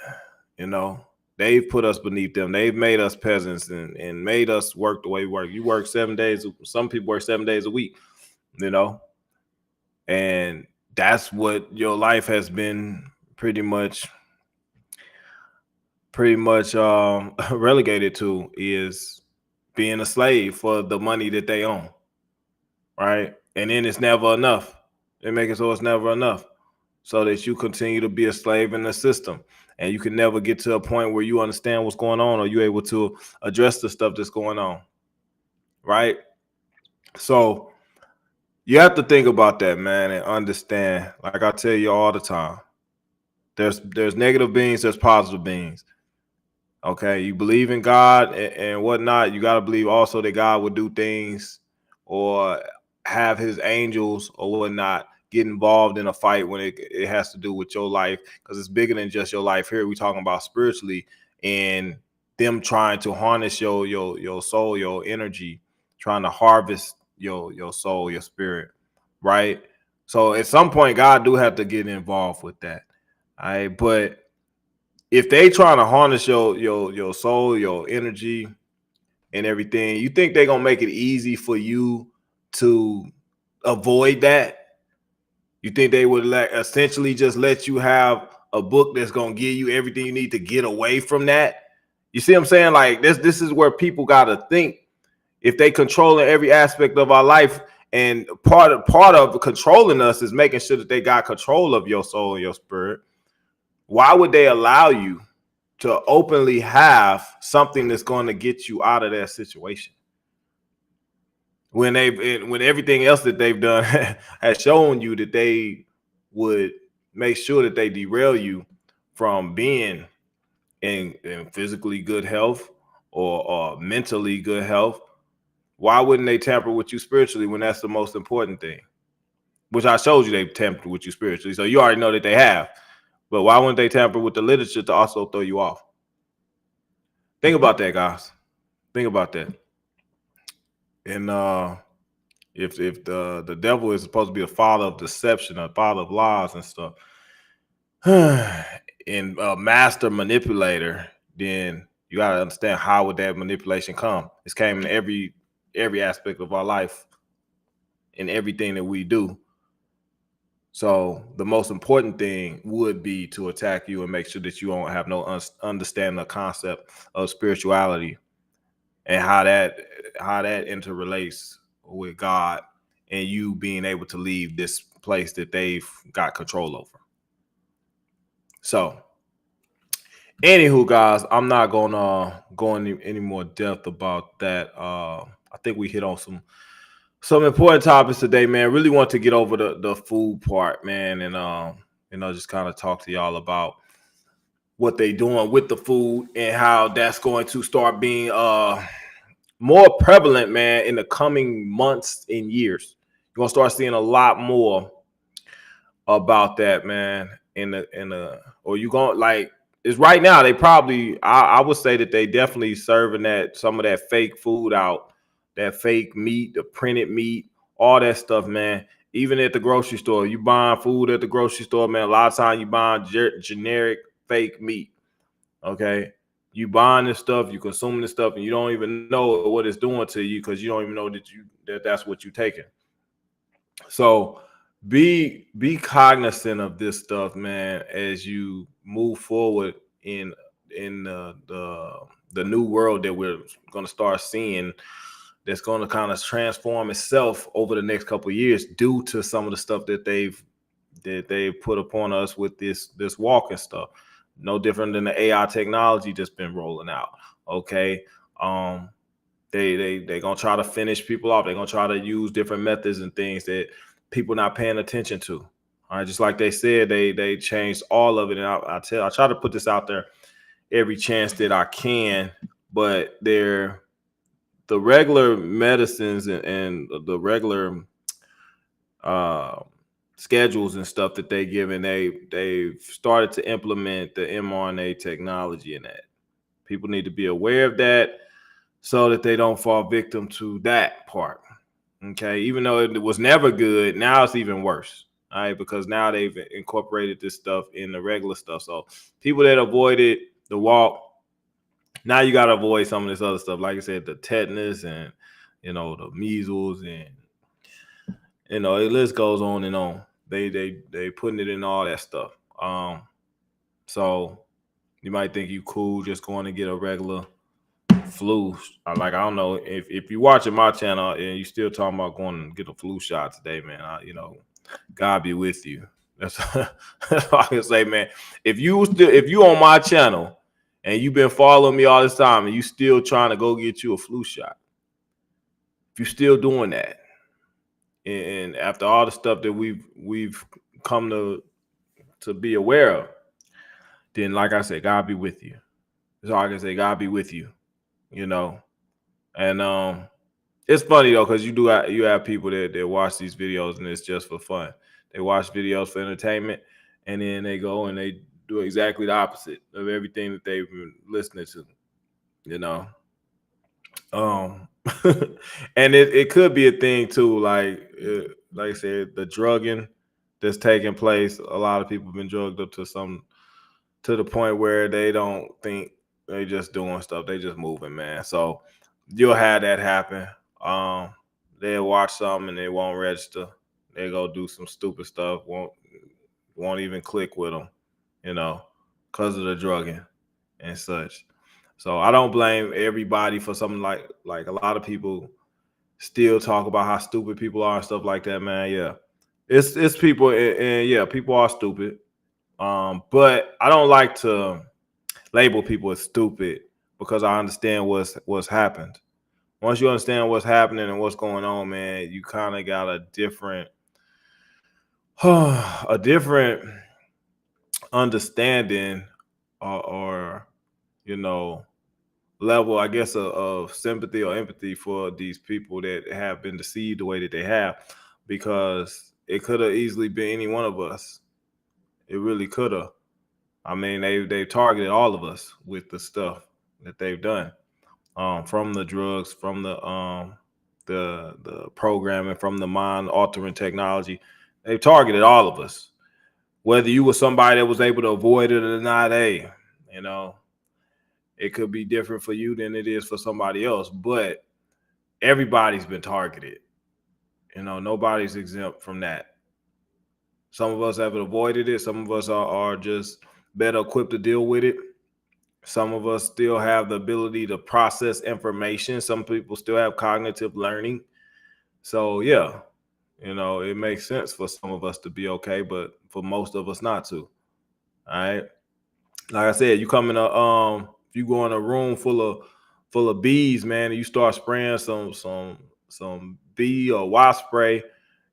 They've put us beneath them. They've made us peasants and made us work the way we work. You work 7 days. Some people work 7 days a week, and that's what your life has been pretty much relegated to, is being a slave for the money that they own, right? And then it's never enough. They make it so it's never enough, so that you continue to be a slave in the system, and you can never get to a point where you understand what's going on, or you're able to address the stuff that's going on, right? So you have to think about that, man, and understand, like I tell you all the time, there's negative beings, there's positive beings. Okay, you believe in God and whatnot, you got to believe also that God would do things or have his angels or whatnot get involved in a fight when it has to do with your life, because it's bigger than just your life here. We're talking about spiritually, and them trying to harness your soul, your energy, trying to harvest your soul, your spirit, right? So at some point, God do have to get involved with that. All right, but if they trying to harness your soul, your energy, and everything, you think they're gonna make it easy for you to avoid that? You think they would essentially just let you have a book that's gonna give you everything you need to get away from that? You see what I'm saying? Like this is where people gotta think. If they controlling every aspect of our life, and part of controlling us is making sure that they got control of your soul and your spirit, why would they allow you to openly have something that's going to get you out of that situation when everything else that they've done has shown you that they would make sure that they derail you from being in physically good health or mentally good health, why wouldn't they tamper with you spiritually when that's the most important thing? Which I showed you they tampered with you spiritually, so you already know that they have. But why wouldn't they tamper with the literature to also throw you off? Think about that, guys. Think about that. And if the devil is supposed to be a father of deception, a father of lies and stuff, and a master manipulator, then you got to understand how would that manipulation come. It's came in every aspect of our life, in everything that we do. So the most important thing would be to attack you and make sure that you don't have no understanding the concept of spirituality and how that interrelates with God and you being able to leave this place that they've got control over. So, anywho, guys, I'm not gonna go any more depth about that. I think we hit on some important topics today, man. Really want to get over the food part, man, and just kind of talk to y'all about what they doing with the food and how that's going to start being more prevalent, man, in the coming months and years. You're gonna start seeing a lot more about that, man. Or you gonna like it's right now. They probably I would say that they definitely serving some of that fake food out. That fake meat, the printed meat, all that stuff, man. Even at the grocery store, you buying food at the grocery store, man. A lot of times you buying generic fake meat. Okay, you buying this stuff, you consuming this stuff, and you don't even know what it's doing to you because you don't even know that's what you're taking. So be cognizant of this stuff, man, as you move forward in the new world that we're going to start seeing. That's going to kind of transform itself over the next couple of years due to some of the stuff that they've put upon us with this walking stuff. No different than the AI technology that's been rolling out. Okay, they gonna try to finish people off. They're gonna try to use different methods and things that people not paying attention to. All right, just like they said, they changed all of it. And I try to put this out there every chance that I can, but the regular medicines and the regular schedules and stuff that they give, and they've started to implement the mRNA technology in that. People need to be aware of that so that they don't fall victim to that part. Okay, even though it was never good, now it's even worse. All right, because now they've incorporated this stuff in the regular stuff. So people that avoided the walk, now you got to avoid some of this other stuff. Like I said, the tetanus and, the measles and, the list goes on and on. They putting it in all that stuff. So you might think you cool just going to get a regular flu. I don't know if you're watching my channel and you still talking about going to get a flu shot today, man, God be with you. That's all I can say, man. If you on my channel and you've been following me all this time and you still trying to go get you a flu shot, if you're still doing that, and after all the stuff that we've come to be aware of, then like I said, God be with you. That's all I can say. God be with you. And it's funny though, because you have people that watch these videos and it's just for fun. They watch videos for entertainment, and then they go and they do exactly the opposite of everything that they've been listening to. And it could be a thing too, like I said, the drugging that's taking place. A lot of people have been drugged up to the point where they don't think they just doing stuff, they just moving, man. So you'll have that happen. They'll watch something and they won't register. They go do some stupid stuff, won't even click with them, because of the drugging and such. So I don't blame everybody for something like a lot of people still talk about how stupid people are and stuff like that, man. Yeah, it's people, and yeah, people are stupid. But I don't like to label people as stupid because I understand what's happened. Once you understand what's happening and what's going on, man, you kind of got a different understanding or you know, level, I guess, of sympathy or empathy for these people that have been deceived the way that they have, because it could have easily been any one of us. It really could have. I mean, they targeted all of us with the stuff that they've done, from the drugs, from the programming, from the mind altering technology. They've targeted all of us. Whether you were somebody that was able to avoid it or not, hey, you know, it could be different for you than it is for somebody else, but everybody's been targeted. You know, nobody's exempt from that. Some of us have avoided it. Some of us are just better equipped to deal with it. Some of us still have the ability to process information. Some people still have cognitive learning. So yeah, you know, it makes sense for some of us to be okay, but for most of us not to. All right. Like I said, you come in you go in a room full of bees, man, and you start spraying some bee or wasp spray,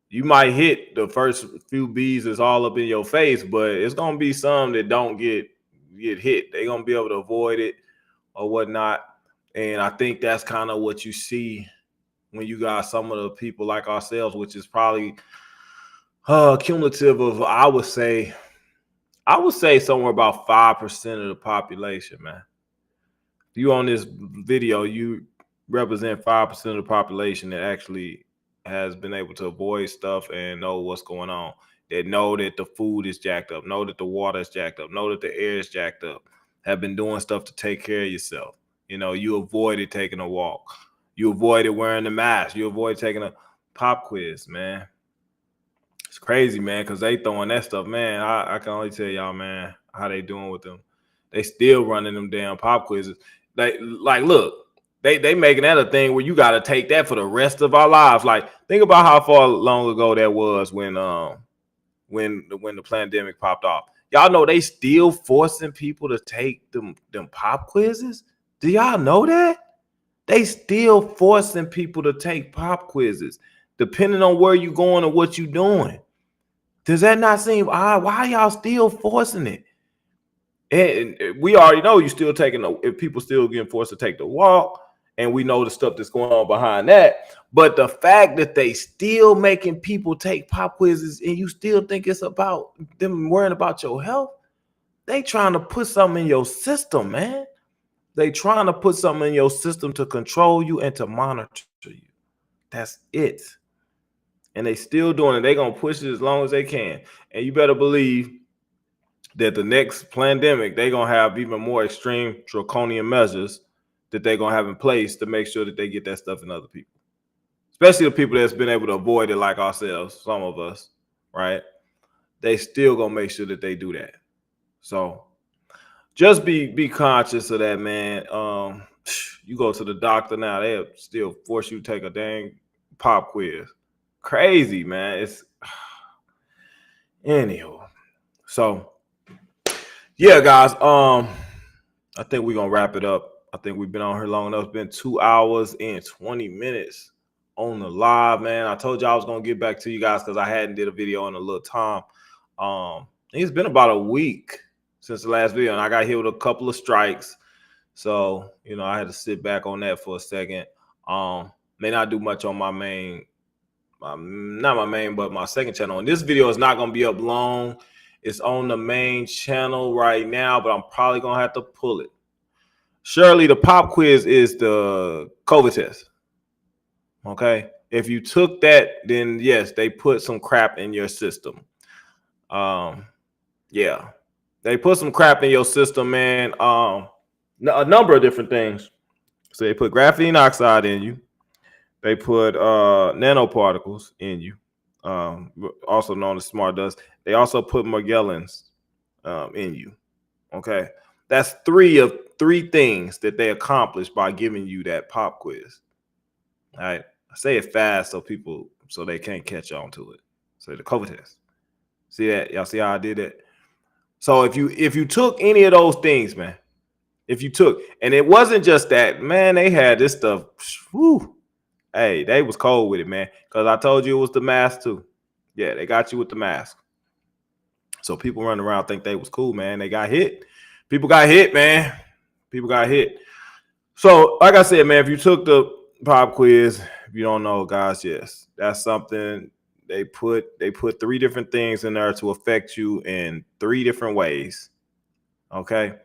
you might hit the first few bees is all up in your face, but it's gonna be some that don't get hit. They're gonna be able to avoid it or whatnot. And I think that's kind of what you see when you got some of the people like ourselves, which is probably cumulative of, I would say somewhere about 5% of the population, man. If you on this video, you represent 5% of the population that actually has been able to avoid stuff and know what's going on. That know that the food is jacked up, know that the water is jacked up, know that the air is jacked up, have been doing stuff to take care of yourself. You know, you avoided taking a walk. You avoided wearing the mask. You avoided taking a pop quiz, man. It's crazy, man, because they throwing that stuff, man. I can only tell y'all, man, how they doing with them. They still running them damn pop quizzes. They like, look, they making that a thing where you got to take that for the rest of our lives. Like, think about how far long ago that was when the pandemic popped off. Y'all know they still forcing people to take them pop quizzes. Do y'all know that? They still forcing people to take pop quizzes, depending on where you going and what you doing. Does that not seem odd? Why y'all still forcing it? And we already know you still taking if people still getting forced to take the walk, and we know the stuff that's going on behind that. But the fact that they still making people take pop quizzes and you still think it's about them worrying about your health, they trying to put something in your system, man. They trying to put something in your system to control you and to monitor you. That's it. And they still doing it. They gonna push it as long as they can. And you better believe that the next pandemic, they're going to have even more extreme draconian measures that they're going to have in place to make sure that they get that stuff in other people, especially the people that's been able to avoid it like ourselves, some of us, right? They still going to make sure that they do that. So just be conscious of that, man. You go to the doctor now, they'll still force you to take a dang pop quiz. Crazy, man. It's anywho. So yeah, guys, I think we're gonna wrap it up. I think we've been on here long enough. It's been 2 hours and 20 minutes on the live, man. I told you I was gonna get back to you guys because I hadn't did a video in a little time. It's been about a week since the last video, and I got hit with a couple of strikes. So, you know, I had to sit back on that for a second. May not do much on my main, not my main, but my second channel. And this video is not gonna be up long. It's on the main channel right now, but I'm probably going to have to pull it. Surely the pop quiz is the COVID test. Okay. If you took that, then yes, they put some crap in your system. Yeah. They put some crap in your system, man. A number of different things. So they put graphene oxide in you. They put nanoparticles in you. Also known as smart dust. They also put Morgellons in you. Okay, that's three of three things that they accomplished by giving you that pop quiz. All right, I say it fast so they can't catch on to it. So the COVID test. See that? Y'all see how I did it? So if you took any of those things, man, if you took, and it wasn't just that, man, they had this stuff. Whew, hey, they was cold with it, man. Because I told you it was the mask too. Yeah, they got you with the mask. So people running around think they was cool, man. They got hit. People got hit, man. People got hit. So, like I said, man, if you took the pop quiz, if you don't know, guys, yes, that's something they put 3 different things in there to affect you in 3 different ways. Okay.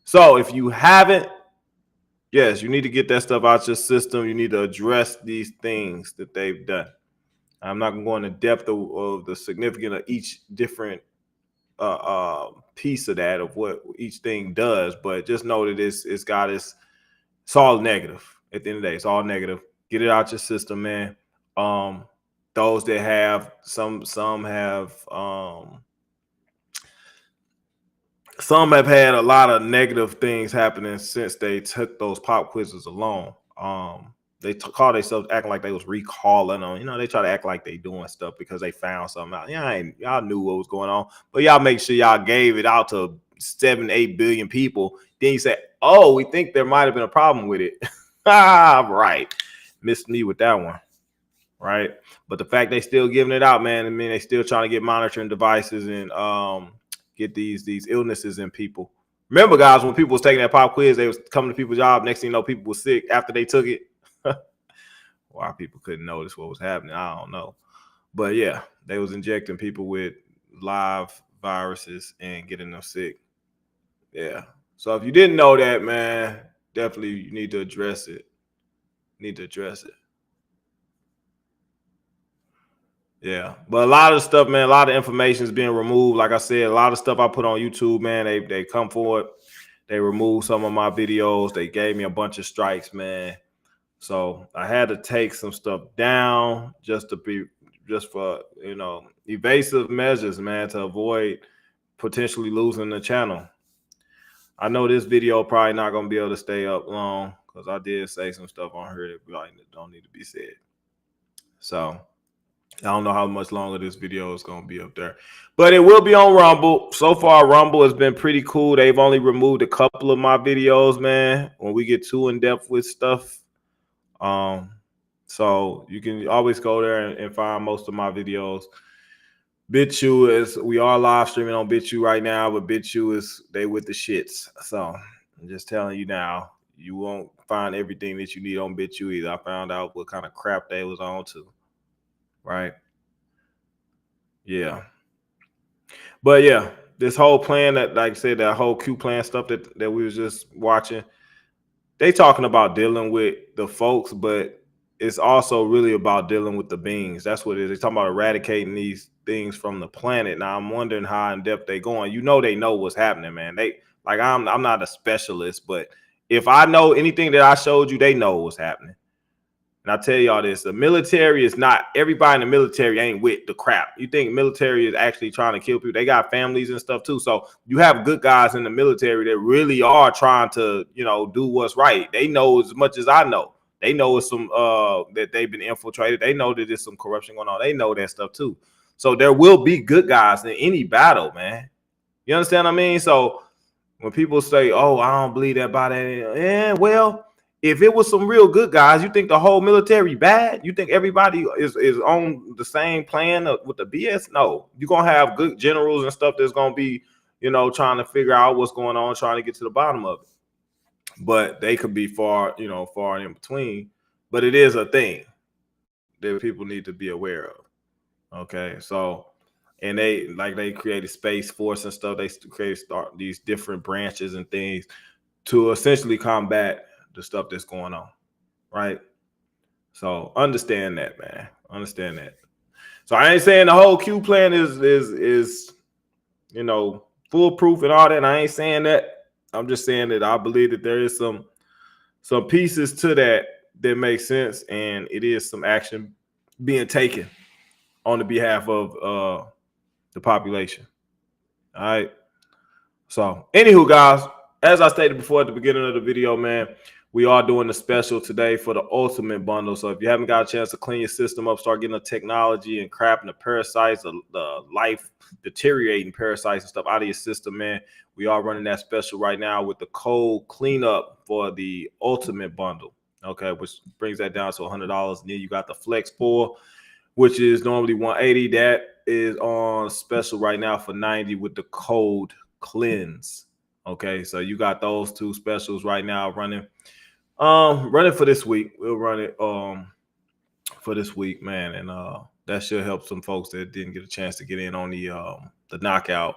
So if you haven't, yes, you need to get that stuff out your system. You need to address these things that they've done. I'm not going to go into depth of the significance of each different piece of that, of what each thing does, but just know that it's all negative. At the end of the day, it's all negative. Get it out your system, man. Those that have some have had a lot of negative things happening since they took those pop quizzes alone. They call themselves acting like they was recalling on. They try to act like they doing stuff because they found something out. Y'all knew what was going on, but y'all make sure y'all gave it out to 7-8 billion people. Then you say, "Oh, we think there might have been a problem with it." Right, missed me with that one. Right, but the fact they still giving it out, man, I mean, they still trying to get monitoring devices and get these illnesses in people. Remember, guys, when people was taking that pop quiz, they was coming to people's job. Next thing you know, people were sick after they took it. Why people couldn't notice what was happening, I don't know. But yeah, they was injecting people with live viruses and getting them sick. Yeah. So if you didn't know that, man, definitely you need to address it. Yeah, but a lot of stuff, man, a lot of information is being removed. Like I said, a lot of stuff I put on YouTube, man, they come forward. They removed some of my videos. They gave me a bunch of strikes, man. So I had to take some stuff down just for, evasive measures, man, to avoid potentially losing the channel. I know this video probably not going to be able to stay up long because I did say some stuff on here that don't need to be said. So I don't know how much longer this video is going to be up there, but it will be on Rumble. So far, Rumble has been pretty cool. They've only removed a couple of my videos, man, when we get too in depth with stuff. So you can always go there and find most of my videos. BitChute we are live streaming on BitChute right now, but BitChute they with the shits. So I'm just telling you now, you won't find everything that you need on BitChute either. I found out what kind of crap they was on too. Right. Yeah. But yeah, this whole plan that, like I said, that whole Q plan stuff that we was just watching, they talking about dealing with the folks, but it's also really about dealing with the beings. That's what it is. They're talking about eradicating these things from the planet. Now I'm wondering how in depth they going. They know what's happening, man. I'm not a specialist, but if I know anything that I showed you, they know what's happening. And I tell y'all this, the military is not, everybody in the military ain't with the crap. You think military is actually trying to kill people. They got families and stuff too. So you have good guys in the military that really are trying to, do what's right. They know as much as I know. They know it's some that they've been infiltrated. They know that there's some corruption going on. They know that stuff too. So there will be good guys in any battle, man. You understand what I mean? So when people say, "Oh, I don't believe that by that," yeah, well, if it was some real good guys, you think the whole military bad? You think everybody is on the same plan with the BS? No, you're gonna have good generals and stuff that's gonna be, trying to figure out what's going on, trying to get to the bottom of it. But they could be far in between. But it is a thing that people need to be aware of. Okay, so and they created Space Force and stuff. They created these different branches and things to essentially combat the stuff that's going on, right? So understand that, man. Understand that. So I ain't saying the whole Q plan is foolproof and all that. And I ain't saying that. I'm just saying that I believe that there is some pieces to that make sense, and it is some action being taken on the behalf of the population. All right. So, anywho, guys, as I stated before at the beginning of the video, man, we are doing the special today for the ultimate bundle. So if you haven't got a chance to clean your system up, start getting the technology and crap and the parasites, the life deteriorating parasites and stuff out of your system, man, we are running that special right now with the code cleanup for the ultimate bundle. Okay, which brings that down to $100. And then you got the flexfour, which is normally $180. That is on special right now for 90 with the code CLEANSE. Okay, so you got those two specials right now running for this week. We'll run it for this week, man, and that should help some folks that didn't get a chance to get in on the knockout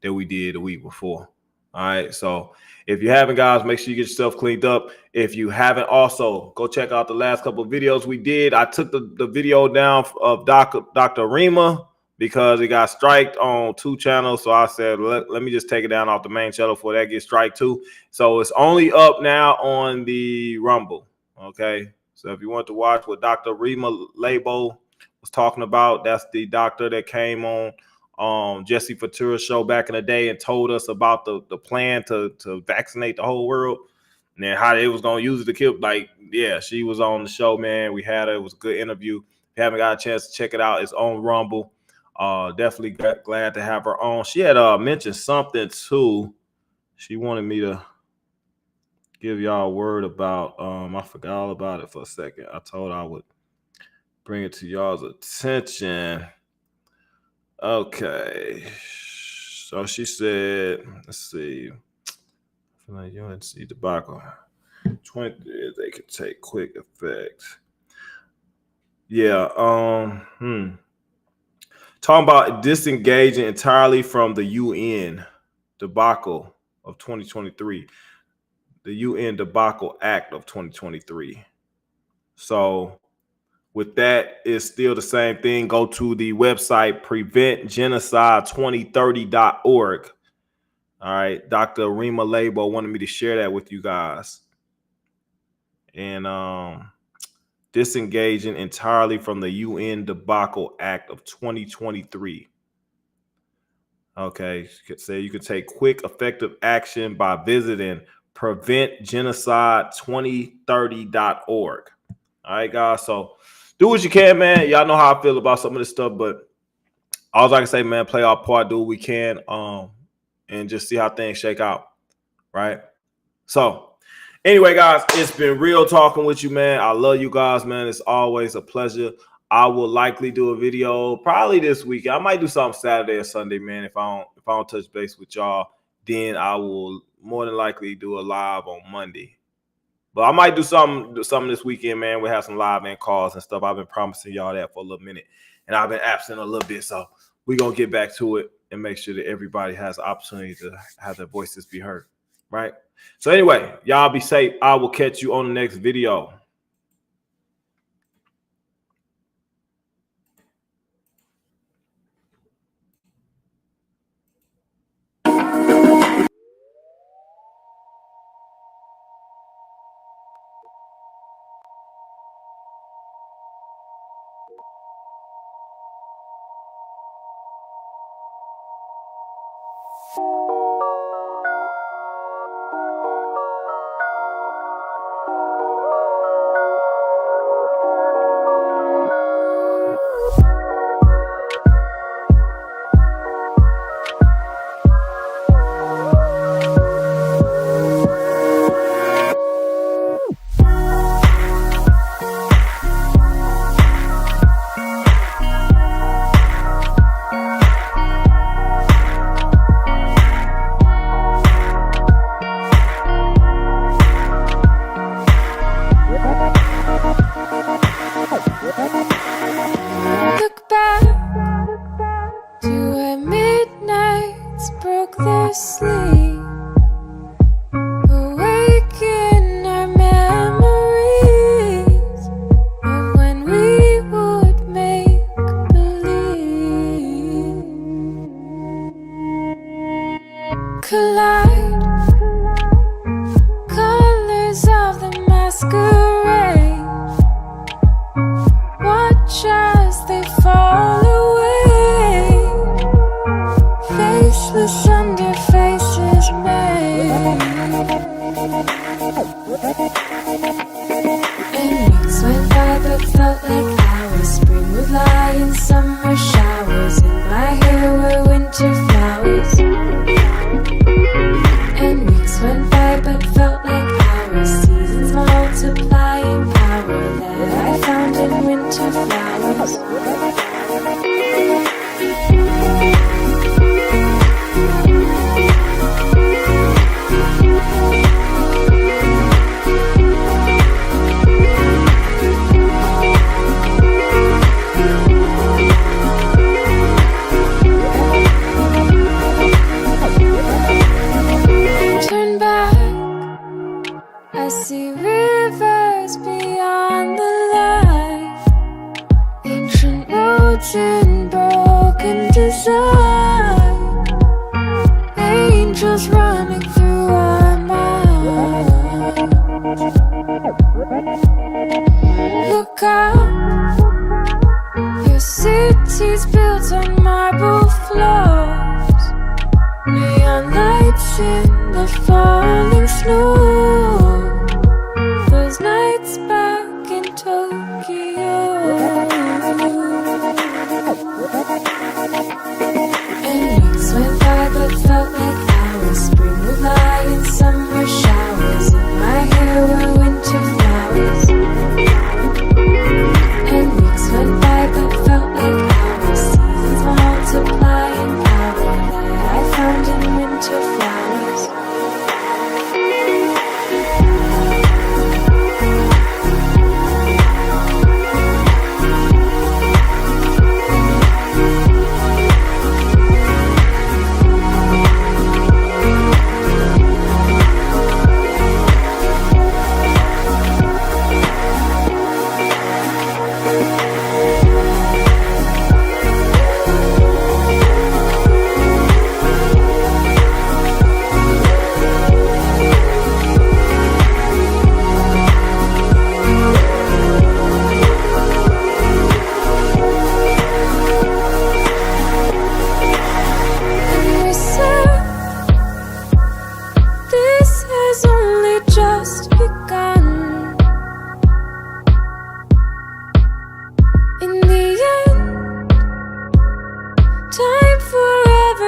that we did the week before. All right, so if you haven't, guys, make sure you get yourself cleaned up. If you haven't, also go check out the last couple of videos we did. I took the video down of Dr. Rima because it got striked on 2 channels. So I said, let me just take it down off the main channel before that gets striked too. So it's only up now on the Rumble. Okay, so if you want to watch what Dr. Rima Labo was talking about, that's the doctor that came on Jesse Fatura's show back in the day and told us about the plan to vaccinate the whole world and then how they was going to use it to kill. Like, yeah, she was on the show, man. We had her. It was a good interview. If you haven't got a chance to check it out, it's on Rumble. Definitely glad to have her on. She had mentioned something too. She wanted me to give y'all a word about. I forgot all about it for a second. I told her I would bring it to y'all's attention. Okay, so she said, let's see, I feel like UNC debacle, 20 years they could take quick effect. Yeah, talking about disengaging entirely from the UN debacle of 2023, the UN debacle act of 2023. So with that, it's still the same thing. Go to the website preventgenocide2030.org. All right. Dr. Rima Labo wanted me to share that with you guys. And disengaging entirely from the UN debacle act of 2023. Okay. So you can take quick, effective action by visiting preventgenocide2030.org. All right, guys. So do what you can, man. Y'all know how I feel about some of this stuff, but all I can say, man, play our part, do what we can, and just see how things shake out, right? So anyway, guys, it's been real talking with you, man. I love you guys, man. It's always a pleasure. I will likely do a video probably this weekend. I might do something Saturday or Sunday, man. If I don't touch base with y'all, then I will more than likely do a live on Monday. But I might do something this weekend, man. We'll have some live and calls and stuff. I've been promising y'all that for a little minute. And I've been absent a little bit. So we're going to get back to it and make sure that everybody has the opportunity to have their voices be heard. Right? So anyway, y'all be safe. I will catch you on the next video.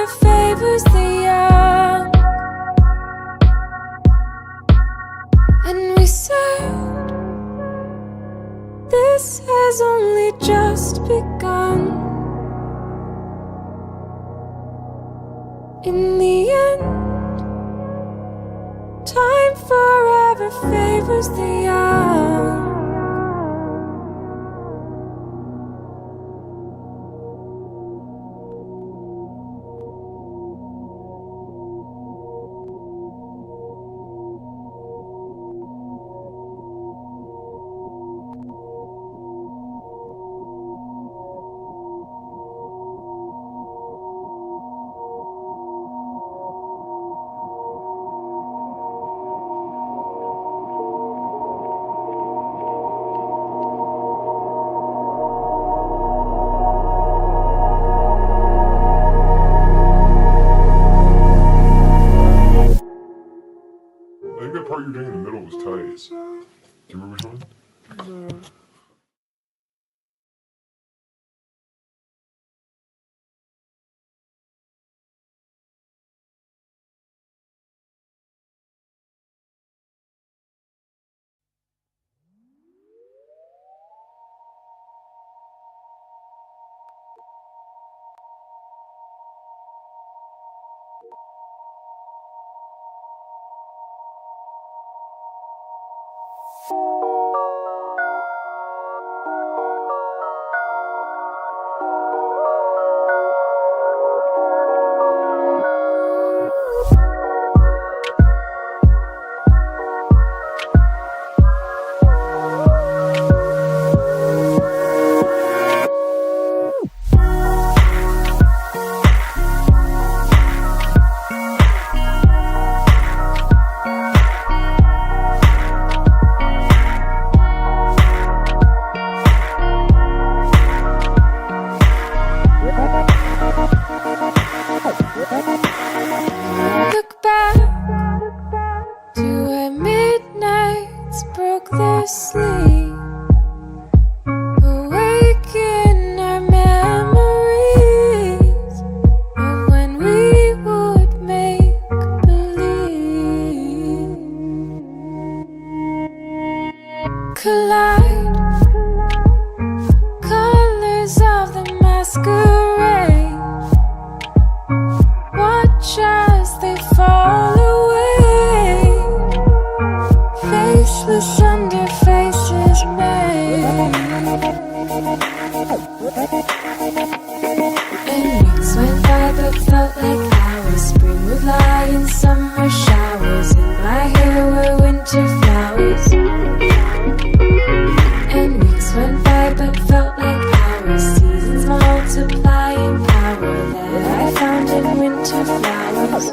forever favors the young. And we said, this has only just begun. In the end, time forever favors the young. I think that part you're doing in the middle was tight. Do you remember which one? Look back to where midnights broke their sleep. Awaken our memories of when we would make believe. Collide colors of the masquerade. Watch as they fall away, faceless under faces made. And weeks went by but felt like hours. Spring would lie in summer showers. In my hair were winter flowers. And weeks went by but felt like hours. Seasons multiply in power that I found in winter flowers.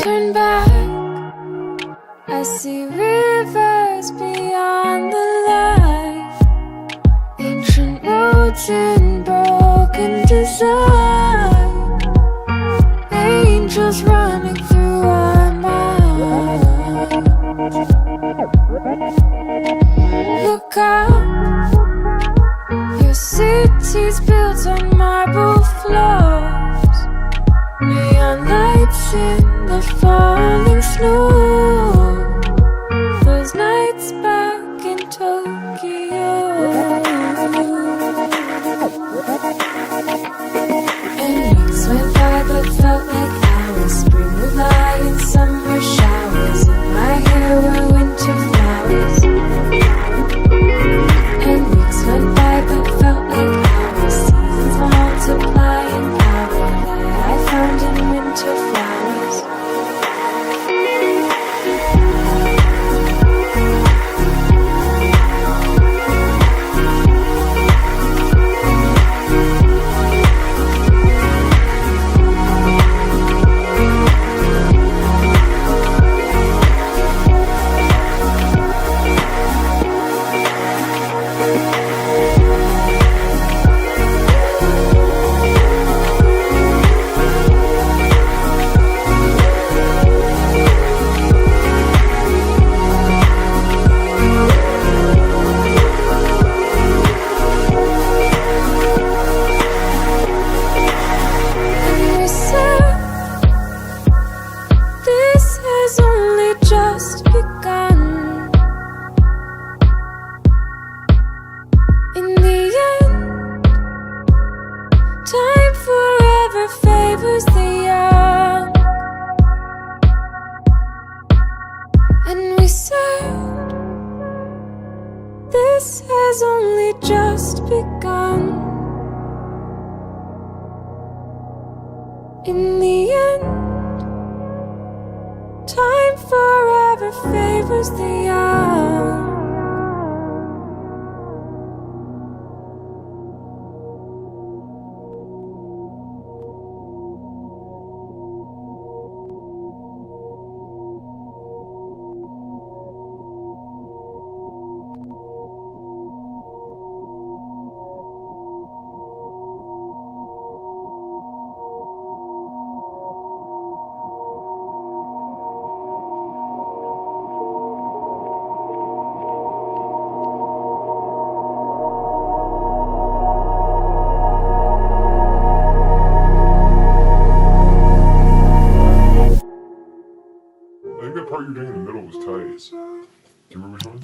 Turn back, I see rivers beyond the light, ancient roads in broken design, angels running through our minds. Look up, your city's built on marble floors, neon lights in the falling snow. Those nights back in Tokyo. And weeks went by but felt like hours. Spring would lie in summer showers. In my hair were winter flowers. And weeks went by but felt like hours. Seasons multiply in power that I found in winter flowers. And we said this has only just begun. In the end, time forever favors the young. And we said this has only just begun. In the end, time forever favors the young. I think that part you're doing in the middle was tight. Do you remember which one?